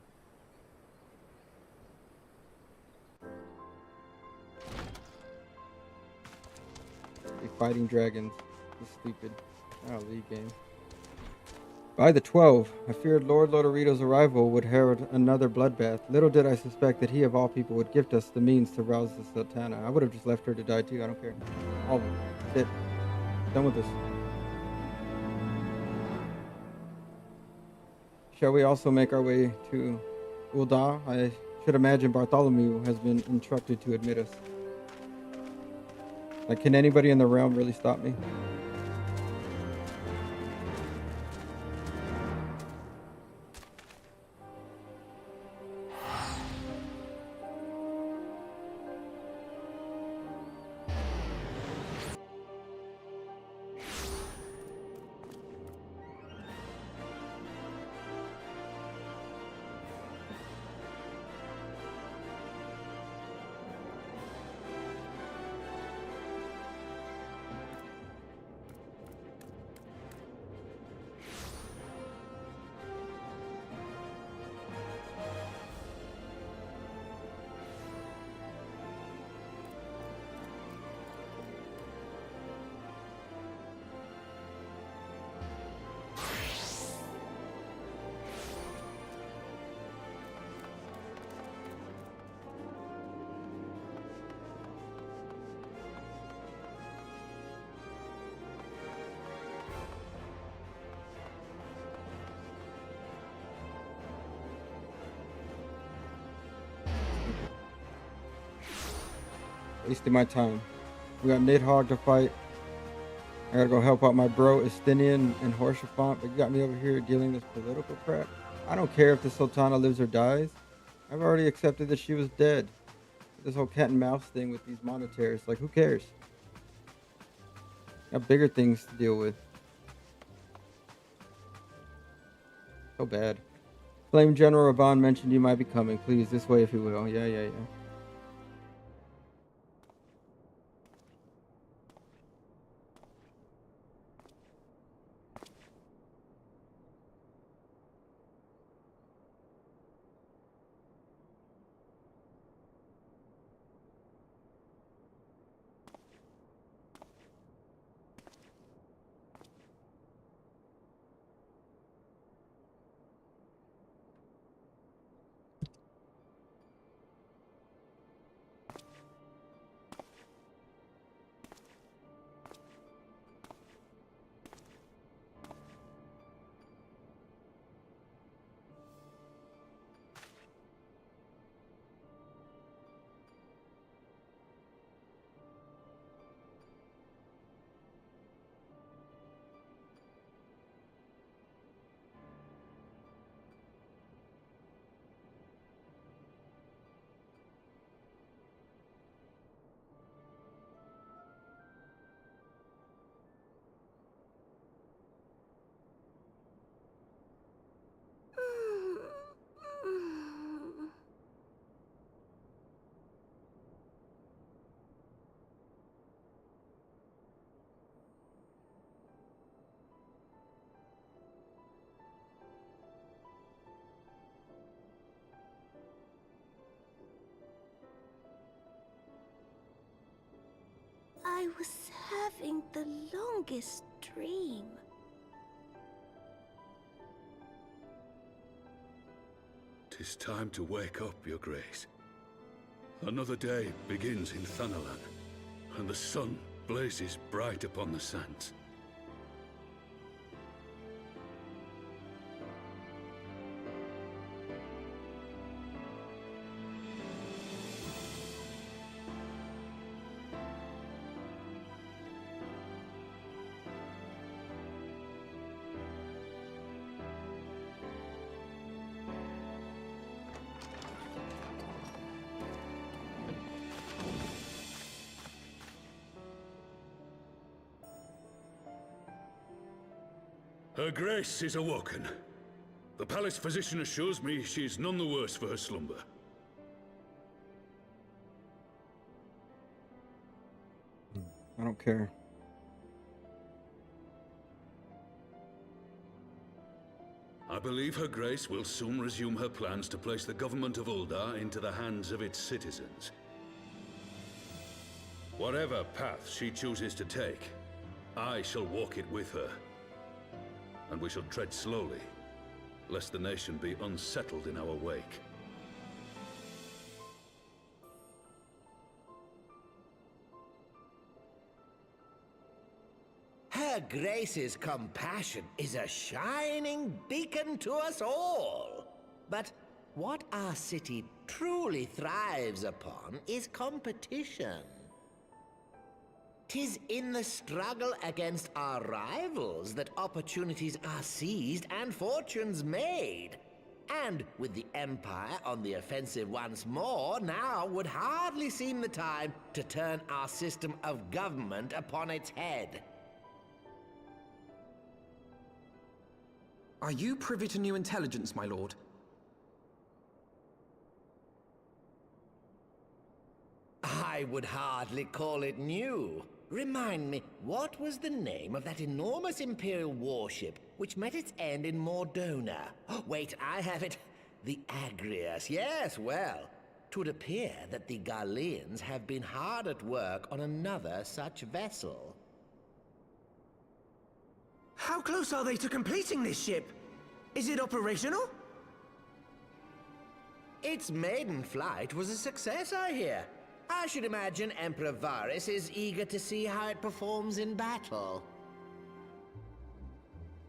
Be fighting dragons. This stupid. League game. By the 12, I feared Lord Lodorito's arrival would herald another bloodbath. Little did I suspect that he of all people would gift us the means to rouse the Sultana. I would have just left her to die too, I don't care. All of them. Dead. Done with this. Shall we also make our way to Ul'dah? I should imagine Bartholomew has been instructed to admit us. Like, can anybody in the realm really stop me? Wasting my time. We got Nidhogg to fight. I gotta go help out my bro Estinian and Horshaphant, but you got me over here dealing this political crap. I don't care if the Sultana lives or dies. I've already accepted that she was dead. This whole cat and mouse thing with these monetaries. Like, who cares? Got bigger things to deal with. So bad. Flame General Raban mentioned you might be coming. Please, this way if you will. Yeah. I was having the longest dream. "'Tis time to wake up, Your Grace. Another day begins in Thanalan, and the sun blazes bright upon the sands. Her Grace is awoken. The palace physician assures me she is none the worse for her slumber. I don't care. I believe Her Grace will soon resume her plans to place the government of Uldar into the hands of its citizens. Whatever path she chooses to take, I shall walk it with her. And we shall tread slowly, lest the nation be unsettled in our wake. Her Grace's compassion is a shining beacon to us all. But what our city truly thrives upon is competition. 'Tis in the struggle against our rivals that opportunities are seized and fortunes made. And with the Empire on the offensive once more, now would hardly seem the time to turn our system of government upon its head. Are you privy to new intelligence, my lord? I would hardly call it new. Remind me, what was the name of that enormous Imperial warship which met its end in Mordona? Wait, I have it. The Agrius. Yes, well, 'twould appear that the Garleans have been hard at work on another such vessel. How close are they to completing this ship? Is it operational? Its maiden flight was a success, I hear. I should imagine Emperor Varys is eager to see how it performs in battle.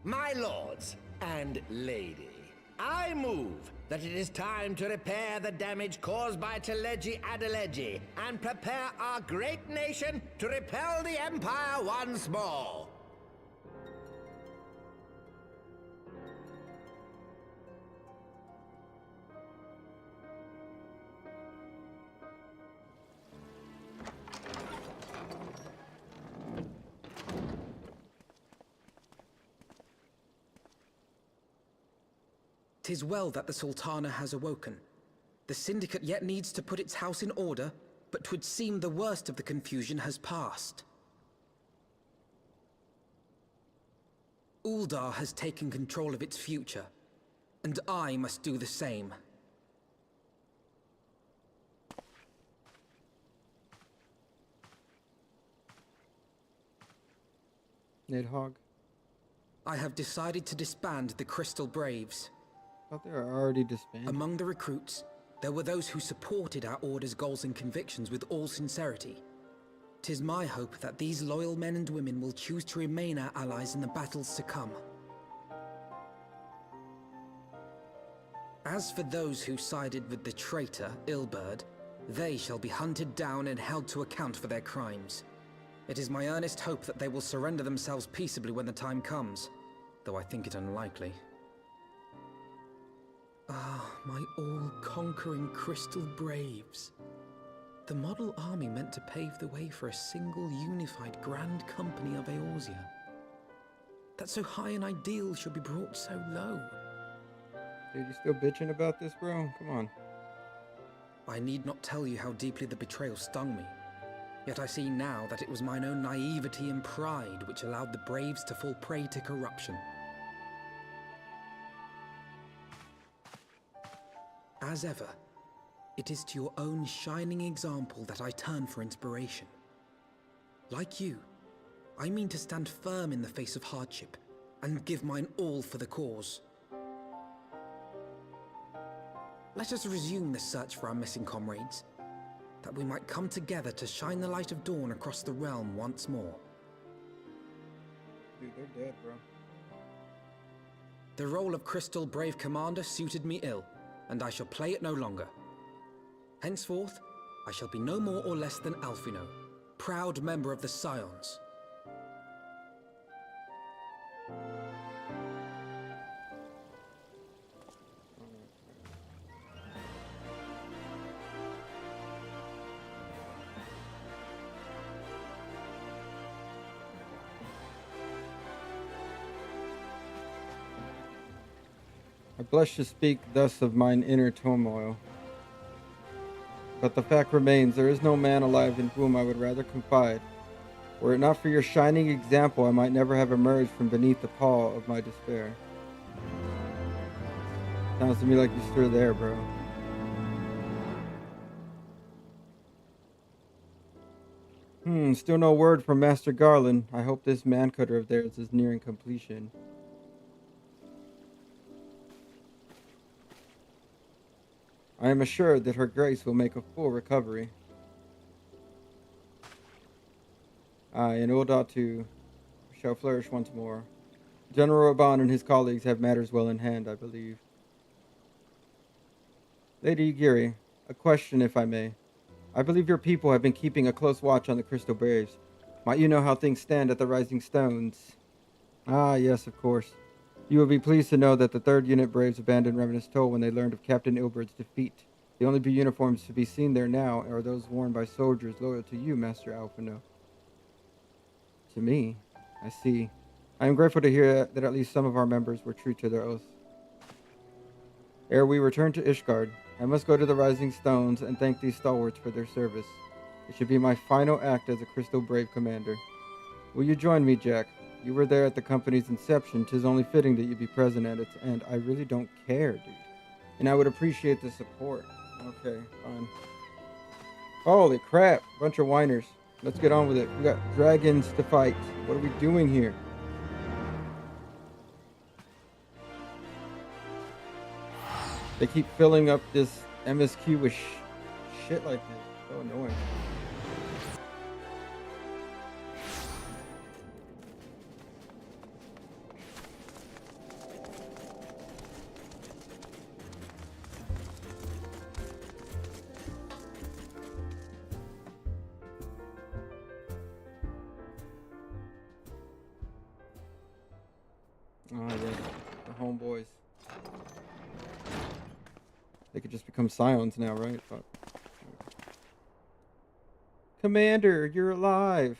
My lords and lady, I move that it is time to repair the damage caused by Teleji Adeleji and prepare our great nation to repel the Empire once more. 'Tis well that the Sultana has awoken. The Syndicate yet needs to put its house in order, but 'twould seem the worst of the confusion has passed. Uldar has taken control of its future, and I must do the same. Nidhogg. I have decided to disband the Crystal Braves. Thought they were already disbanded. Among the recruits, there were those who supported our Order's goals and convictions with all sincerity. 'Tis my hope that these loyal men and women will choose to remain our allies in the battles to come. As for those who sided with the traitor, Ilberd, they shall be hunted down and held to account for their crimes. It is my earnest hope that they will surrender themselves peaceably when the time comes, though I think it unlikely. Ah, my all-conquering Crystal Braves. The model army meant to pave the way for a single unified Grand Company of Eorzea. That so high an ideal should be brought so low. Dude, you still bitching about this, bro? Come on. I need not tell you how deeply the betrayal stung me. Yet I see now that it was mine own naivety and pride which allowed the Braves to fall prey to corruption. As ever, it is to your own shining example that I turn for inspiration. Like you, I mean to stand firm in the face of hardship and give mine all for the cause. Let us resume the search for our missing comrades, that we might come together to shine the light of dawn across the realm once more. Dude, they're dead, bro. The role of Crystal Brave Commander suited me ill, and I shall play it no longer. Henceforth, I shall be no more or less than Alphino, proud member of the Scions. I blush to speak thus of mine inner turmoil. But the fact remains, there is no man alive in whom I would rather confide. Were it not for your shining example, I might never have emerged from beneath the pall of my despair. Sounds to me like you're still there, bro. Still no word from Master Garland. I hope this man-cutter of theirs is nearing completion. I am assured that her grace will make a full recovery. And Uldar too shall flourish once more. General Raban and his colleagues have matters well in hand, I believe. Lady Giri, a question if I may. I believe your people have been keeping a close watch on the Crystal Braves. Might you know how things stand at the Rising Stones? Ah, yes, of course. You will be pleased to know that the 3rd Unit Braves abandoned Revenant's Toll when they learned of Captain Ilberd's defeat. The only uniforms to be seen there now are those worn by soldiers loyal to you, Master Alphino. To me? I see. I am grateful to hear that at least some of our members were true to their oath. Ere we return to Ishgard, I must go to the Rising Stones and thank these stalwarts for their service. It should be my final act as a Crystal Brave commander. Will you join me, Jack? You were there at the company's inception. 'Tis only fitting that you be present at its end. I really don't care, dude. And I would appreciate the support. Okay, fine. Holy crap. Bunch of whiners. Let's get on with it. We got dragons to fight. What are we doing here? They keep filling up this MSQ with shit like this. So annoying. Oh, yeah, the homeboys. They could just become Scions now, right? Fuck. Commander, you're alive.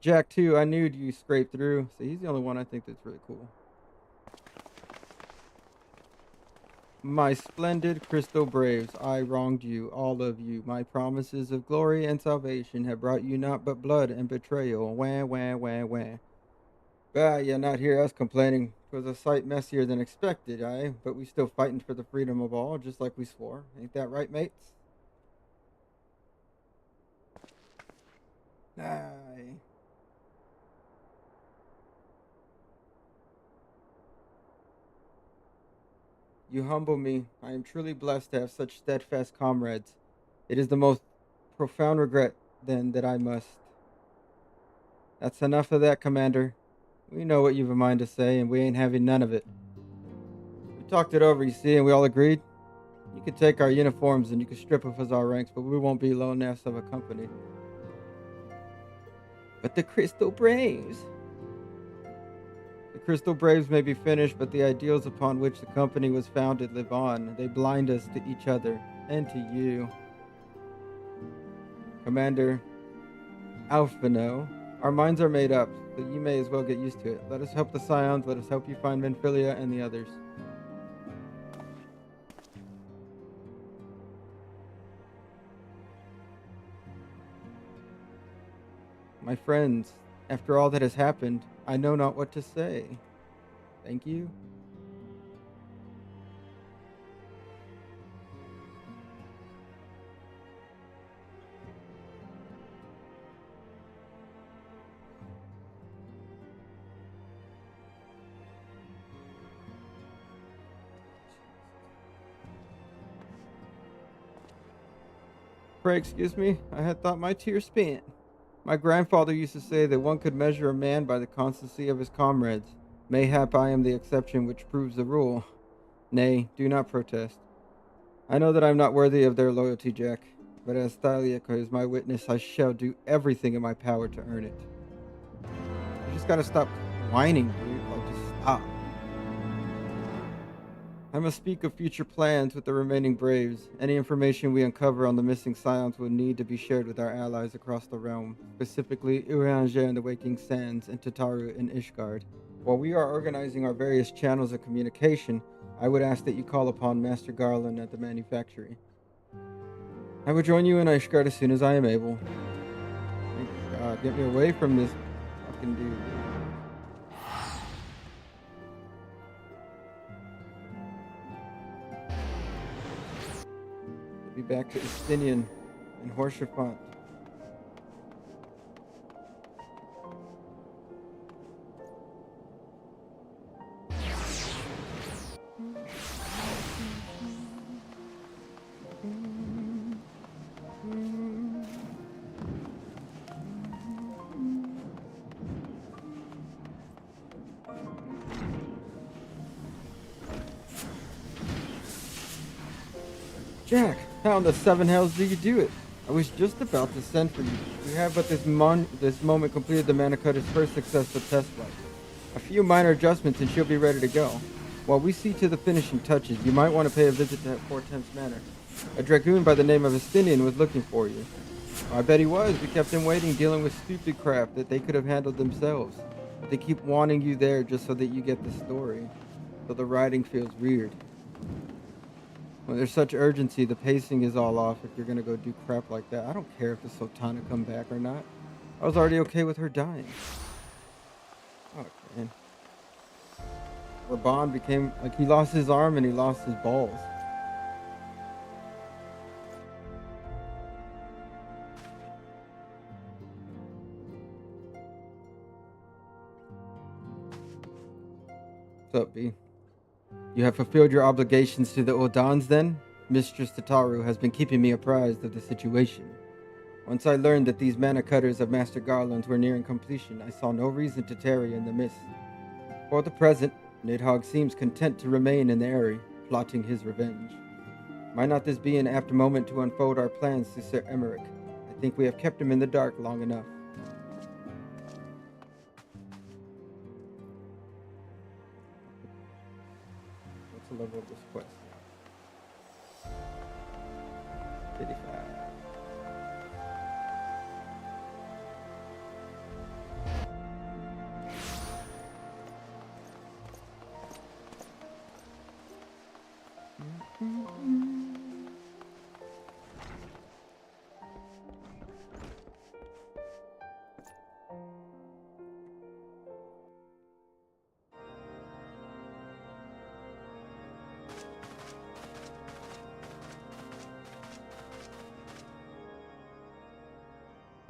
Jack, too, I knew you scraped through. So he's the only one I think that's really cool. My splendid crystal braves, I wronged you, all of you. My promises of glory and salvation have brought you naught but blood and betrayal. Wah, wah, wah, wah. Bah, you'll not hear us complaining. 'Twas a sight messier than expected, aye, but we still fighting for the freedom of all, just like we swore. Ain't that right, mates? Aye. You humble me. I am truly blessed to have such steadfast comrades. It is the most profound regret, then, that I must. That's enough of that, Commander. We know what you've a mind to say, and we ain't having none of it. We talked it over, you see, and we all agreed. You could take our uniforms and you could strip of us our ranks, but we won't be lone ass of a company. But the Crystal Braves. The Crystal Braves may be finished, but the ideals upon which the company was founded live on. They blind us to each other and to you. Commander Alphino, our minds are made up, but you may as well get used to it. Let us help the Scions, let us help you find Menphilia and the others. My friends, after all that has happened, I know not what to say. Thank you. Pray excuse me, I had thought my tears spent. My grandfather used to say that one could measure a man by the constancy of his comrades. Mayhap I am the exception which proves the rule. Nay, do not protest. I know that I am not worthy of their loyalty, Jack, but as Thaliaca is my witness, I shall do everything in my power to earn it. You just gotta stop whining, dude. Like, just stop. I must speak of future plans with the remaining Braves. Any information we uncover on the missing Scions will need to be shared with our allies across the realm, specifically Urianger and the Waking Sands and Tataru and Ishgard. While we are organizing our various channels of communication, I would ask that you call upon Master Garland at the manufactory. I will join you in Ishgard as soon as I am able. Thank God, get me away from this fucking dude. Be back to Estinian and Horshafont. Jack, how in the seven hells do you do it? I was just about to send for you. We have but this moment completed the Manicutter's first successful test flight. A few minor adjustments and she'll be ready to go. While we see to the finishing touches, you might want to pay a visit to Fort Temps Manor. A dragoon by the name of Estinian was looking for you. I bet he was. We kept him waiting, dealing with stupid crap that they could have handled themselves. But they keep wanting you there just so that you get the story. So the writing feels weird. When there's such urgency, the pacing is all off if you're gonna go do crap like that. I don't care if the Sultana come back or not. I was already okay with her dying. Oh, man. Raban became, like, he lost his arm and he lost his balls. What's up, B? You have fulfilled your obligations to the Odans, then? Mistress Tataru has been keeping me apprised of the situation. Once I learned that these mana cutters of Master Garland's were nearing completion, I saw no reason to tarry in the mist. For the present, Nidhogg seems content to remain in the area, plotting his revenge. Might not this be an apt moment to unfold our plans to Sir Emmerich? I think we have kept him in the dark long enough. Level of this quest. 55.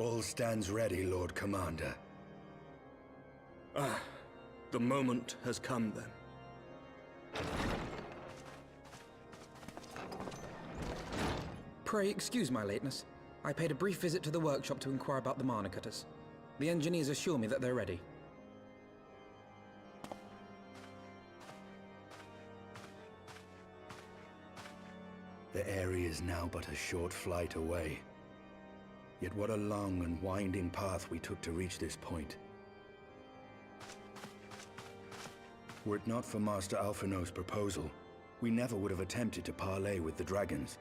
All stands ready, Lord Commander. Ah, the moment has come then. Pray excuse my lateness. I paid a brief visit to the workshop to inquire about the mana cutters. The engineers assure me that they're ready. The area is now but a short flight away. Yet what a long and winding path we took to reach this point. Were it not for Master Alphino's proposal, we never would have attempted to parley with the dragons.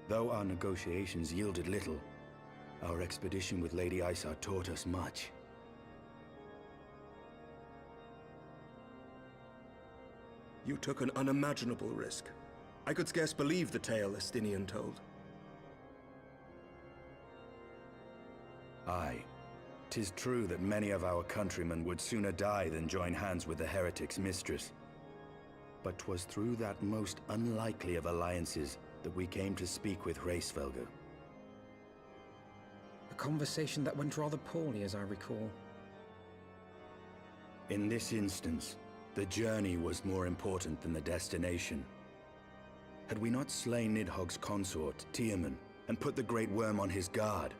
Though our negotiations yielded little, our expedition with Lady Isar taught us much. You took an unimaginable risk. I could scarce believe the tale Estinian told. Aye. 'Tis true that many of our countrymen would sooner die than join hands with the heretic's mistress. But 'twas through that most unlikely of alliances that we came to speak with Hraesvelgr. A conversation that went rather poorly, as I recall. In this instance, the journey was more important than the destination. Had we not slain Nidhogg's consort, Tiaman, and put the Great Worm on his guard,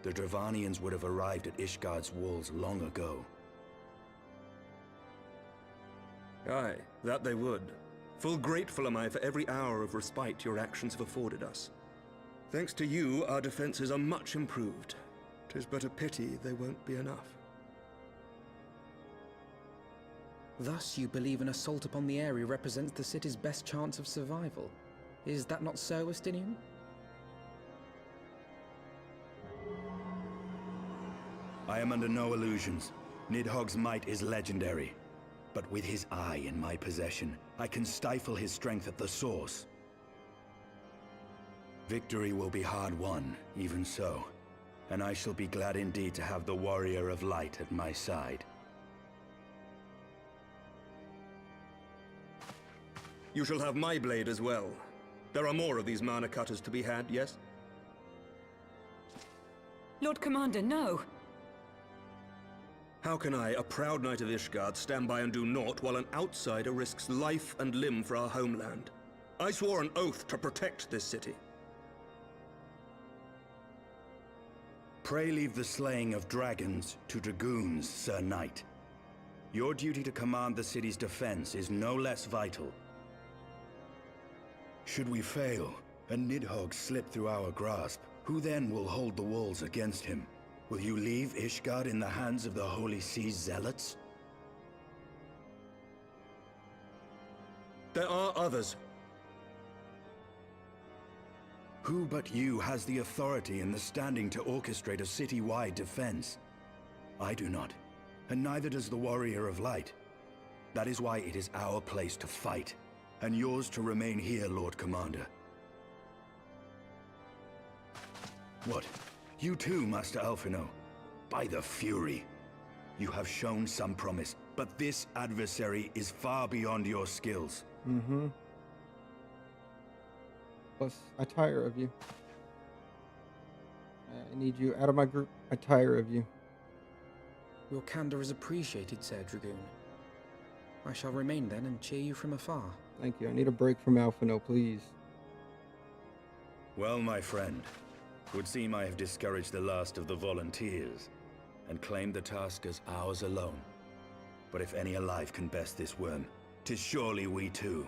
the Dravanians would have arrived at Ishgard's walls long ago. Aye, that they would. Full grateful am I for every hour of respite your actions have afforded us. Thanks to you, our defenses are much improved. 'Tis but a pity they won't be enough. Thus, you believe an assault upon the area represents the city's best chance of survival. Is that not so, Estinian? I am under no illusions. Nidhogg's might is legendary. But with his eye in my possession, I can stifle his strength at the source. Victory will be hard won, even so. And I shall be glad indeed to have the Warrior of Light at my side. You shall have my blade as well. There are more of these mana cutters to be had, yes? Lord Commander, no! How can I, a proud knight of Ishgard, stand by and do naught while an outsider risks life and limb for our homeland? I swore an oath to protect this city. Pray leave the slaying of dragons to dragoons, Sir Knight. Your duty to command the city's defense is no less vital. Should we fail, and Nidhogg slip through our grasp, who then will hold the walls against him? Will you leave Ishgard in the hands of the Holy Sea's zealots? There are others. Who but you has the authority and the standing to orchestrate a city-wide defense? I do not, and neither does the Warrior of Light. That is why it is our place to fight, and yours to remain here, Lord Commander. What? You too, Master Alphino? By the Fury! You have shown some promise, but this adversary is far beyond your skills. Mm-hmm. Plus, I tire of you. I need you out of my group. I tire of you. Your candor is appreciated, Sir Dragoon. I shall remain then and cheer you from afar. Thank you. I need a break from Alphino, please. Well, my friend, would seem I have discouraged the last of the volunteers, and claimed the task as ours alone. But if any alive can best this worm, 'tis surely we too.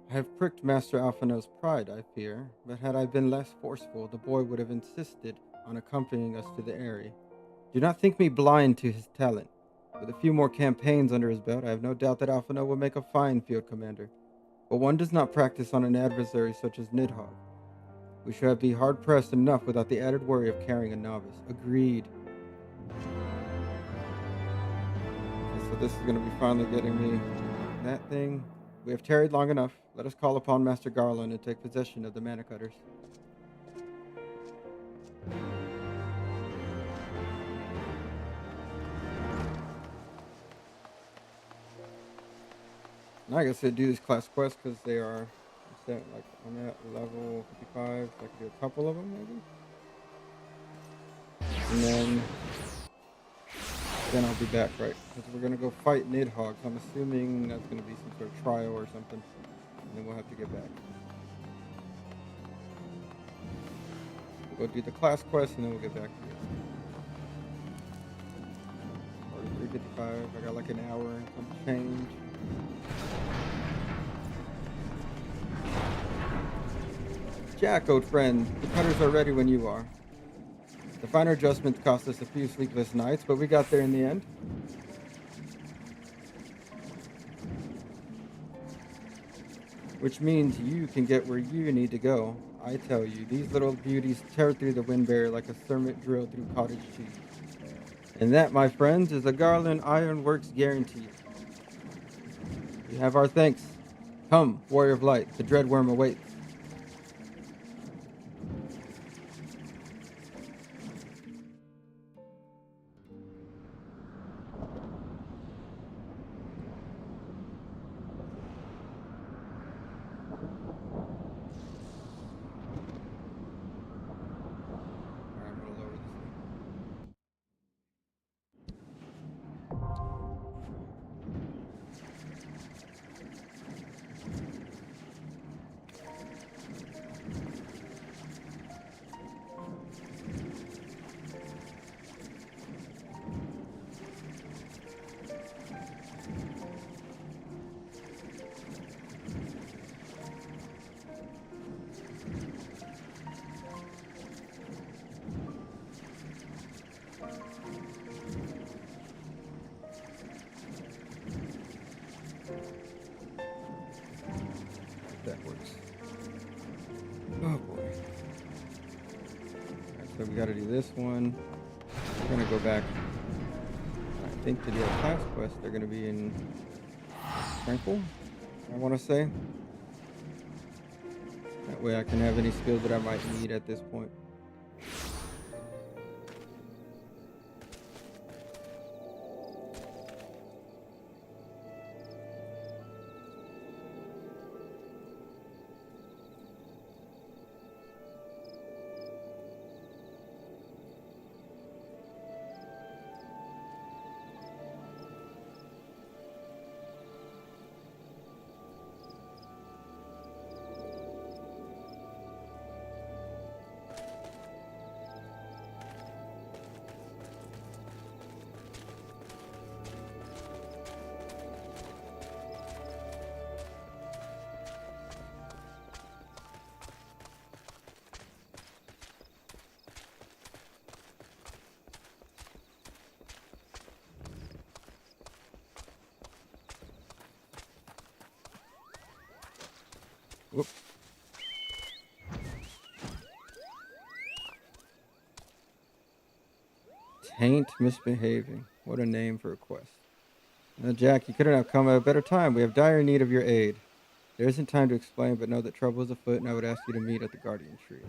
I have pricked Master Alphino's pride, I fear, but had I been less forceful, the boy would have insisted on accompanying us to the area. Do not think me blind to his talent. With a few more campaigns under his belt, I have no doubt that Alphino will make a fine field commander. But one does not practice on an adversary such as Nidhogg. We shall be hard-pressed enough without the added worry of carrying a novice. Agreed. but this is going to be finally getting me that thing. We have tarried long enough. Let us call upon Master Garland and take possession of the Mana Cutters. Now I guess I do these class quests because they are set, like I'm at level 55, so I can do a couple of them maybe. And then I'll be back, right? Because we're gonna go fight Nidhogg, so I'm assuming that's gonna be some sort of trial or something. And then we'll have to get back. We'll go do the class quest and then we'll get back to you. 3:55, I got like an hour and some change. Jack, old friend, the cutters are ready when you are. The finer adjustments cost us a few sleepless nights, but we got there in the end. Which means you can get where you need to go. I tell you, these little beauties tear through the wind barrier like a thermite drill through cottage cheese. And that, my friends, is a Garland Ironworks guarantee. You have our thanks. Come, Warrior of Light, the Dreadworm awaits. That works. Oh boy. Alright, so we gotta do this one. We're gonna go back. I think to do a class quest, they're gonna be in Tranquil, I wanna say. That way I can have any skills that I might need at this point. Whoop. Taint misbehaving. What a name for a quest. Now, Jack, you couldn't have come at a better time. We have dire need of your aid. There isn't time to explain, but know that trouble is afoot, and I would ask you to meet at the Guardian Tree.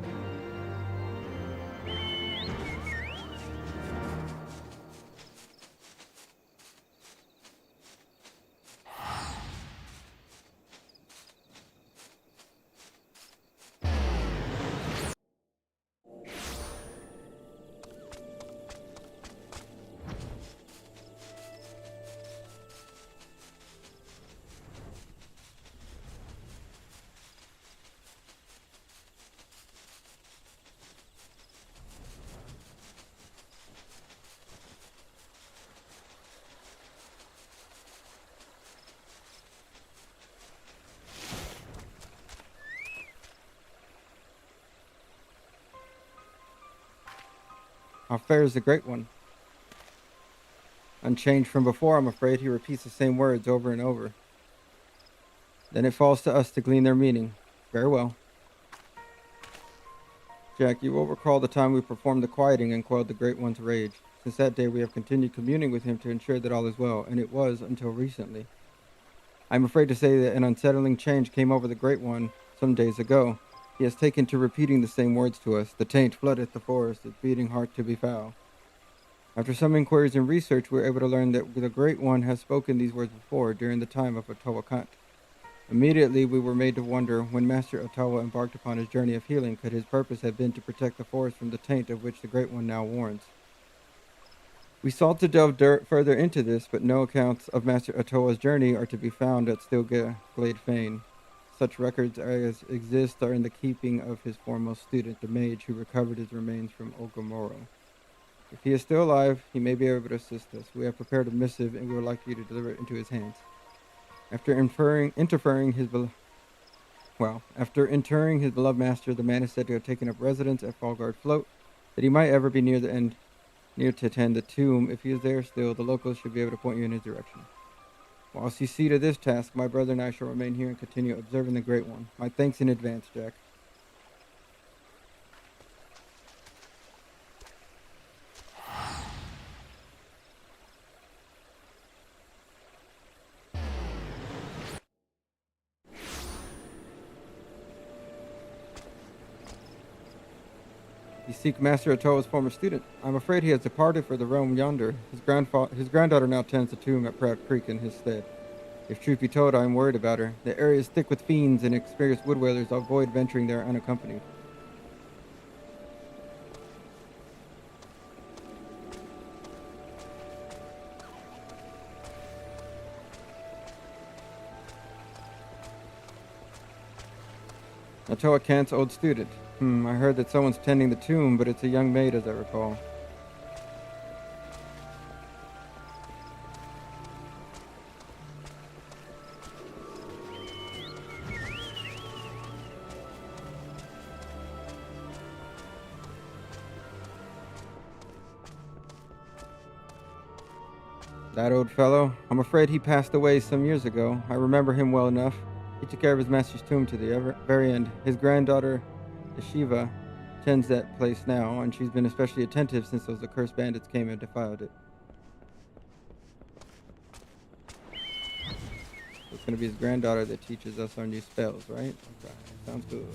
How fares the Great One? Unchanged from before, I'm afraid he repeats the same words over and over. Then it falls to us to glean their meaning. Very well. Jack, you will recall the time we performed the quieting and quelled the Great One's rage. Since that day, we have continued communing with him to ensure that all is well, and it was until recently. I'm afraid to say that an unsettling change came over the Great One some days ago. He has taken to repeating the same words to us. The taint floodeth the forest, its beating heart to be foul. After some inquiries and research, we were able to learn that the Great One has spoken these words before, during the time of Ottawa Kant. Immediately, we were made to wonder, when Master Ottawa embarked upon his journey of healing, could his purpose have been to protect the forest from the taint of which the Great One now warns? We sought to delve further into this, but no accounts of Master Ottawa's journey are to be found at Stillglade Fane. Such records as exist are in the keeping of his foremost student, the mage who recovered his remains from Ogomoro. If he is still alive, he may be able to assist us. We have prepared a missive, and we would like you to deliver it into his hands. After interring his beloved master, the man is said to have taken up residence at Fallguard Float, that he might ever be near to attend the tomb. If he is there still, the locals should be able to point you in his direction. Whilst you see to this task, my brother and I shall remain here and continue observing the Great One. My thanks in advance, Jack. You seek Master Ottawa's former student. I'm afraid he has departed for the realm yonder. His granddaughter now tends the tomb at Proud Creek in his stead. If truth be told, I am worried about her. The area is thick with fiends, and experienced woodwellers avoid venturing there unaccompanied. Ottawa Kant's old student. I heard that someone's tending the tomb, but it's a young maid, as I recall. That old fellow? I'm afraid he passed away some years ago. I remember him well enough. He took care of his master's tomb to the very end. His granddaughter, Shiva, tends that place now, and she's been especially attentive since those accursed bandits came and defiled it. So it's going to be his granddaughter that teaches us our new spells, right? Okay, sounds good.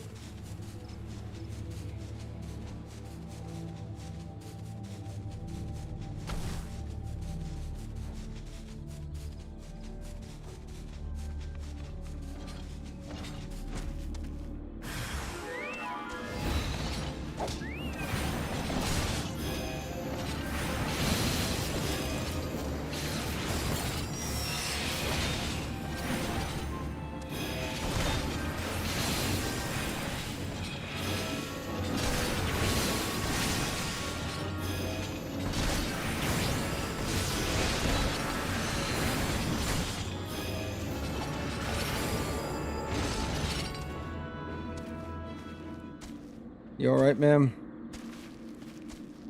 You alright, ma'am?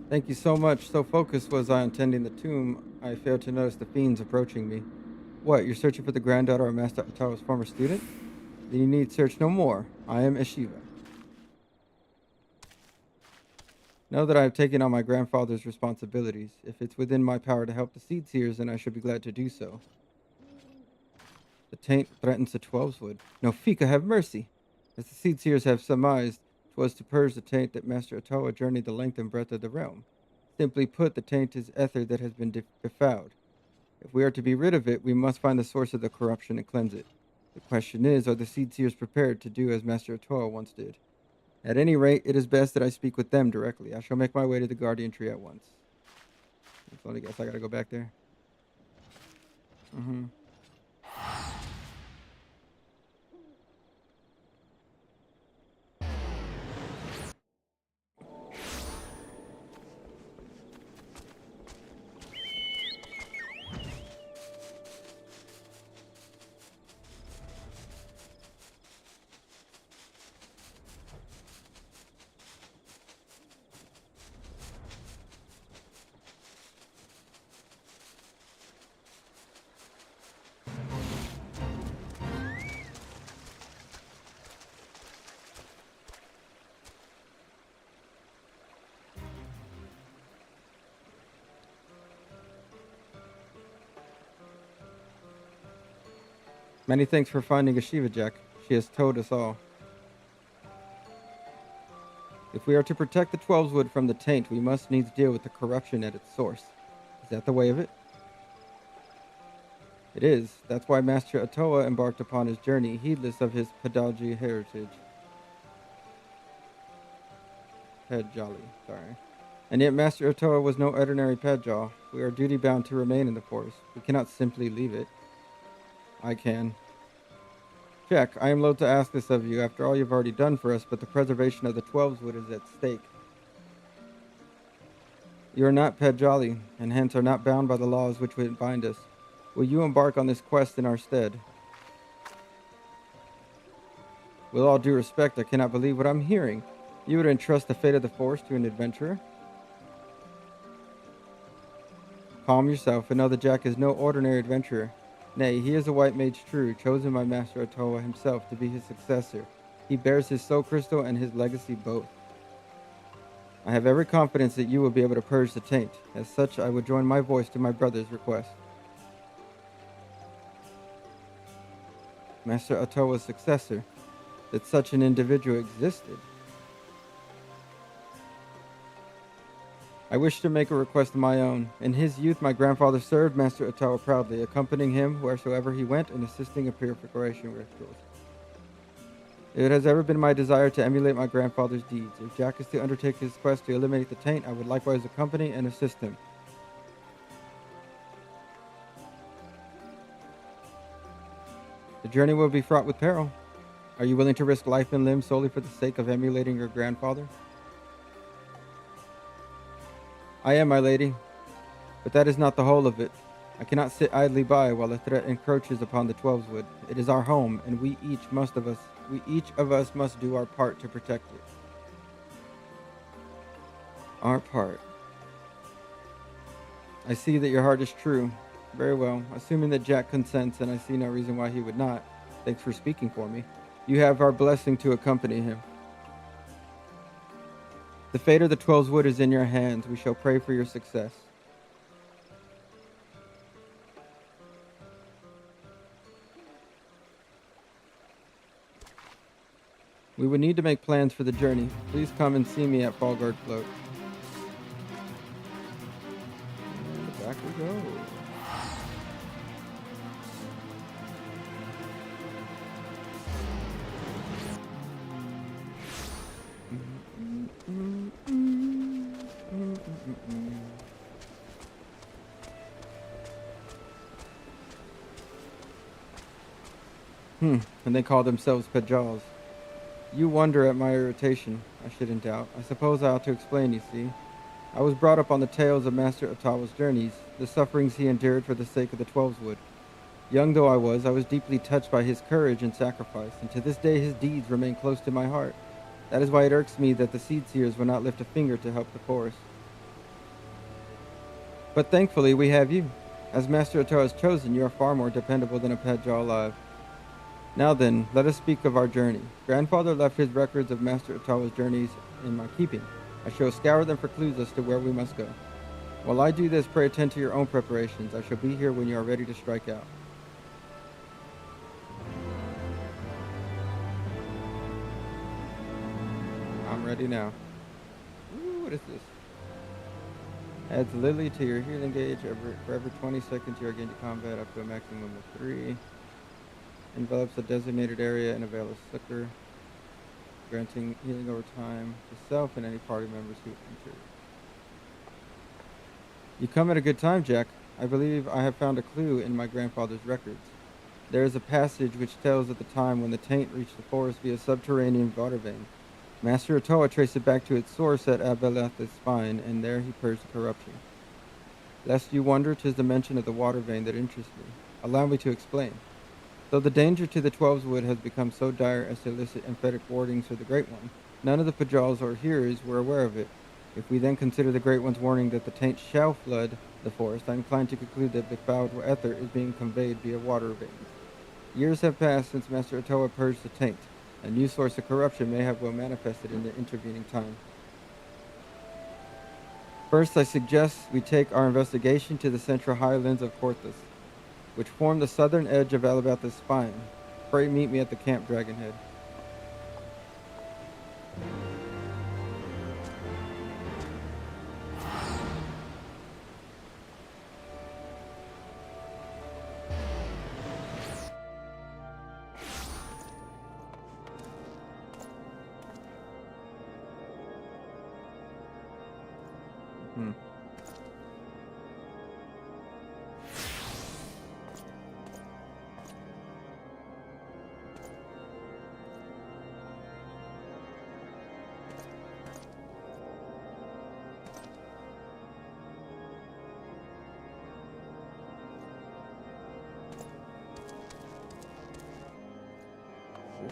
Thank you so much. So focused was I on tending the tomb, I failed to notice the fiends approaching me. What, you're searching for the granddaughter of Master Ottawa's former student? Then you need search no more. I am Shiva. Know that I have taken on my grandfather's responsibilities. If it's within my power to help the Seed Seers, then I should be glad to do so. The taint threatens the Twelveswood. No, Fika, have mercy. As the Seed Seers have surmised, 'twas to purge the taint that Master Ottawa journeyed the length and breadth of the realm. Simply put, the taint is ether that has been befouled. If we are to be rid of it, we must find the source of the corruption and cleanse it. The question is, are the Seed Seers prepared to do as Master Ottawa once did? At any rate, it is best that I speak with them directly. I shall make my way to the Guardian Tree at once. I guess I gotta go back there. Many thanks for finding Ashiva, Jack. She has told us all. If we are to protect the Twelveswood from the taint, we must needs deal with the corruption at its source. Is that the way of it? It is. That's why Master Atoa embarked upon his journey, heedless of his Pedjali heritage. Pedjali, sorry. And yet Master Atoa was no ordinary Pedjal. We are duty-bound to remain in the forest. We cannot simply leave it. I can. Jack, I am loath to ask this of you after all you've already done for us, but the preservation of the Twelveswood is at stake. You are not Pedjali, and hence are not bound by the laws which would bind us. Will you embark on this quest in our stead? With all due respect, I cannot believe what I'm hearing. You would entrust the fate of the forest to an adventurer? Calm yourself and know that Jack is no ordinary adventurer. Nay, he is a white mage true, chosen by Master Atoa himself to be his successor. He bears his soul crystal and his legacy both. I have every confidence that you will be able to purge the taint. As such, I would join my voice to my brother's request. Master Atoa's successor, that such an individual existed. I wish to make a request of my own. In his youth, my grandfather served Master Atoa proudly, accompanying him wheresoever he went and assisting in purification rituals. It has ever been my desire to emulate my grandfather's deeds. If Jack is to undertake his quest to eliminate the taint, I would likewise accompany and assist him. The journey will be fraught with peril. Are you willing to risk life and limb solely for the sake of emulating your grandfather? I am, my lady, but that is not the whole of it. I cannot sit idly by while a threat encroaches upon the Twelveswood. It is our home, and we each of us must do our part to protect it. Our part. I see that your heart is true. Very well. Assuming that Jack consents, and I see no reason why he would not. Thanks for speaking for me. You have our blessing to accompany him. The fate of the Twelveswood is in your hands. We shall pray for your success. We would need to make plans for the journey. Please come and see me at Fallguard Float. And back we go. And they call themselves Pedjals. You wonder at my irritation. I shouldn't doubt. I suppose I ought to explain, you see. I was brought up on the tales of Master Ottawa's journeys, the sufferings he endured for the sake of the Twelveswood. Young though I was deeply touched by his courage and sacrifice, and to this day his deeds remain close to my heart. That is why it irks me that the Seed Seers will not lift a finger to help the forest. But thankfully we have you. As Master Ottawa has chosen, you are far more dependable than a Pedjal alive. Now then, let us speak of our journey. Grandfather left his records of Master Ottawa's journeys in my keeping. I shall scour them for clues as to where we must go. While I do this, pray attend to your own preparations. I shall be here when you are ready to strike out. I'm ready now. Ooh, what is this? Adds Lily to your healing gauge. For every 20 seconds you are gained to combat up to a maximum of 3. Envelops a designated area and a veil of flicker, granting healing over time to self and any party members who enter. You come at a good time, Jack. I believe I have found a clue in my grandfather's records. There is a passage which tells of the time when the taint reached the forest via subterranean water vein. Master Ottawa traced it back to its source at Abelath's spine, and there he purged the corruption. Lest you wonder, 'tis the mention of the water vein that interests me. Allow me to explain. Though the danger to the Twelveswood has become so dire as to elicit emphatic warnings for the Great One, none of the Pedjals or hearers were aware of it. If we then consider the Great One's warning that the taint shall flood the forest, I am inclined to conclude that the foul ether is being conveyed via water veins. Years have passed since Master Ottawa purged the taint. A new source of corruption may have well manifested in the intervening time. First, I suggest we take our investigation to the central highlands of Korthus. which form the southern edge of Alabatha's spine. Pray meet me at the Camp Dragonhead.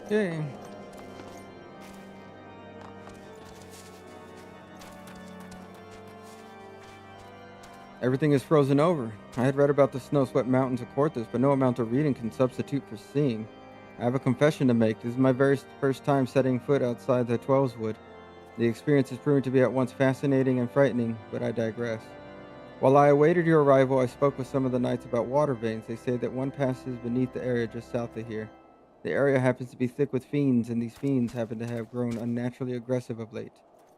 Okay. Everything is frozen over. I had read about the snow-swept mountains of Corthus, but no amount of reading can substitute for seeing. I have a confession to make. This is my very first time setting foot outside the Twelveswood. The experience has proven to be at once fascinating and frightening, but I digress. While I awaited your arrival, I spoke with some of the knights about water veins. They say that one passes beneath the area just south of here. The area happens to be thick with fiends, and these fiends happen to have grown unnaturally aggressive of late.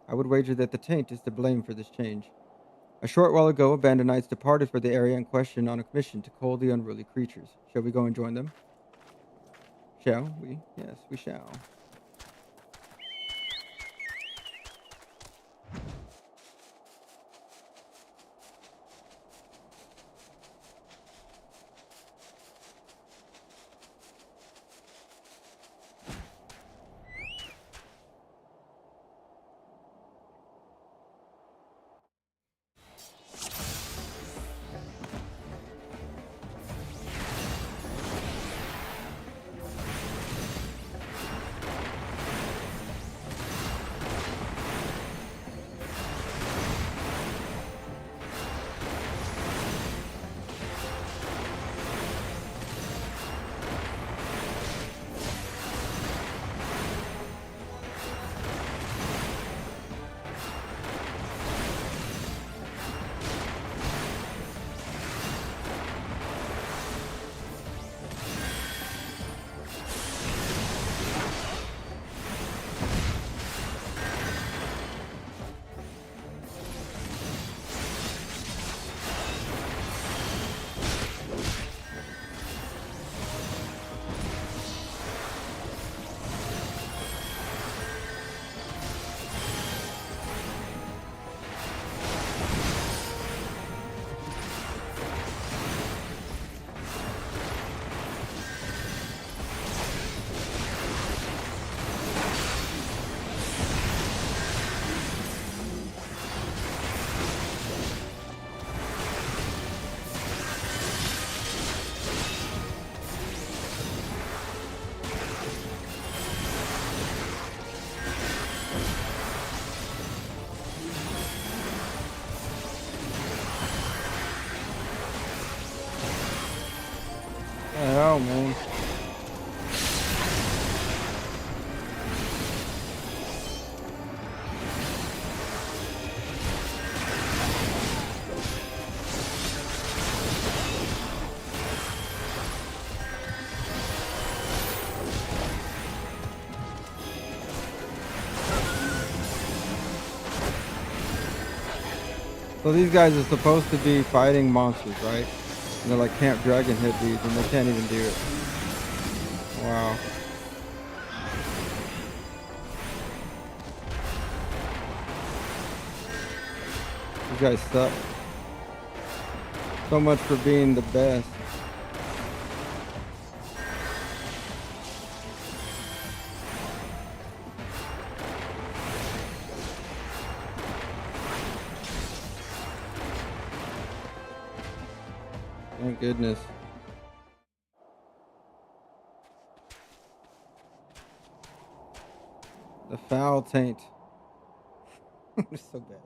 I would wager that the taint is to blame for this change. A short while ago, a band of knights departed for the area in question on a mission to cull the unruly creatures. Shall we go and join them? Shall we? Yes, we shall. Oh, man. So these guys are supposed to be fighting monsters, right? And they're like Camp Dragonhead dudes, and they can't even do it. Wow. These guys suck. So much for being the best. Thank goodness. The foul taint. It's so bad.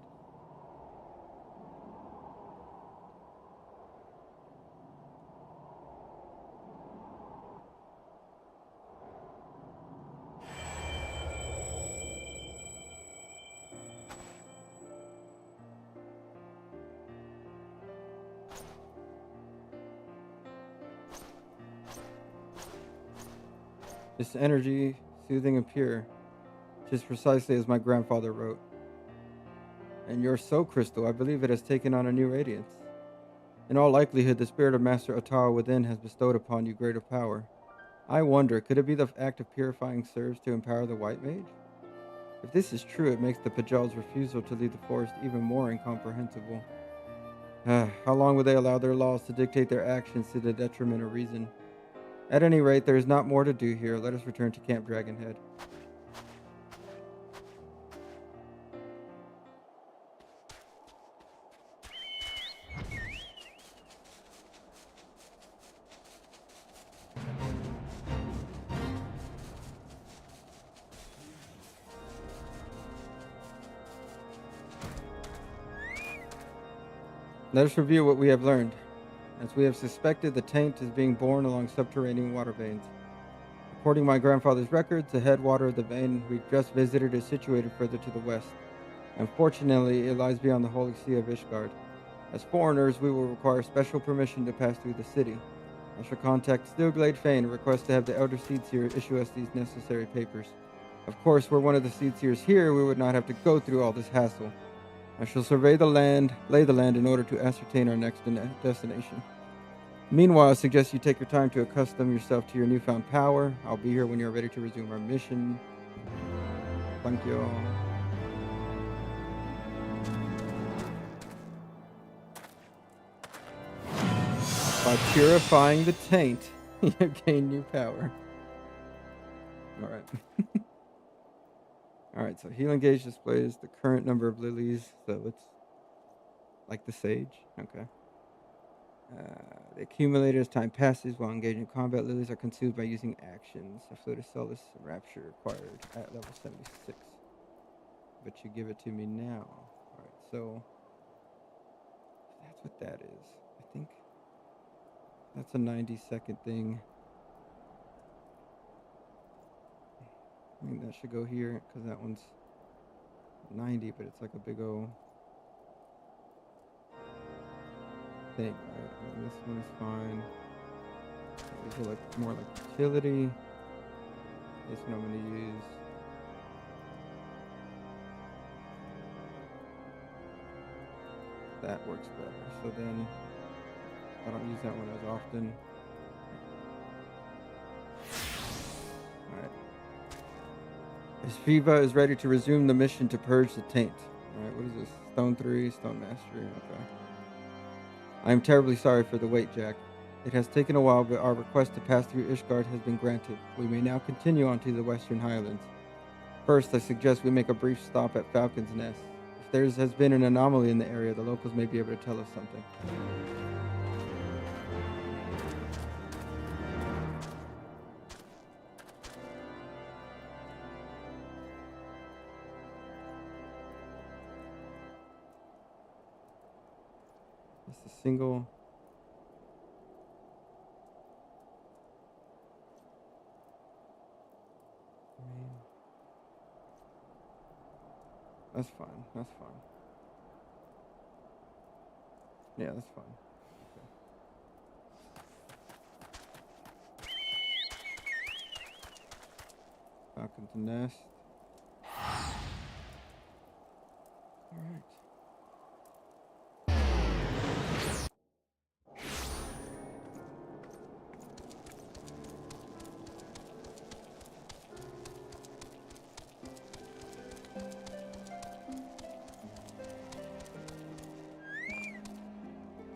This energy, soothing and pure, just precisely as my grandfather wrote. And you're so crystal, I believe it has taken on a new radiance. In all likelihood, the spirit of Master Atawa within has bestowed upon you greater power. I wonder, could it be the act of purifying serves to empower the White Mage? If this is true, it makes the Pajal's refusal to leave the forest even more incomprehensible. How long will they allow their laws to dictate their actions to the detriment of reason? At any rate, there is not more to do here. Let us return to Camp Dragonhead. Let us review what we have learned. As we have suspected, the taint is being born along subterranean water veins. According to my grandfather's records, the headwater of the vein we just visited is situated further to the west. Unfortunately, it lies beyond the holy sea of Ishgard. As foreigners, we will require special permission to pass through the city. I shall contact Stilglade Fane and request to have the Elder Seedseer issue us these necessary papers. Of course, were one of the Seedseers here, we would not have to go through all this hassle. I shall survey the land, lay the land in order to ascertain our next destination. Meanwhile, I suggest you take your time to accustom yourself to your newfound power. I'll be here when you're ready to resume our mission. Thank you. By purifying the taint, you gain new power. Alright. Alright, so healing gauge displays the current number of lilies, so it's like the sage. Okay. They accumulate as time passes while engaging in combat. Lilies are consumed by using actions. A Fluid of Solace and Rapture acquired at level 76. But you give it to me now. Alright, so that's what that is. I think that's a 90-second thing. I mean, that should go here, because that one's 90, but it's like a big old thing, right? And this one is fine. These are like more like utility. This one I'm going to use. That works better. So then, I don't use that one as often. Alright. Shiva is ready to resume the mission to purge the taint. Alright, what is this? Stone 3, Stone Mastery. Okay. I am terribly sorry for the wait, Jack. It has taken a while, but our request to pass through Ishgard has been granted. We may now continue on to the Western Highlands. First, I suggest we make a brief stop at Falcon's Nest. If there has been an anomaly in the area, the locals may be able to tell us something. It's a single. That's fine. That's fine. Yeah, that's fine. Okay. Falcon's Nest. All right.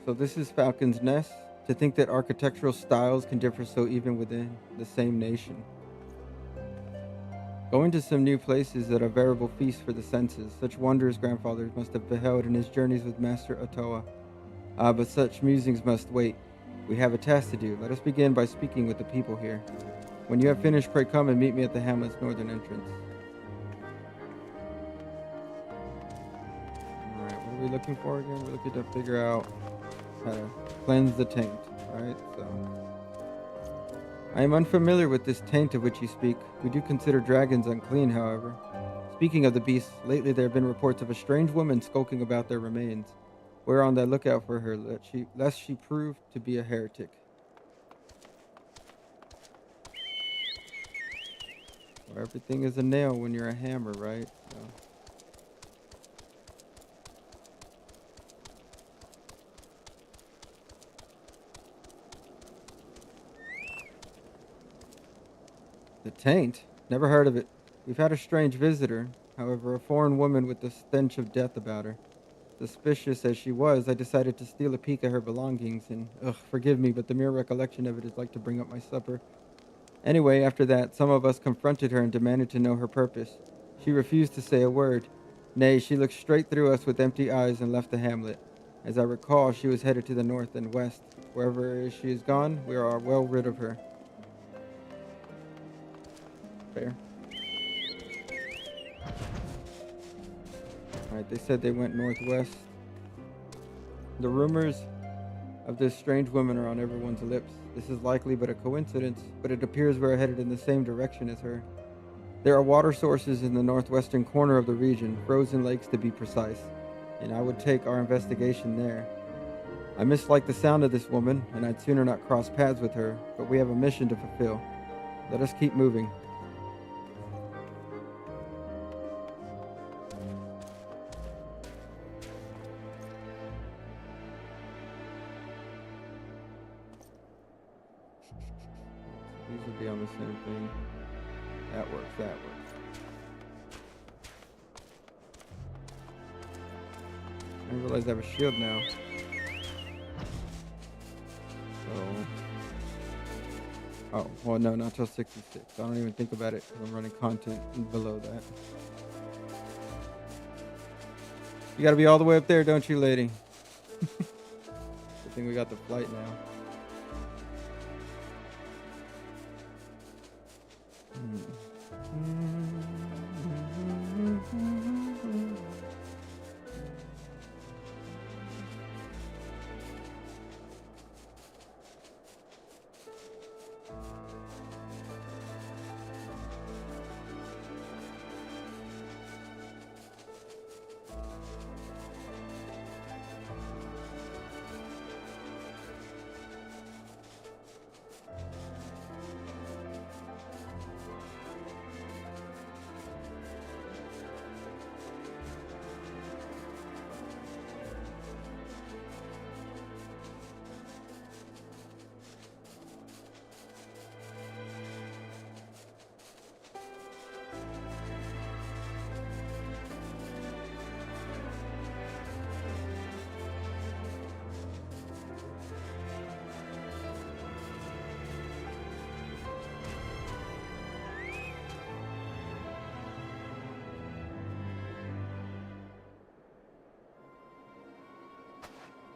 So this is Falcon's Nest. To think that architectural styles can differ so even within the same nation. Going to some new places is a veritable feast for the senses. Such wonders grandfather must have beheld in his journeys with Master Atawa. But such musings must wait. We have a task to do. Let us begin by speaking with the people here. When you have finished, pray come and meet me at the hamlet's northern entrance. Alright, what are we looking for again? We're looking to figure out how to cleanse the taint, right? So, I am unfamiliar with this taint of which you speak. We do consider dragons unclean, however. Speaking of the beasts, lately there have been reports of a strange woman skulking about their remains. We're on the lookout for her, lest she prove to be a heretic. Or everything is a nail when you're a hammer, right? So. The taint? Never heard of it. We've had a strange visitor. However, a foreign woman with the stench of death about her. Suspicious as she was, I decided to steal a peek at her belongings, and, forgive me, but the mere recollection of it is like to bring up my supper. Anyway, after that, some of us confronted her and demanded to know her purpose. She refused to say a word. Nay, she looked straight through us with empty eyes and left the hamlet. As I recall, she was headed to the north and west. Wherever she is gone, we are well rid of her. Fair. Alright, they said they went northwest. The rumors of this strange woman are on everyone's lips. This is likely but a coincidence, but it appears we're headed in the same direction as her. There are water sources in the northwestern corner of the region, frozen lakes to be precise, and I would take our investigation there. I mislike the sound of this woman, and I'd sooner not cross paths with her, but we have a mission to fulfill. Let us keep moving. These would be on the same thing. That works, that works. I realize I have a shield now. So... Oh, well no, not till 66. I don't even think about it because I'm running content below that. You gotta be all the way up there, don't you, lady? Good thing we got the flight now.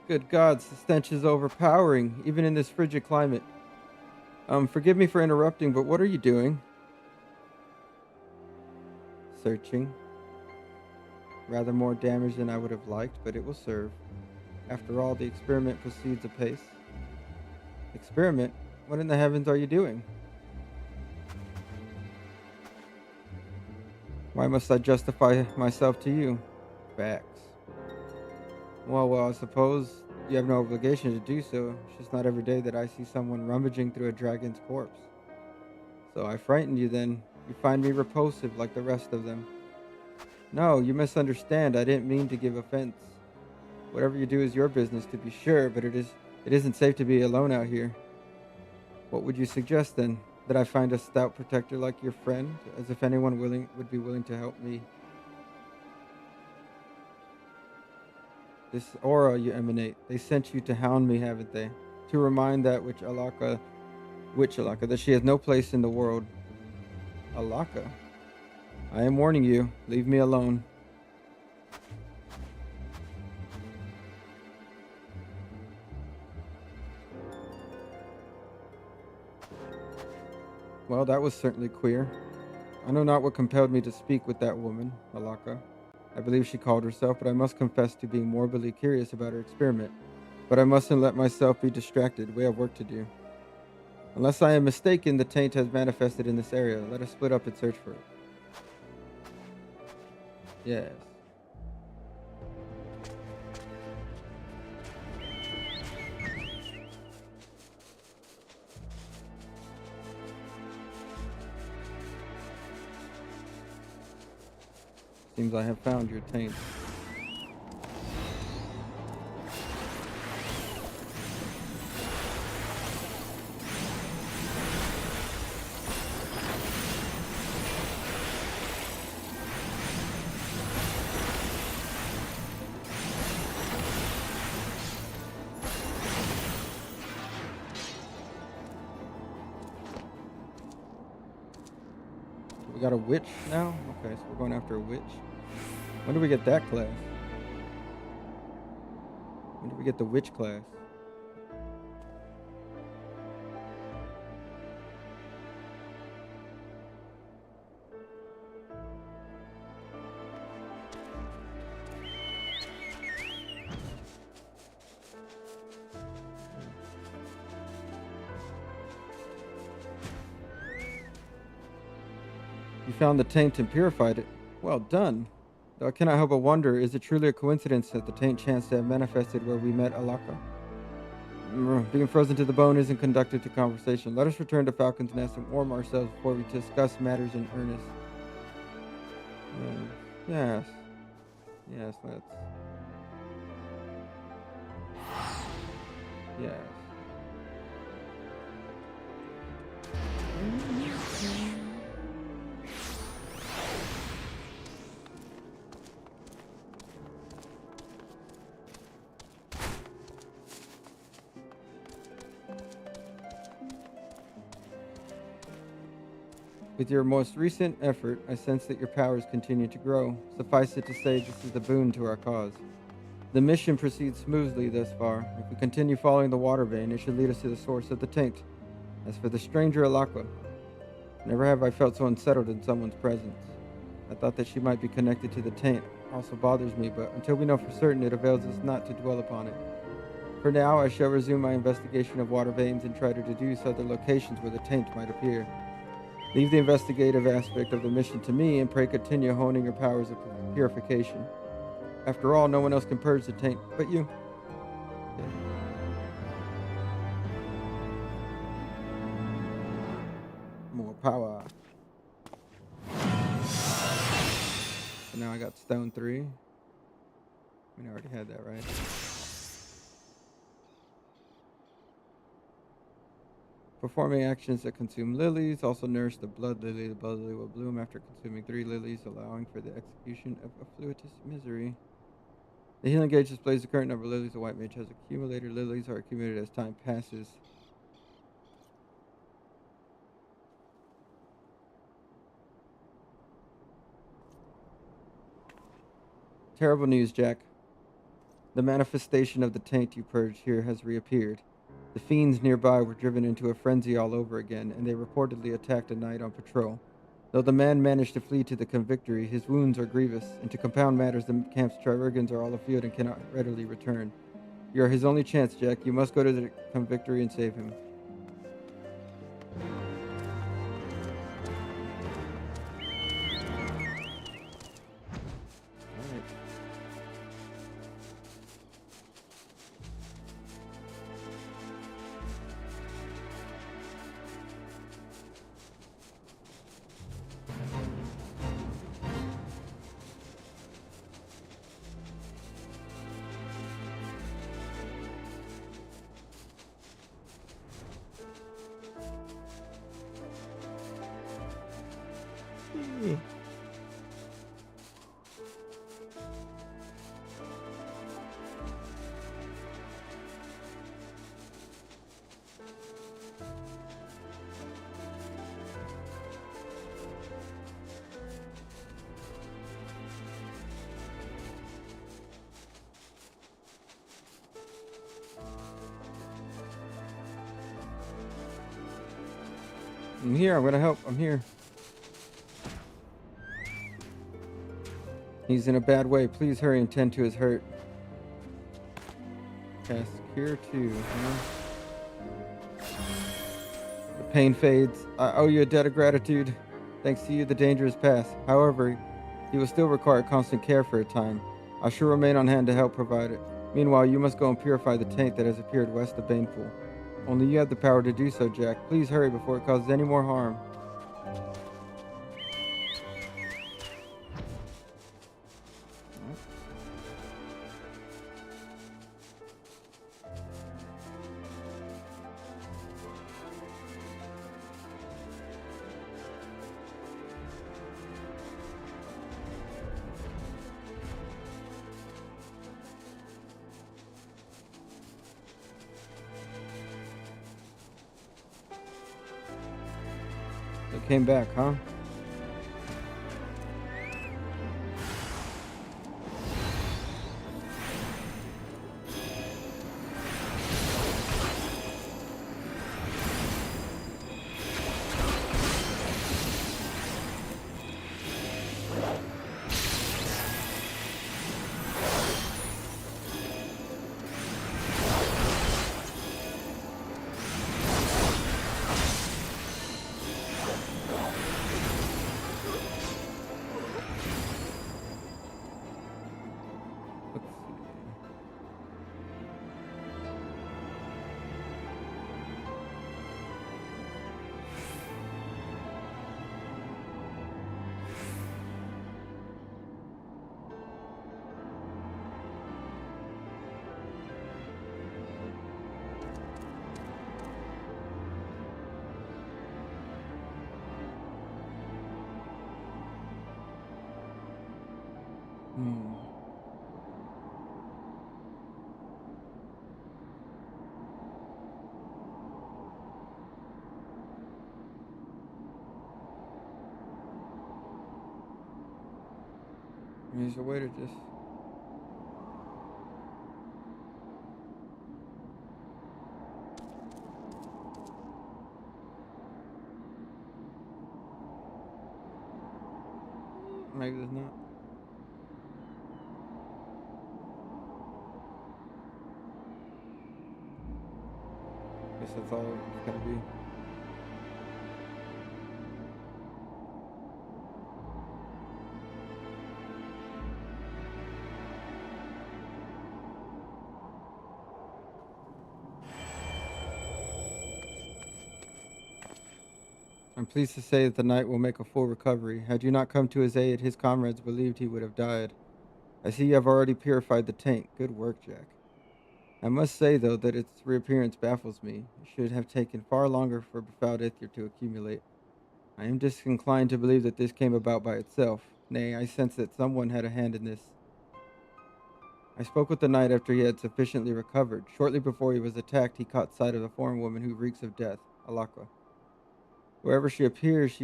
Good gods, the stench is overpowering, even in this frigid climate. Forgive me for interrupting, but what are you doing? Searching. Rather more damage than I would have liked, but it will serve. After all, the experiment proceeds apace. Experiment? What in the heavens are you doing? Why must I justify myself to you? Facts. Well, I suppose you have no obligation to do so. It's just not every day that I see someone rummaging through a dragon's corpse. So I frightened you then. You find me repulsive like the rest of them. No, you misunderstand. I didn't mean to give offense. Whatever you do is your business, to be sure, but it isn't safe to be alone out here. What would you suggest then? That I find a stout protector like your friend, as if anyone would be willing to help me. This aura you emanate, they sent you to hound me, haven't they? To remind that witch Alaka, that she has no place in the world. Alaka? I am warning you, leave me alone. Well, that was certainly queer. I know not what compelled me to speak with that woman, Alaka. I believe she called herself, but I must confess to being morbidly curious about her experiment. But I mustn't let myself be distracted. We have work to do. Unless I am mistaken, the taint has manifested in this area. Let us split up and search for it. Yes. Seems I have found your taint. We got a witch now? Okay, so we're going after a witch. When do we get that class? When do we get the witch class? You found the taint and purified it. Well done. Though I cannot help but wonder, is it truly a coincidence that the taint chanced to have manifested where we met Alaka? Being frozen to the bone isn't conducive to conversation. Let us return to Falcon's Nest and warm ourselves before we discuss matters in earnest. Yes. Yes, let's. Yes. With your most recent effort, I sense that your powers continue to grow. Suffice it to say, this is a boon to our cause. The mission proceeds smoothly thus far. If we continue following the water vein, it should lead us to the source of the taint. As for the stranger Alaka, never have I felt so unsettled in someone's presence. I thought that she might be connected to the taint. Also bothers me, but until we know for certain, it avails us not to dwell upon it. For now, I shall resume my investigation of water veins and try to deduce other locations where the taint might appear. Leave the investigative aspect of the mission to me, and pray continue honing your powers of purification. After all, no one else can purge the taint but you. Okay. More power. So now I got stone 3. I mean, I already had that, right? Performing actions that consume lilies. Also nourish the blood lily. The blood lily will bloom after consuming 3 lilies, allowing for the execution of affluitous misery. The healing gauge displays the current number of lilies the white mage has accumulated. Lilies are accumulated as time passes. Terrible news, Jack. The manifestation of the taint you purged here has reappeared. The fiends nearby were driven into a frenzy all over again, and they reportedly attacked a knight on patrol. Though the man managed to flee to the Convictory, his wounds are grievous, and to compound matters, the camp's Trivirgans are all afield and cannot readily return. You are his only chance, Jack. You must go to the Convictory and save him. I'm here. I'm gonna help. I'm here. He's in a bad way. Please hurry and tend to his hurt. Cast Cure 2. The pain fades. I owe you a debt of gratitude. Thanks to you, the danger is past. However, he will still require constant care for a time. I shall remain on hand to help provide it. Meanwhile, you must go and purify the taint that has appeared west of Baneful. Only you have the power to do so, Jack. Please hurry before it causes any more harm. came back, huh? There's a way to just... Maybe there's not. Guess that's all it's gonna be. I'm pleased to say that the knight will make a full recovery. Had you not come to his aid, his comrades believed he would have died. I see you have already purified the tank. Good work, Jack. I must say, though, that its reappearance baffles me. It should have taken far longer for befouled ether to accumulate. I am disinclined to believe that this came about by itself. Nay, I sense that someone had a hand in this. I spoke with the knight after he had sufficiently recovered. Shortly before he was attacked, he caught sight of the foreign woman who reeks of death, Alakwa. Wherever she appears,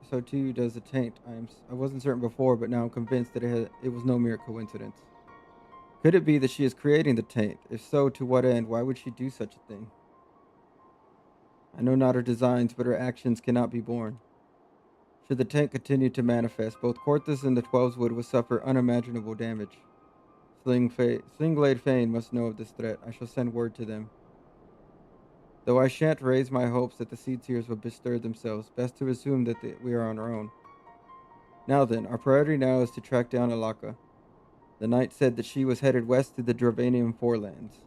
so too does the taint. I wasn't certain before, but now I'm convinced that it was no mere coincidence. Could it be that she is creating the taint? If so, to what end? Why would she do such a thing? I know not her designs, but her actions cannot be borne. Should the taint continue to manifest, both Corthus and the Twelveswood will suffer unimaginable damage. Slingblade Fane must know of this threat. I shall send word to them. Though I shan't raise my hopes that the Seed Seers will bestir themselves, best to assume that we are on our own. Now then, our priority now is to track down Alaka. The knight said that she was headed west to the Dravanian Forelands.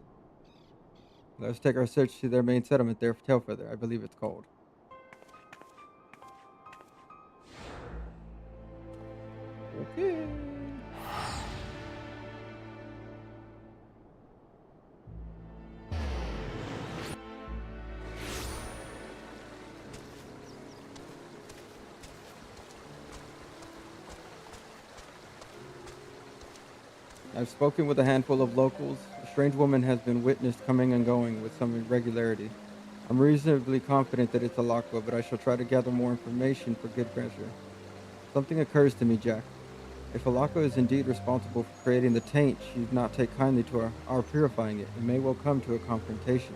Let's take our search to their main settlement there, Tailfeather, I believe it's called. Okay. I've spoken with a handful of locals. A strange woman has been witnessed coming and going with some irregularity. I'm reasonably confident that it's Alakwa, but I shall try to gather more information for good measure. Something occurs to me, Jack. If Alakwa is indeed responsible for creating the taint, she did not take kindly to our purifying it. It may well come to a confrontation.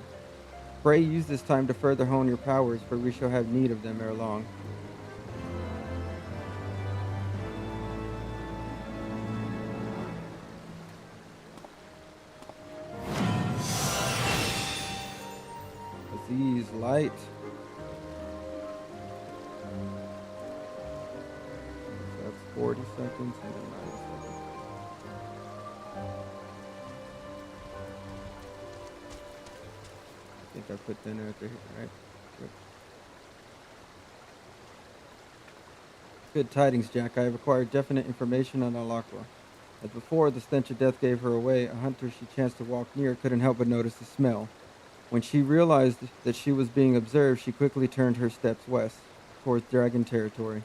Pray use this time to further hone your powers, for we shall have need of them ere long. Aziz, light. That's 40 seconds and then 90 seconds. I think I put dinner at the here, right? Good tidings, Jack. I have acquired definite information on Alakwa. As before, the stench of death gave her away. A hunter she chanced to walk near couldn't help but notice the smell. When she realized that she was being observed, she quickly turned her steps west, towards dragon territory.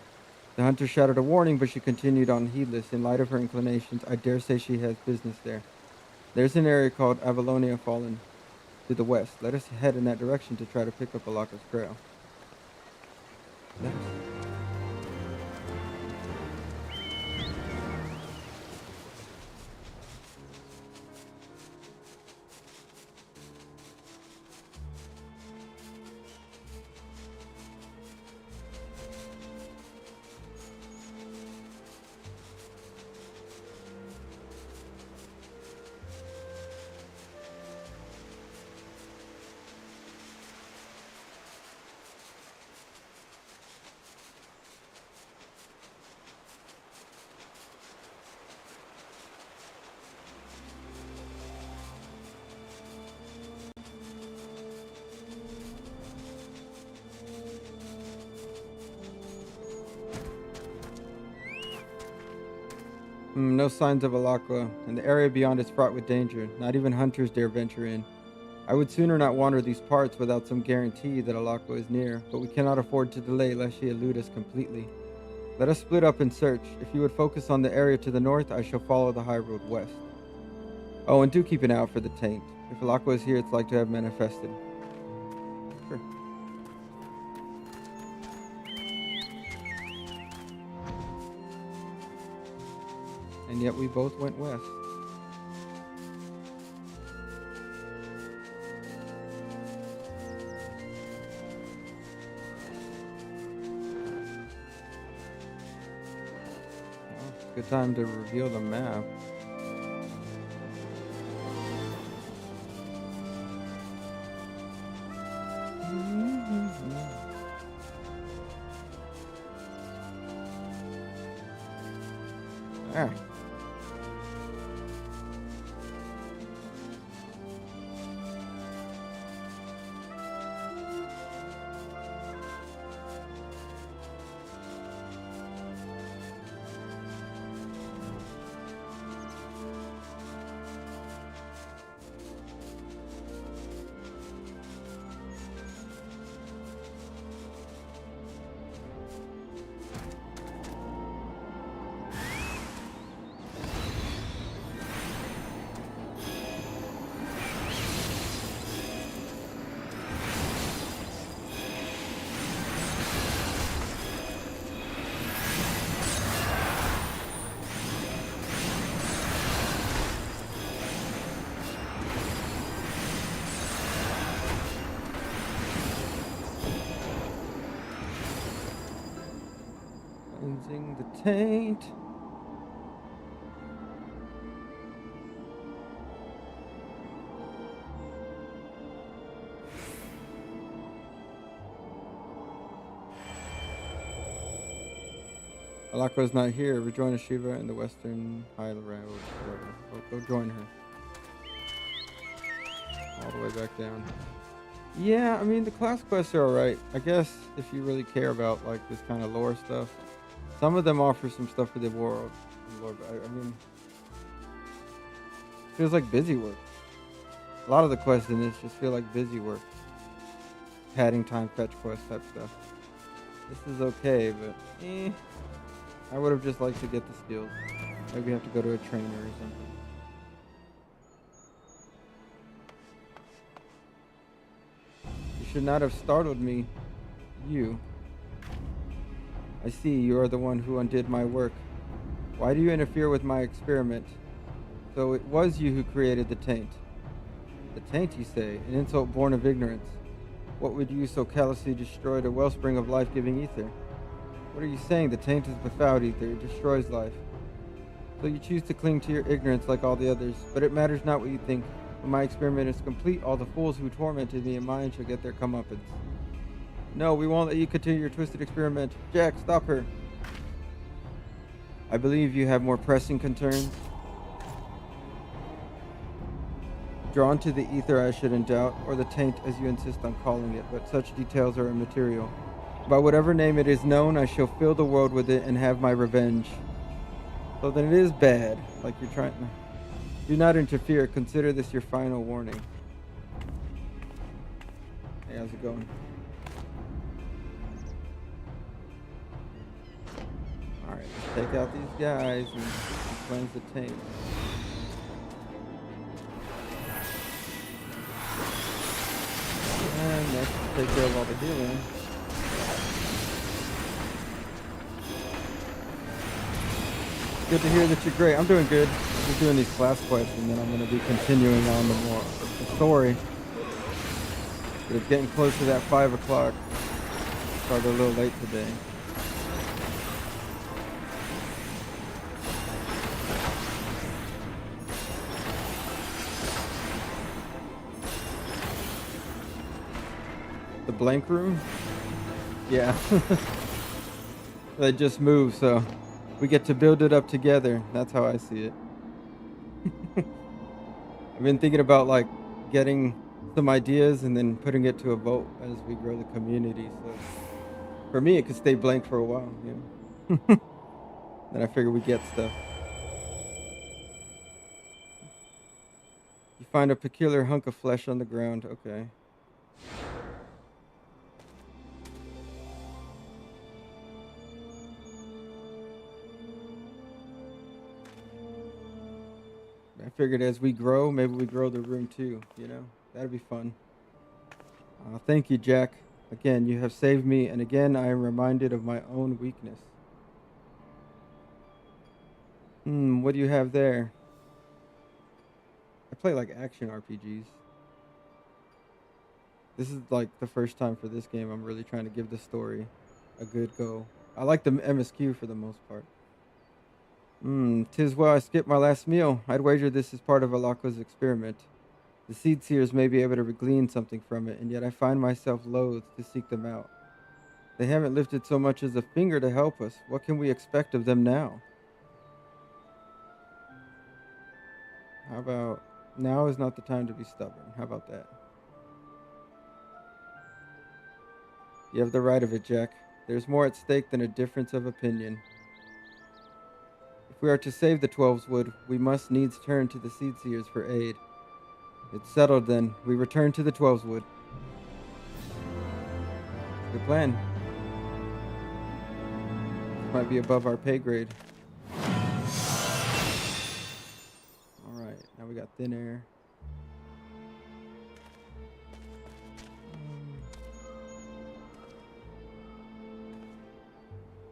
The hunter shouted a warning, but she continued on heedless. In light of her inclinations, I dare say she has business there. There's an area called Avalonia Fallen to the west. Let us head in that direction to try to pick up Alaka's trail. Let us. No signs of Alakwa, and the area beyond is fraught with danger. Not even hunters dare venture in. I would sooner not wander these parts without some guarantee that Alakwa is near, but we cannot afford to delay lest she elude us completely. Let us split up and search. If you would focus on the area to the north, I shall follow the high road west. Oh, and do keep an eye out for the taint. If Alakwa is here, it's like to have manifested. Sure. And yet we both went west. Well, good time to reveal the map. Ah. Cleansing the taint. Alakwa's not here. Rejoin Ashiva in the Western High Road. Go join her. All the way back down. Yeah, I mean, the class quests are alright. I guess if you really care about like this kind of lore stuff. Some of them offer some stuff for the world. I mean, feels like busy work. A lot of the quests in this just feel like busy work. Padding time, fetch quest type stuff. This is okay, but I would have just liked to get the skills. Maybe have to go to a trainer or something. You should not have startled me. You. I see you are the one who undid my work. Why do you interfere with my experiment? So it was you who created the taint. The taint, you say, an insult born of ignorance. What would you so callously destroy the wellspring of life-giving ether? What are you saying? The taint is befouled ether. It destroys life. So you choose to cling to your ignorance like all the others, but it matters not what you think. When my experiment is complete, all the fools who tormented me and mine shall get their comeuppance. No, we won't let you continue your twisted experiment. Jack, stop her. I believe you have more pressing concerns. Drawn to the ether, I shouldn't doubt, or the taint as you insist on calling it, but such details are immaterial. By whatever name it is known, I shall fill the world with it and have my revenge. So then it is bad, like you're trying to... Do not interfere. Consider this your final warning. Hey, how's it going? Alright, let's take out these guys and cleanse the taint. And next, take care of all the healing. Good to hear that you're great. I'm doing good. I'm just doing these class quests, and then I'm going to be continuing on the story. But it's getting close to that 5 o'clock. Started a little late today. The blank room? Yeah. They just moved, so we get to build it up together. That's how I see it. I've been thinking about like getting some ideas and then putting it to a vote as we grow the community. So for me, it could stay blank for a while. You know? Then I figure we get stuff. Find a peculiar hunk of flesh on the ground. Okay. I figured as we grow, maybe we grow the room too, you know? That'd be fun. Thank you, Jack. Again, you have saved me, and again, I am reminded of my own weakness. What do you have there? I play like action RPGs. This is like the first time for this game I'm really trying to give the story a good go. I like the MSQ for the most part. 'Tis well I skipped my last meal. I'd wager this is part of Alaqua's experiment. The seed seers may be able to glean something from it, and yet I find myself loath to seek them out. They haven't lifted so much as a finger to help us. What can we expect of them now? How about, now is not the time to be stubborn. How about that? You have the right of it, Jack. There's more at stake than a difference of opinion. If we are to save the Twelveswood, we must needs turn to the Seed Seers for aid. It's settled then. We return to the Twelveswood. Good plan. This might be above our pay grade. Alright, now we got thin air.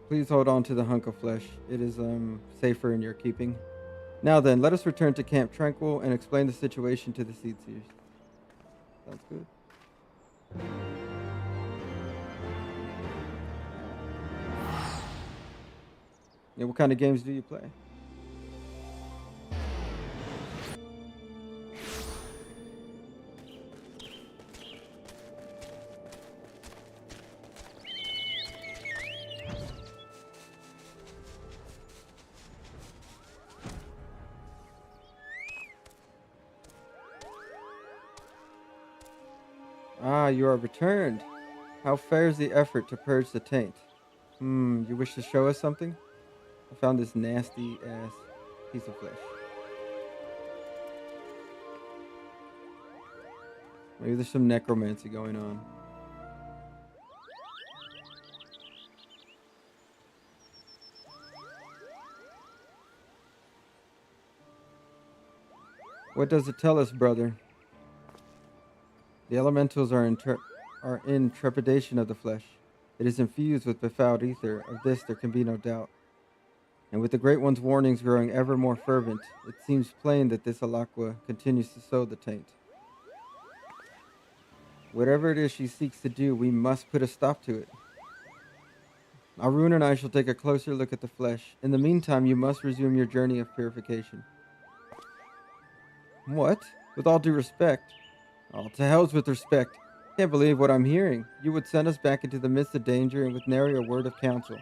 Please hold on to the hunk of flesh. It is safer in your keeping. Now then, let us return to Camp Tranquil and explain the situation to the Seed Seers. Sounds good. Yeah, what kind of games do you play? Ah, you are returned. How fares the effort to purge the taint? You wish to show us something? I found this nasty ass piece of flesh. Maybe there's some necromancy going on. What does it tell us, brother? The elementals are in trepidation of the flesh. It is infused with befouled ether. Of this there can be no doubt. And with the Great One's warnings growing ever more fervent, it seems plain that this Alaqua continues to sow the taint. Whatever it is she seeks to do, we must put a stop to it. Arun and I shall take a closer look at the flesh. In the meantime, you must resume your journey of purification. What? With all due respect. Oh, to hell's with respect. Can't believe what I'm hearing. You would send us back into the midst of danger and with nary a word of counsel.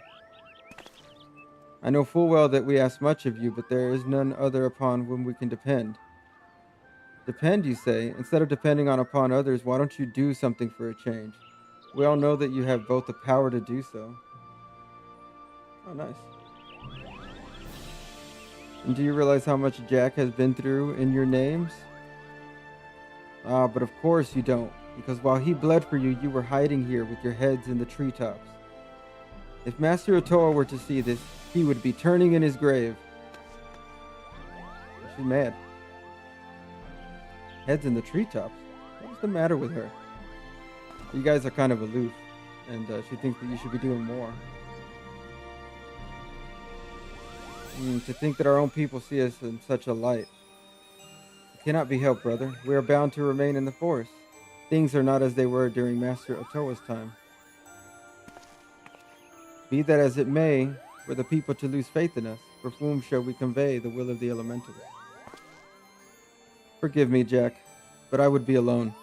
I know full well that we ask much of you, but there is none other upon whom we can depend. Depend, you say? Instead of depending upon others, why don't you do something for a change? We all know that you have both the power to do so. Oh, nice. And do you realize how much Jack has been through in your names? Ah, but of course you don't, because while he bled for you, you were hiding here with your heads in the treetops. If Master Otoa were to see this, he would be turning in his grave. She's mad. Heads in the treetops? What's the matter with her? You guys are kind of aloof, and she thinks that you should be doing more. To think that our own people see us in such a light. It cannot be helped, brother. We are bound to remain in the forest. Things are not as they were during Master Otoa's time. Be that as it may, were the people to lose faith in us, for whom shall we convey the will of the elementals? Forgive me, Jack, but I would be alone.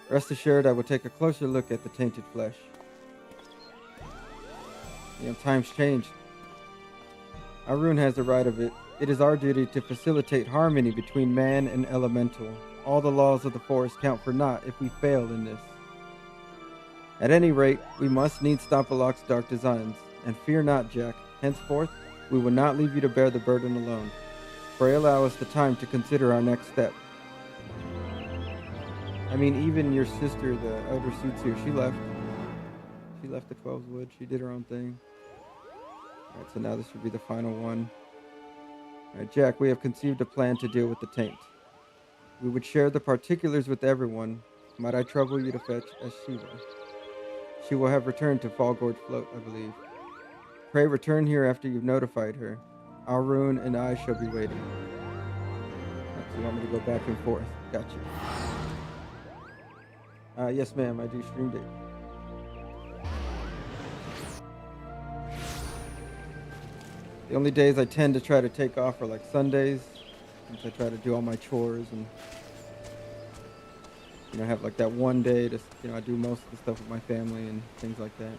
Rest assured I will take a closer look at the tainted flesh. Times change. Arun has the right of it. It is our duty to facilitate harmony between man and elemental. All the laws of the forest count for naught if we fail in this. At any rate, we must needs stop Alok's dark designs. And fear not, Jack. Henceforth, we will not leave you to bear the burden alone. Pray allow us the time to consider our next step. I mean, even your sister, the elder Sutsu, she left. She left the 12's Wood. She did her own thing. Alright, so now this would be the final one. Alright, Jack, we have conceived a plan to deal with the taint. We would share the particulars with everyone. Might I trouble you to fetch Shiva? She will have returned to Fallgorge Float, I believe. Pray return here after you've notified her. Arun and I shall be waiting. Right, so you want me to go back and forth? Gotcha. Yes, ma'am, I do stream date. The only days I tend to try to take off are like Sundays, since I try to do all my chores and, you know, have like that one day to, you know, I do most of the stuff with my family and things like that.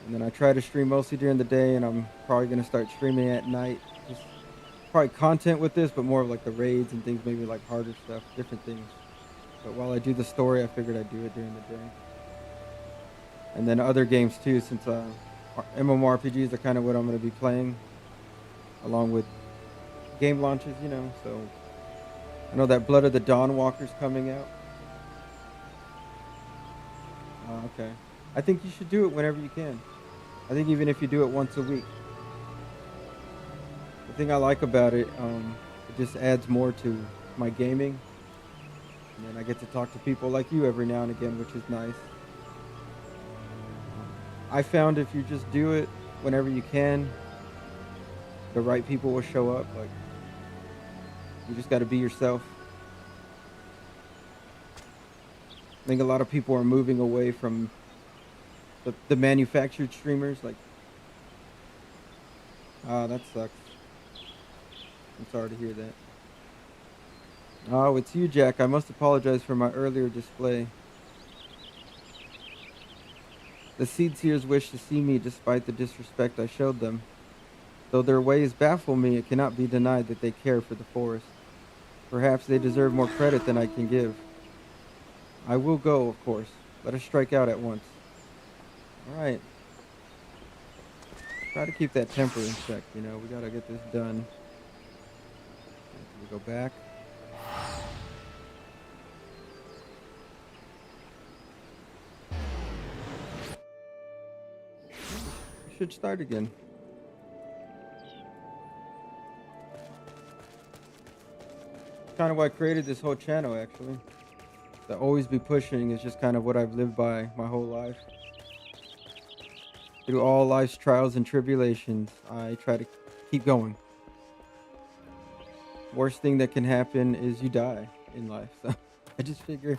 And then I try to stream mostly during the day, and I'm probably going to start streaming at night. Just probably content with this, but more of like the raids and things, maybe like harder stuff, different things. But while I do the story, I figured I'd do it during the day. And then other games too, since MMORPGs are kind of what I'm going to be playing, along with game launches, you know. So I know that Blood of the Dawn Walker's coming out. Okay. I think you should do it whenever you can. I think even if you do it once a week. The thing I like about it, it just adds more to my gaming. And then I get to talk to people like you every now and again, which is nice. I found if you just do it whenever you can, the right people will show up. Like, you just got to be yourself. I think a lot of people are moving away from the manufactured streamers. Like, that sucks. I'm sorry to hear that. Oh, it's you, Jack. I must apologize for my earlier display. The Seedseers wish to see me despite the disrespect I showed them. Though their ways baffle me, it cannot be denied that they care for the forest. Perhaps they deserve more credit than I can give. I will go, of course. Let us strike out at once. Alright. Try to keep that temper in check, you know. We gotta get this done. We go back. We should start again. Kind of why I created this whole channel, actually. To always be pushing is just kind of what I've lived by my whole life. Through all life's trials and tribulations, I try to keep going. Worst thing that can happen is you die in life. So I just figure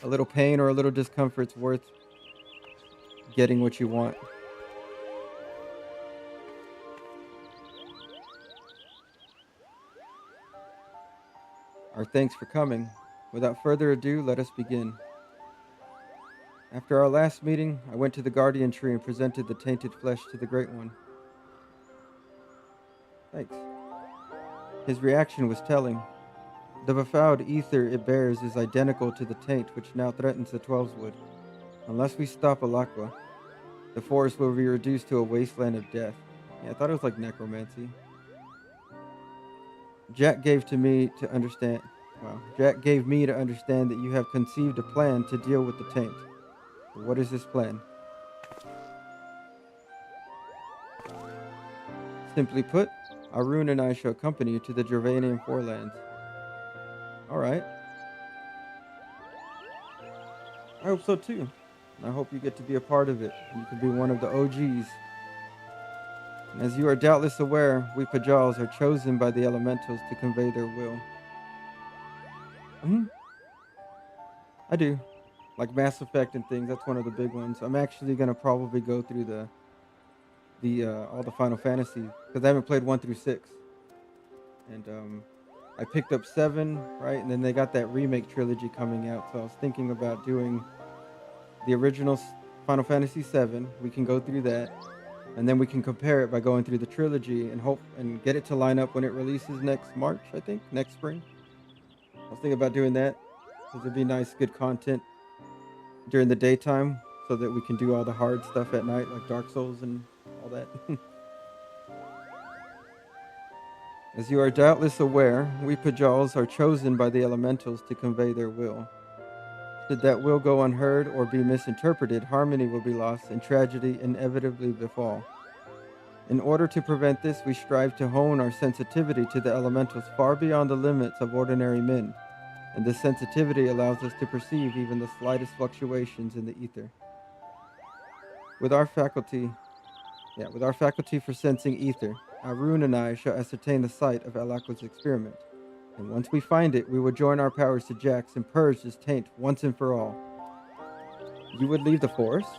a little pain or a little discomfort's worth getting what you want. Our thanks for coming. Without further ado, let us begin. After our last meeting, I went to the Guardian Tree and presented the tainted flesh to the Great One. Thanks. His reaction was telling. The befouled ether it bears is identical to the taint which now threatens the 12's Wood. Unless we stop Alakwa, the forest will be reduced to a wasteland of death. Yeah, I thought it was like necromancy. Jack gave me to understand that you have conceived a plan to deal with the taint. What is this plan? Simply put, Arun and I shall accompany you to the Gervanian Forelands. Alright. I hope so too. I hope you get to be a part of it. You can be one of the OGs. And as you are doubtless aware, we Pajals are chosen by the elementals to convey their will. I do. Like Mass Effect and things, that's one of the big ones. I'm actually gonna probably go through all the Final Fantasy, because I haven't played 1 through 6. And I picked up 7, right? And then they got that remake trilogy coming out, so I was thinking about doing the original Final Fantasy 7. We can go through that, and then we can compare it by going through the trilogy and hope and get it to line up when it releases next March, I think, next spring. I was thinking about doing that, because it'd be nice, good content during the daytime, so that we can do all the hard stuff at night, like Dark Souls and all that. As you are doubtless aware, we Pajals are chosen by the elementals to convey their will. Should that will go unheard or be misinterpreted, harmony will be lost and tragedy inevitably befall. In order to prevent this, we strive to hone our sensitivity to the elementals far beyond the limits of ordinary men, and this sensitivity allows us to perceive even the slightest fluctuations in the ether. With our faculty for sensing ether, Arun and I shall ascertain the site of Alakwa's experiment, and once we find it, we will join our powers to Jack's and purge this taint once and for all. You would leave the forest?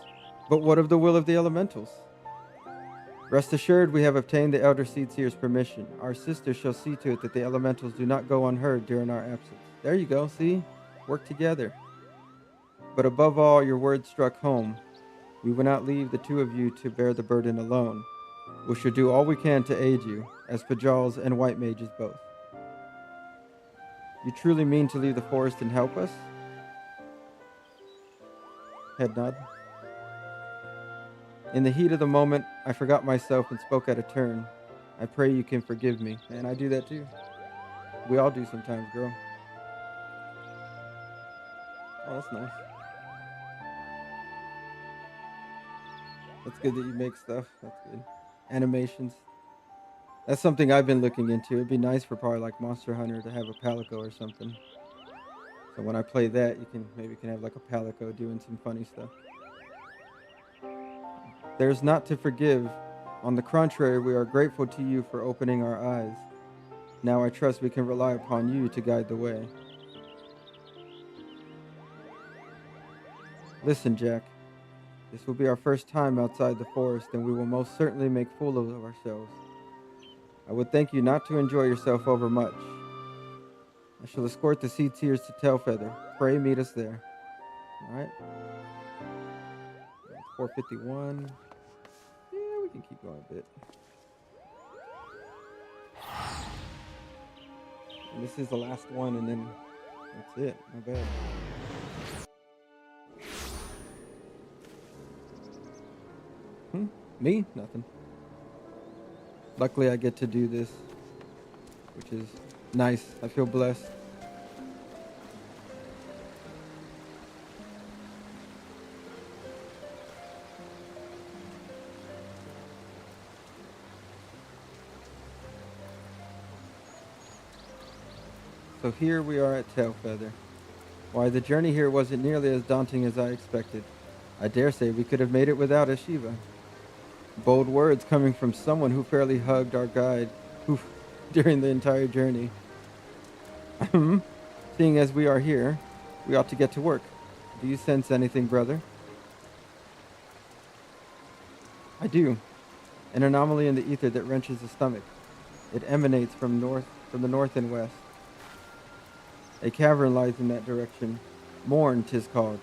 But what of the will of the elementals? Rest assured, we have obtained the Elder Seedseer's permission. Our sister shall see to it that the elementals do not go unheard during our absence. There you go, see? Work together. But above all, your words struck home. We will not leave the two of you to bear the burden alone. We shall do all we can to aid you, as Pajals and White Mages both. You truly mean to leave the forest and help us? Head nod. In the heat of the moment, I forgot myself and spoke out of turn. I pray you can forgive me. And I do that too. We all do sometimes, girl. Oh, that's nice. That's good that you make stuff. That's good. Animations. That's something I've been looking into. It'd be nice for probably like Monster Hunter to have a Palico or something. So when I play that, you can maybe have like a Palico doing some funny stuff. There's not to forgive. On the contrary, we are grateful to you for opening our eyes. Now I trust we can rely upon you to guide the way. Listen, Jack. This will be our first time outside the forest, and we will most certainly make fools of ourselves. I would thank you not to enjoy yourself overmuch. I shall escort the Seedseers to Tailfeather. Pray meet us there. Alright. 451. Yeah, we can keep going a bit. And this is the last one, and then that's it. Not bad. Me? Nothing. Luckily, I get to do this, which is nice. I feel blessed. So here we are at Tailfeather. Why, the journey here wasn't nearly as daunting as I expected. I dare say we could have made it without a Shiva. Bold words coming from someone who fairly hugged our guide during the entire journey. Seeing as we are here, we ought to get to work. Do you sense anything, brother? I do. An anomaly in the ether that wrenches the stomach. It emanates from the north and west. A cavern lies in that direction. Morn, 'tis called.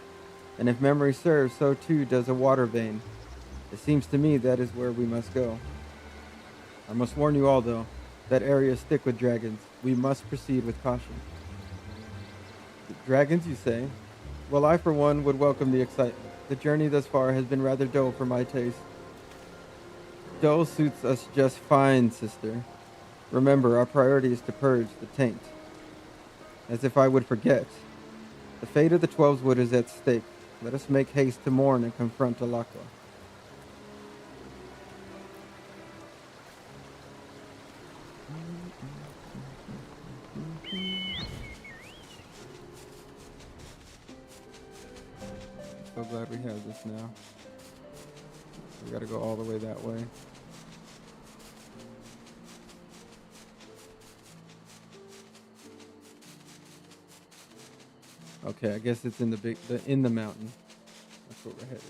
And if memory serves, so too does a water vein. It seems to me that is where we must go. I must warn you all, though. That area is thick with dragons. We must proceed with caution. Dragons, you say? Well, I, for one, would welcome the excitement. The journey thus far has been rather dull for my taste. Dull suits us just fine, sister. Remember, our priority is to purge the taint. As if I would forget. The fate of the 12's is at stake. Let us make haste to mourn and confront Alakwa. So glad we have this now. We gotta go all the way that way. Okay, I guess it's in the mountain. That's where we're headed.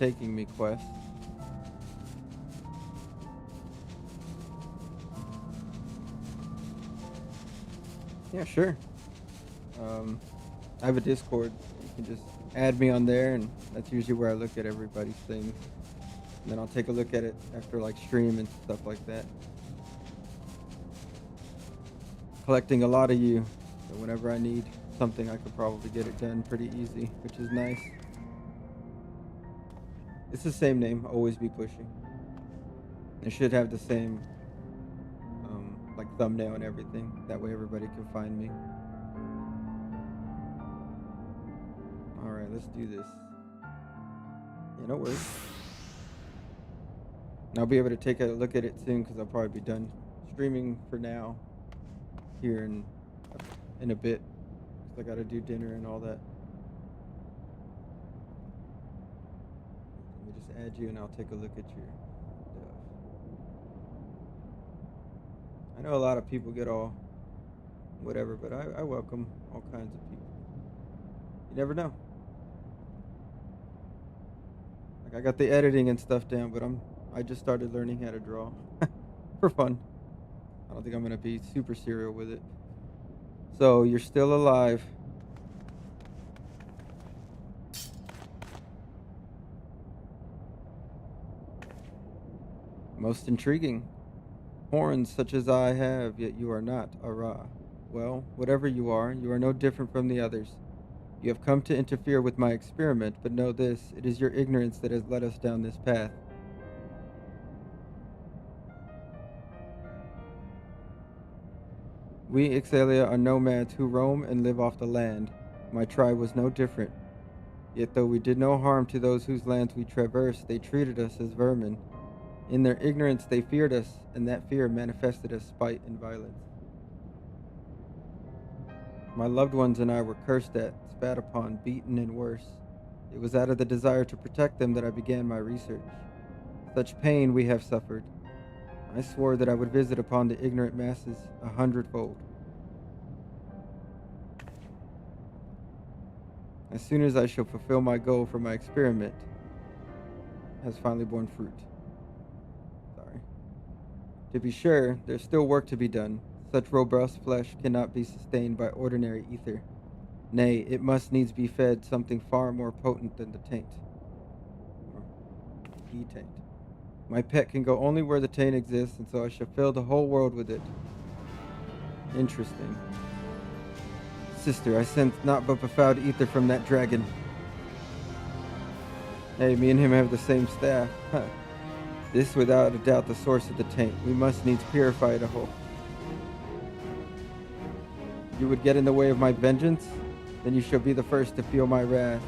taking me quest. Yeah, sure. I have a Discord. You can just add me on there, and that's usually where I look at everybody's things. And then I'll take a look at it after like stream and stuff like that. Collecting a lot of you, so whenever I need something, I could probably get it done pretty easy, which is nice. It's the same name, Always Be Pushing. It should have the same like thumbnail and everything. That way everybody can find me. Alright, let's do this. Yeah, no worries. And I'll be able to take a look at it soon because I'll probably be done streaming for now here in a bit. 'Cause I gotta do dinner and all that. Let me just add you and I'll take a look at your stuff. I know a lot of people get all whatever, but I welcome all kinds of people. You never know. Like I got the editing and stuff down, but I just started learning how to draw for fun. I don't think I'm gonna be super serial with it. So you're still alive. Most intriguing. Horns such as I have, yet you are not Ara. Well, whatever you are no different from the others. You have come to interfere with my experiment, but know this, it is your ignorance that has led us down this path. We Ixalia are nomads who roam and live off the land. My tribe was no different. Yet though we did no harm to those whose lands we traversed, they treated us as vermin. In their ignorance they feared us, and that fear manifested as spite and violence. My loved ones and I were cursed at, spat upon, beaten, and worse. It was out of the desire to protect them that I began my research. Such pain we have suffered. I swore that I would visit upon the ignorant masses 100-fold. As soon as I shall fulfill my goal for my experiment has finally borne fruit. Sorry. To be sure, there's still work to be done. Such robust flesh cannot be sustained by ordinary ether. Nay, it must needs be fed something far more potent than the taint. Or the taint. My pet can go only where the taint exists, and so I shall fill the whole world with it. Interesting. Sister, I sense not but befouled ether from that dragon. Hey, me and him have the same staff. Huh. This without a doubt the source of the taint. We must needs purify it a whole. You would get in the way of my vengeance? Then you shall be the first to feel my wrath.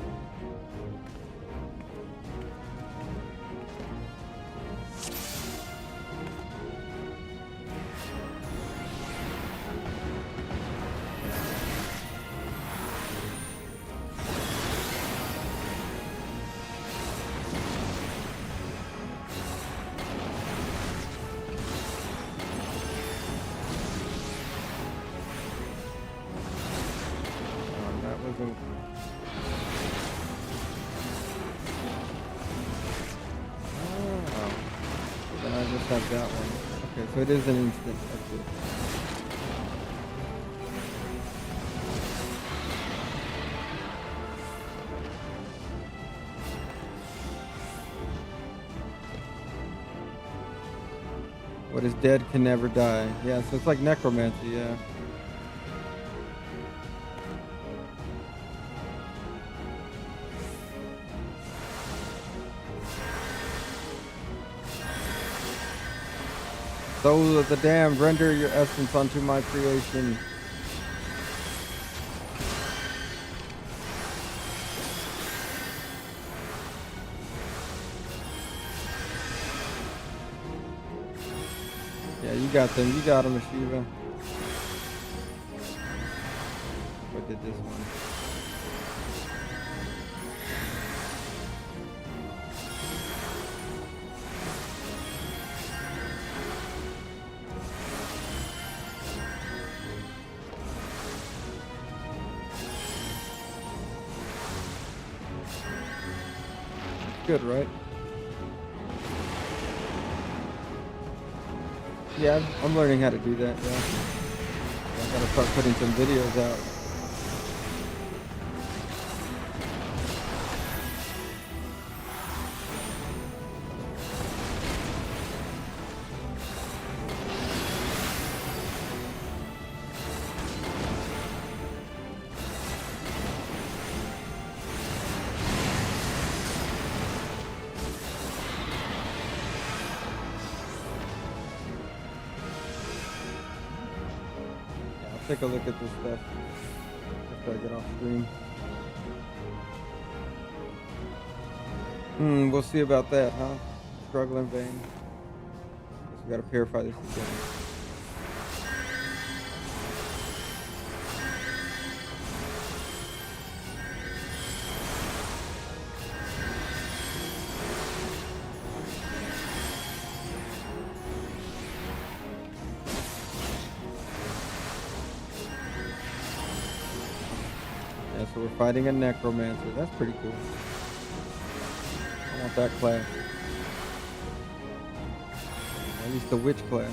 Have that one. Okay, so it is an instant exit. What is dead can never die. Yeah, so it's like necromancy, yeah. Souls of the damned, render your essence unto my creation. Yeah, you got them. You got them, Shiva. What did this one? good, right? Yeah, I'm learning how to do that, yeah. I gotta start putting some videos out. Take a look at this stuff after I get off stream. We'll see about that, huh? Struggle in vain. Guess we gotta purify this again. So we're fighting a necromancer. That's pretty cool. I want that class. At least the witch class.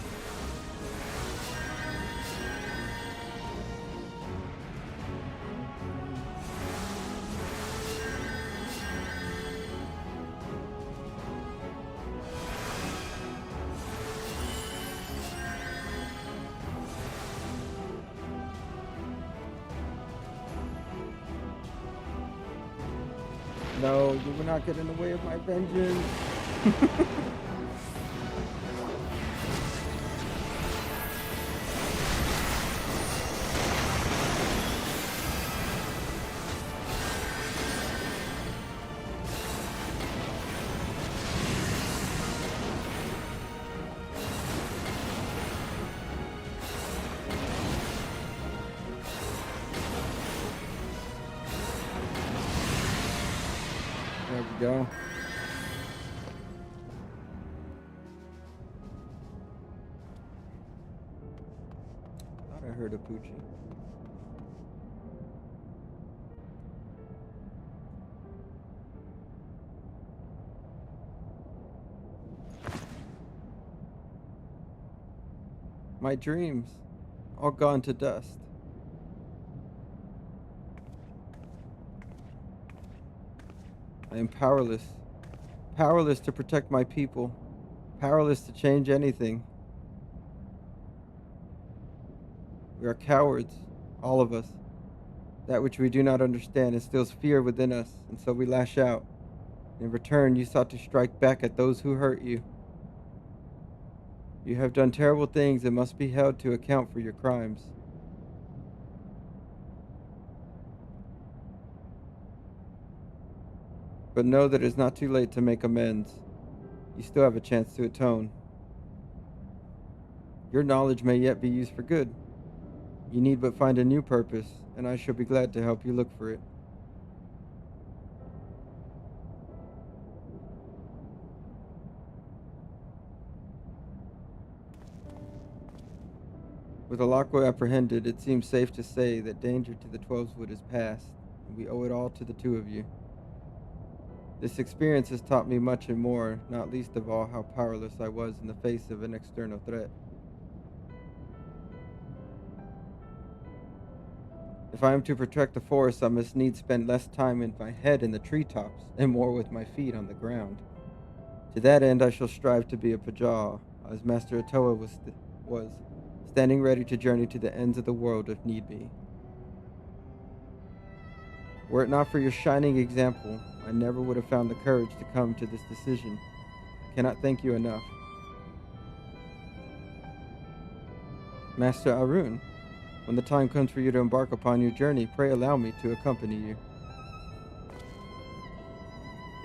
No, you will not get in the way of my vengeance. There we go. Thought I heard a Poochie. My dreams, all gone to dust. I am powerless. Powerless to protect my people. Powerless to change anything. We are cowards, all of us. That which we do not understand instills fear within us, and so we lash out. In return, you sought to strike back at those who hurt you. You have done terrible things and must be held to account for your crimes. But know that it is not too late to make amends. You still have a chance to atone. Your knowledge may yet be used for good. You need but find a new purpose, and I shall be glad to help you look for it. With Alakwa apprehended, it seems safe to say that danger to the Twelveswood is past, and we owe it all to the two of you. This experience has taught me much and more, not least of all how powerless I was in the face of an external threat. If I am to protect the forest, I must needs spend less time with my head in the treetops and more with my feet on the ground. To that end, I shall strive to be a Pajal, as Master Atoa was, standing ready to journey to the ends of the world if need be. Were it not for your shining example, I never would have found the courage to come to this decision. I cannot thank you enough. Master Arun, when the time comes for you to embark upon your journey, pray allow me to accompany you.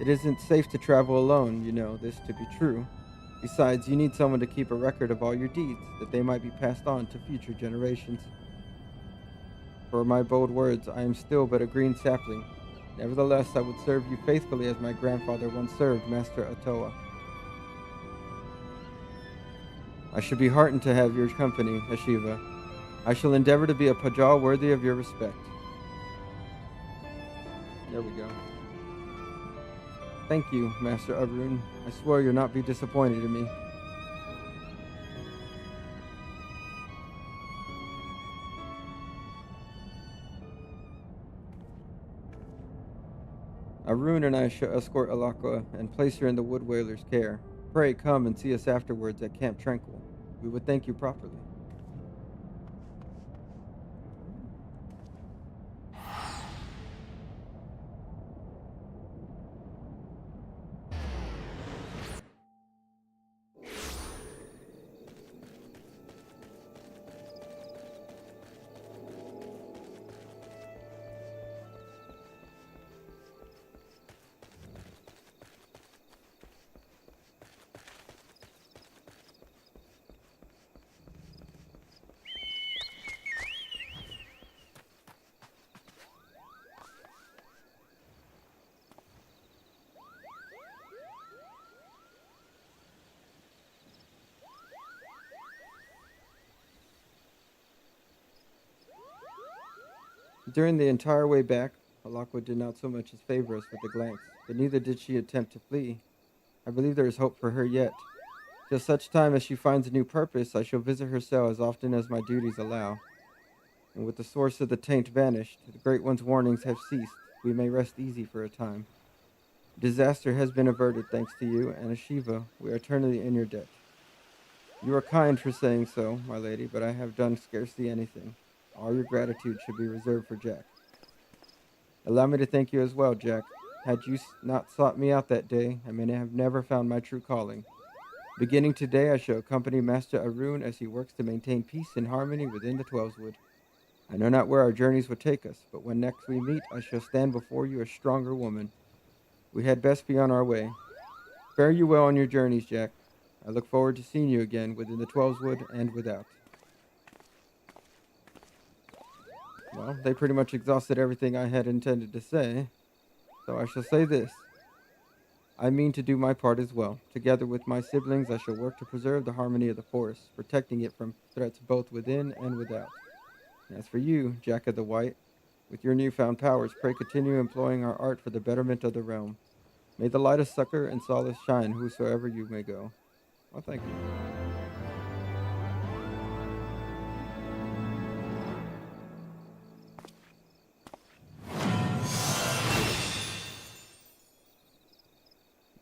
It isn't safe to travel alone, you know this to be true. Besides, you need someone to keep a record of all your deeds, that they might be passed on to future generations. For my bold words, I am still but a green sapling. Nevertheless, I would serve you faithfully as my grandfather once served Master Atoa. I should be heartened to have your company, Hashiva. I shall endeavor to be a Pajal worthy of your respect. There we go. Thank you, Master Arun. I swear you'll not be disappointed in me. Arun and I shall escort Alakwa and place her in the Wood Whaler's care. Pray come and see us afterwards at Camp Tranquil. We would thank you properly. During the entire way back, Alakwa did not so much as favor us with a glance, but neither did she attempt to flee. I believe there is hope for her yet. Till such time as she finds a new purpose, I shall visit her cell as often as my duties allow. And with the source of the taint vanished, the Great One's warnings have ceased. We may rest easy for a time. Disaster has been averted thanks to you, and Ashiva, we are eternally in your debt. You are kind for saying so, my lady, but I have done scarcely anything. All your gratitude should be reserved for Jack. Allow me to thank you as well, Jack. Had you not sought me out that day, I may have never found my true calling. Beginning today, I shall accompany Master Arun as he works to maintain peace and harmony within the Twelveswood. I know not where our journeys will take us, but when next we meet, I shall stand before you a stronger woman. We had best be on our way. Fare you well on your journeys, Jack. I look forward to seeing you again within the Twelveswood and without. Well, they pretty much exhausted everything I had intended to say, so I shall say this. I mean to do my part as well. Together with my siblings, I shall work to preserve the harmony of the forest, protecting it from threats both within and without. And as for you, Jack of the White, with your newfound powers, pray continue employing our art for the betterment of the realm. May the light of succor and solace shine whosoever you may go. Well, thank you.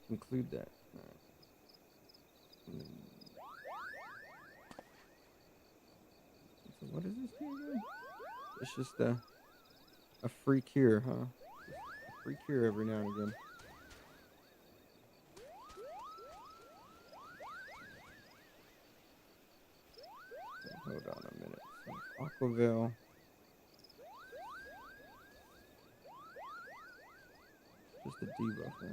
Conclude that. So what is this thing again? It's just a free cure, huh? A free cure every now and again. Hold on a minute. So Aquaville. Just a debuff, huh?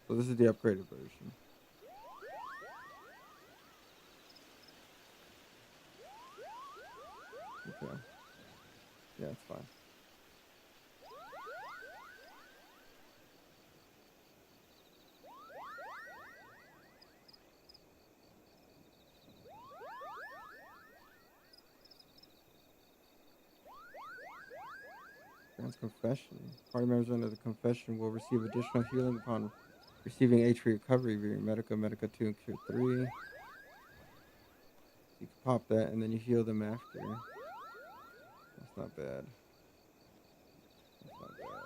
So this is the upgraded version. Okay. Yeah, it's fine. Grants confession. Party members under the confession will receive additional healing upon receiving HP recovery via Medica 2 and Cure 3. You can pop that and then you heal them after. That's not bad. That's not bad.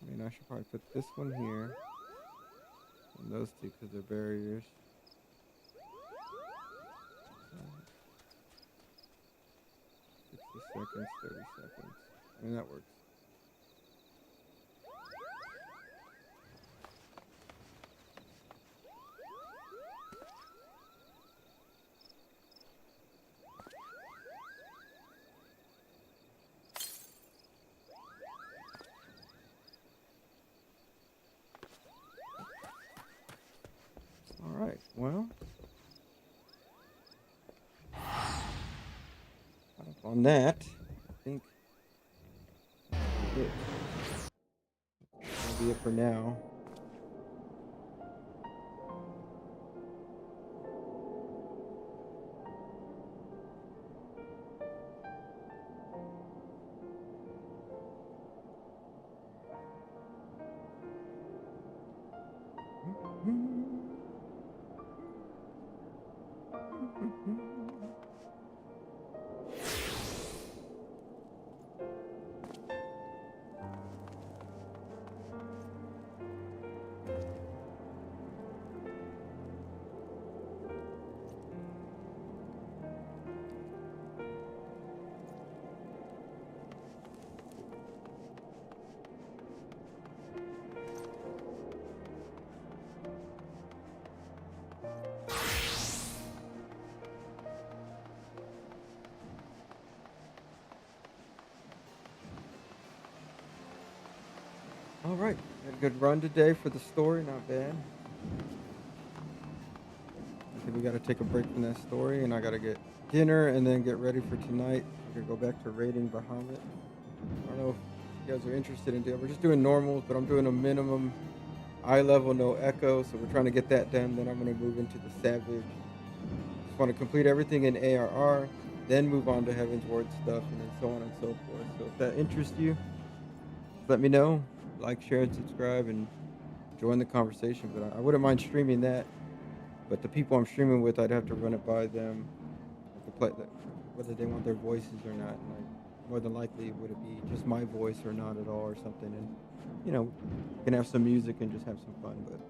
I mean, I should probably put this one here. And those two because they're barriers. 60 seconds, 30 seconds. I mean, that works. All right, well. On that, I think that'll be it for now. All right, had a good run today for the story. Not bad. I think we got to take a break from that story, and I got to get dinner and then get ready for tonight. We're gonna go back to raiding Bahamut. I don't know if you guys are interested in doing. We're just doing normals, but I'm doing a minimum eye level, no echo. So we're trying to get that done. Then I'm gonna move into the Savage. Just want to complete everything in ARR, then move on to Heavensward stuff, and then so on and so forth. So if that interests you, let me know. Like, share, and subscribe, and join the conversation. But I wouldn't mind streaming that. But the people I'm streaming with, I'd have to run it by them, whether they want their voices or not. And more than likely, would it be just my voice or not at all or something? And, you know, we can have some music and just have some fun. But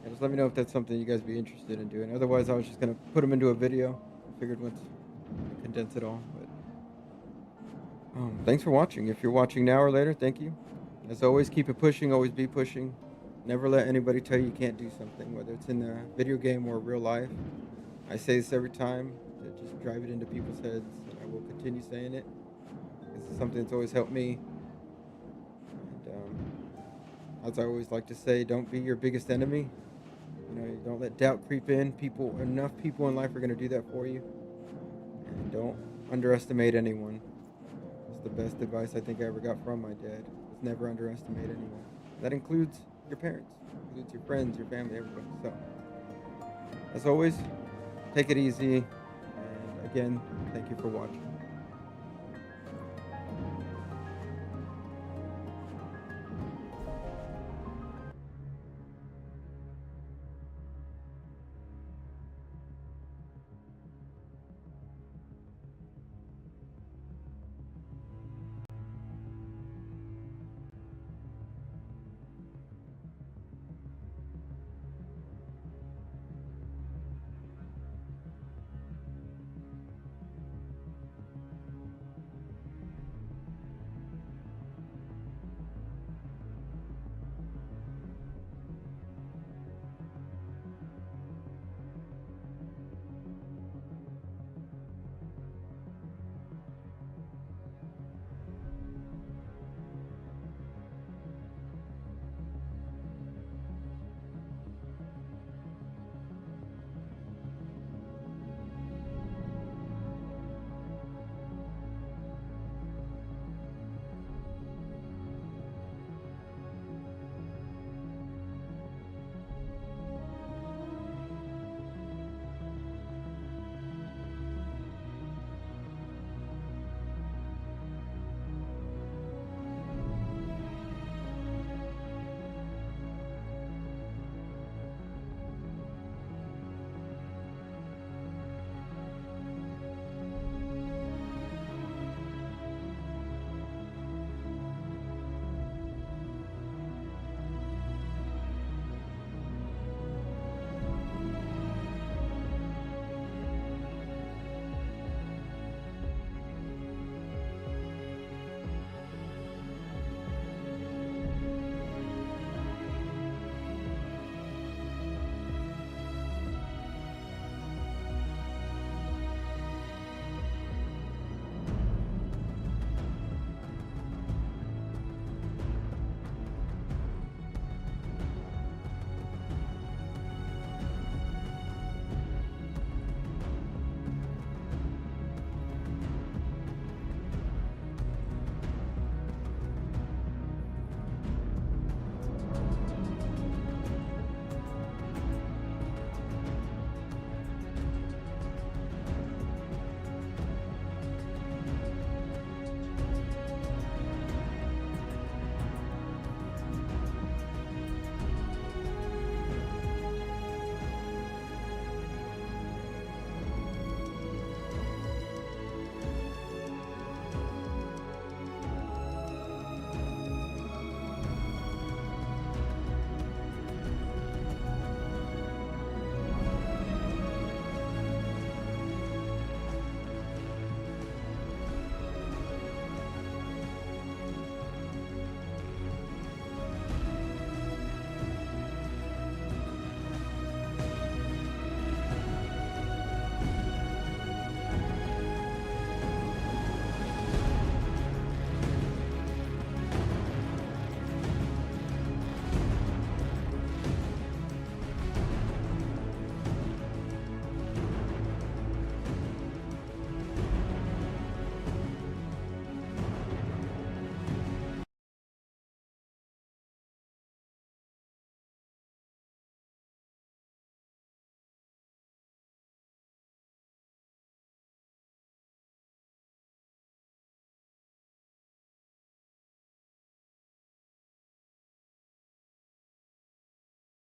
yeah, just let me know if that's something you guys be interested in doing. Otherwise, I was just going to put them into a video. I figured once condense it all. But thanks for watching. If you're watching now or later, thank you. As always, keep it pushing. Always be pushing. Never let anybody tell you can't do something, whether it's in a video game or real life. I say this every time to just drive it into people's heads, and I will continue saying it. This is something that's always helped me. And as I always like to say, don't be your biggest enemy. You know, don't let doubt creep in. Enough people in life are going to do that for you. And don't underestimate anyone. That's the best advice I think I ever got from my dad. Is never underestimate anyone. That includes your parents, includes your friends, your family, everybody. So, as always, take it easy. And again, thank you for watching.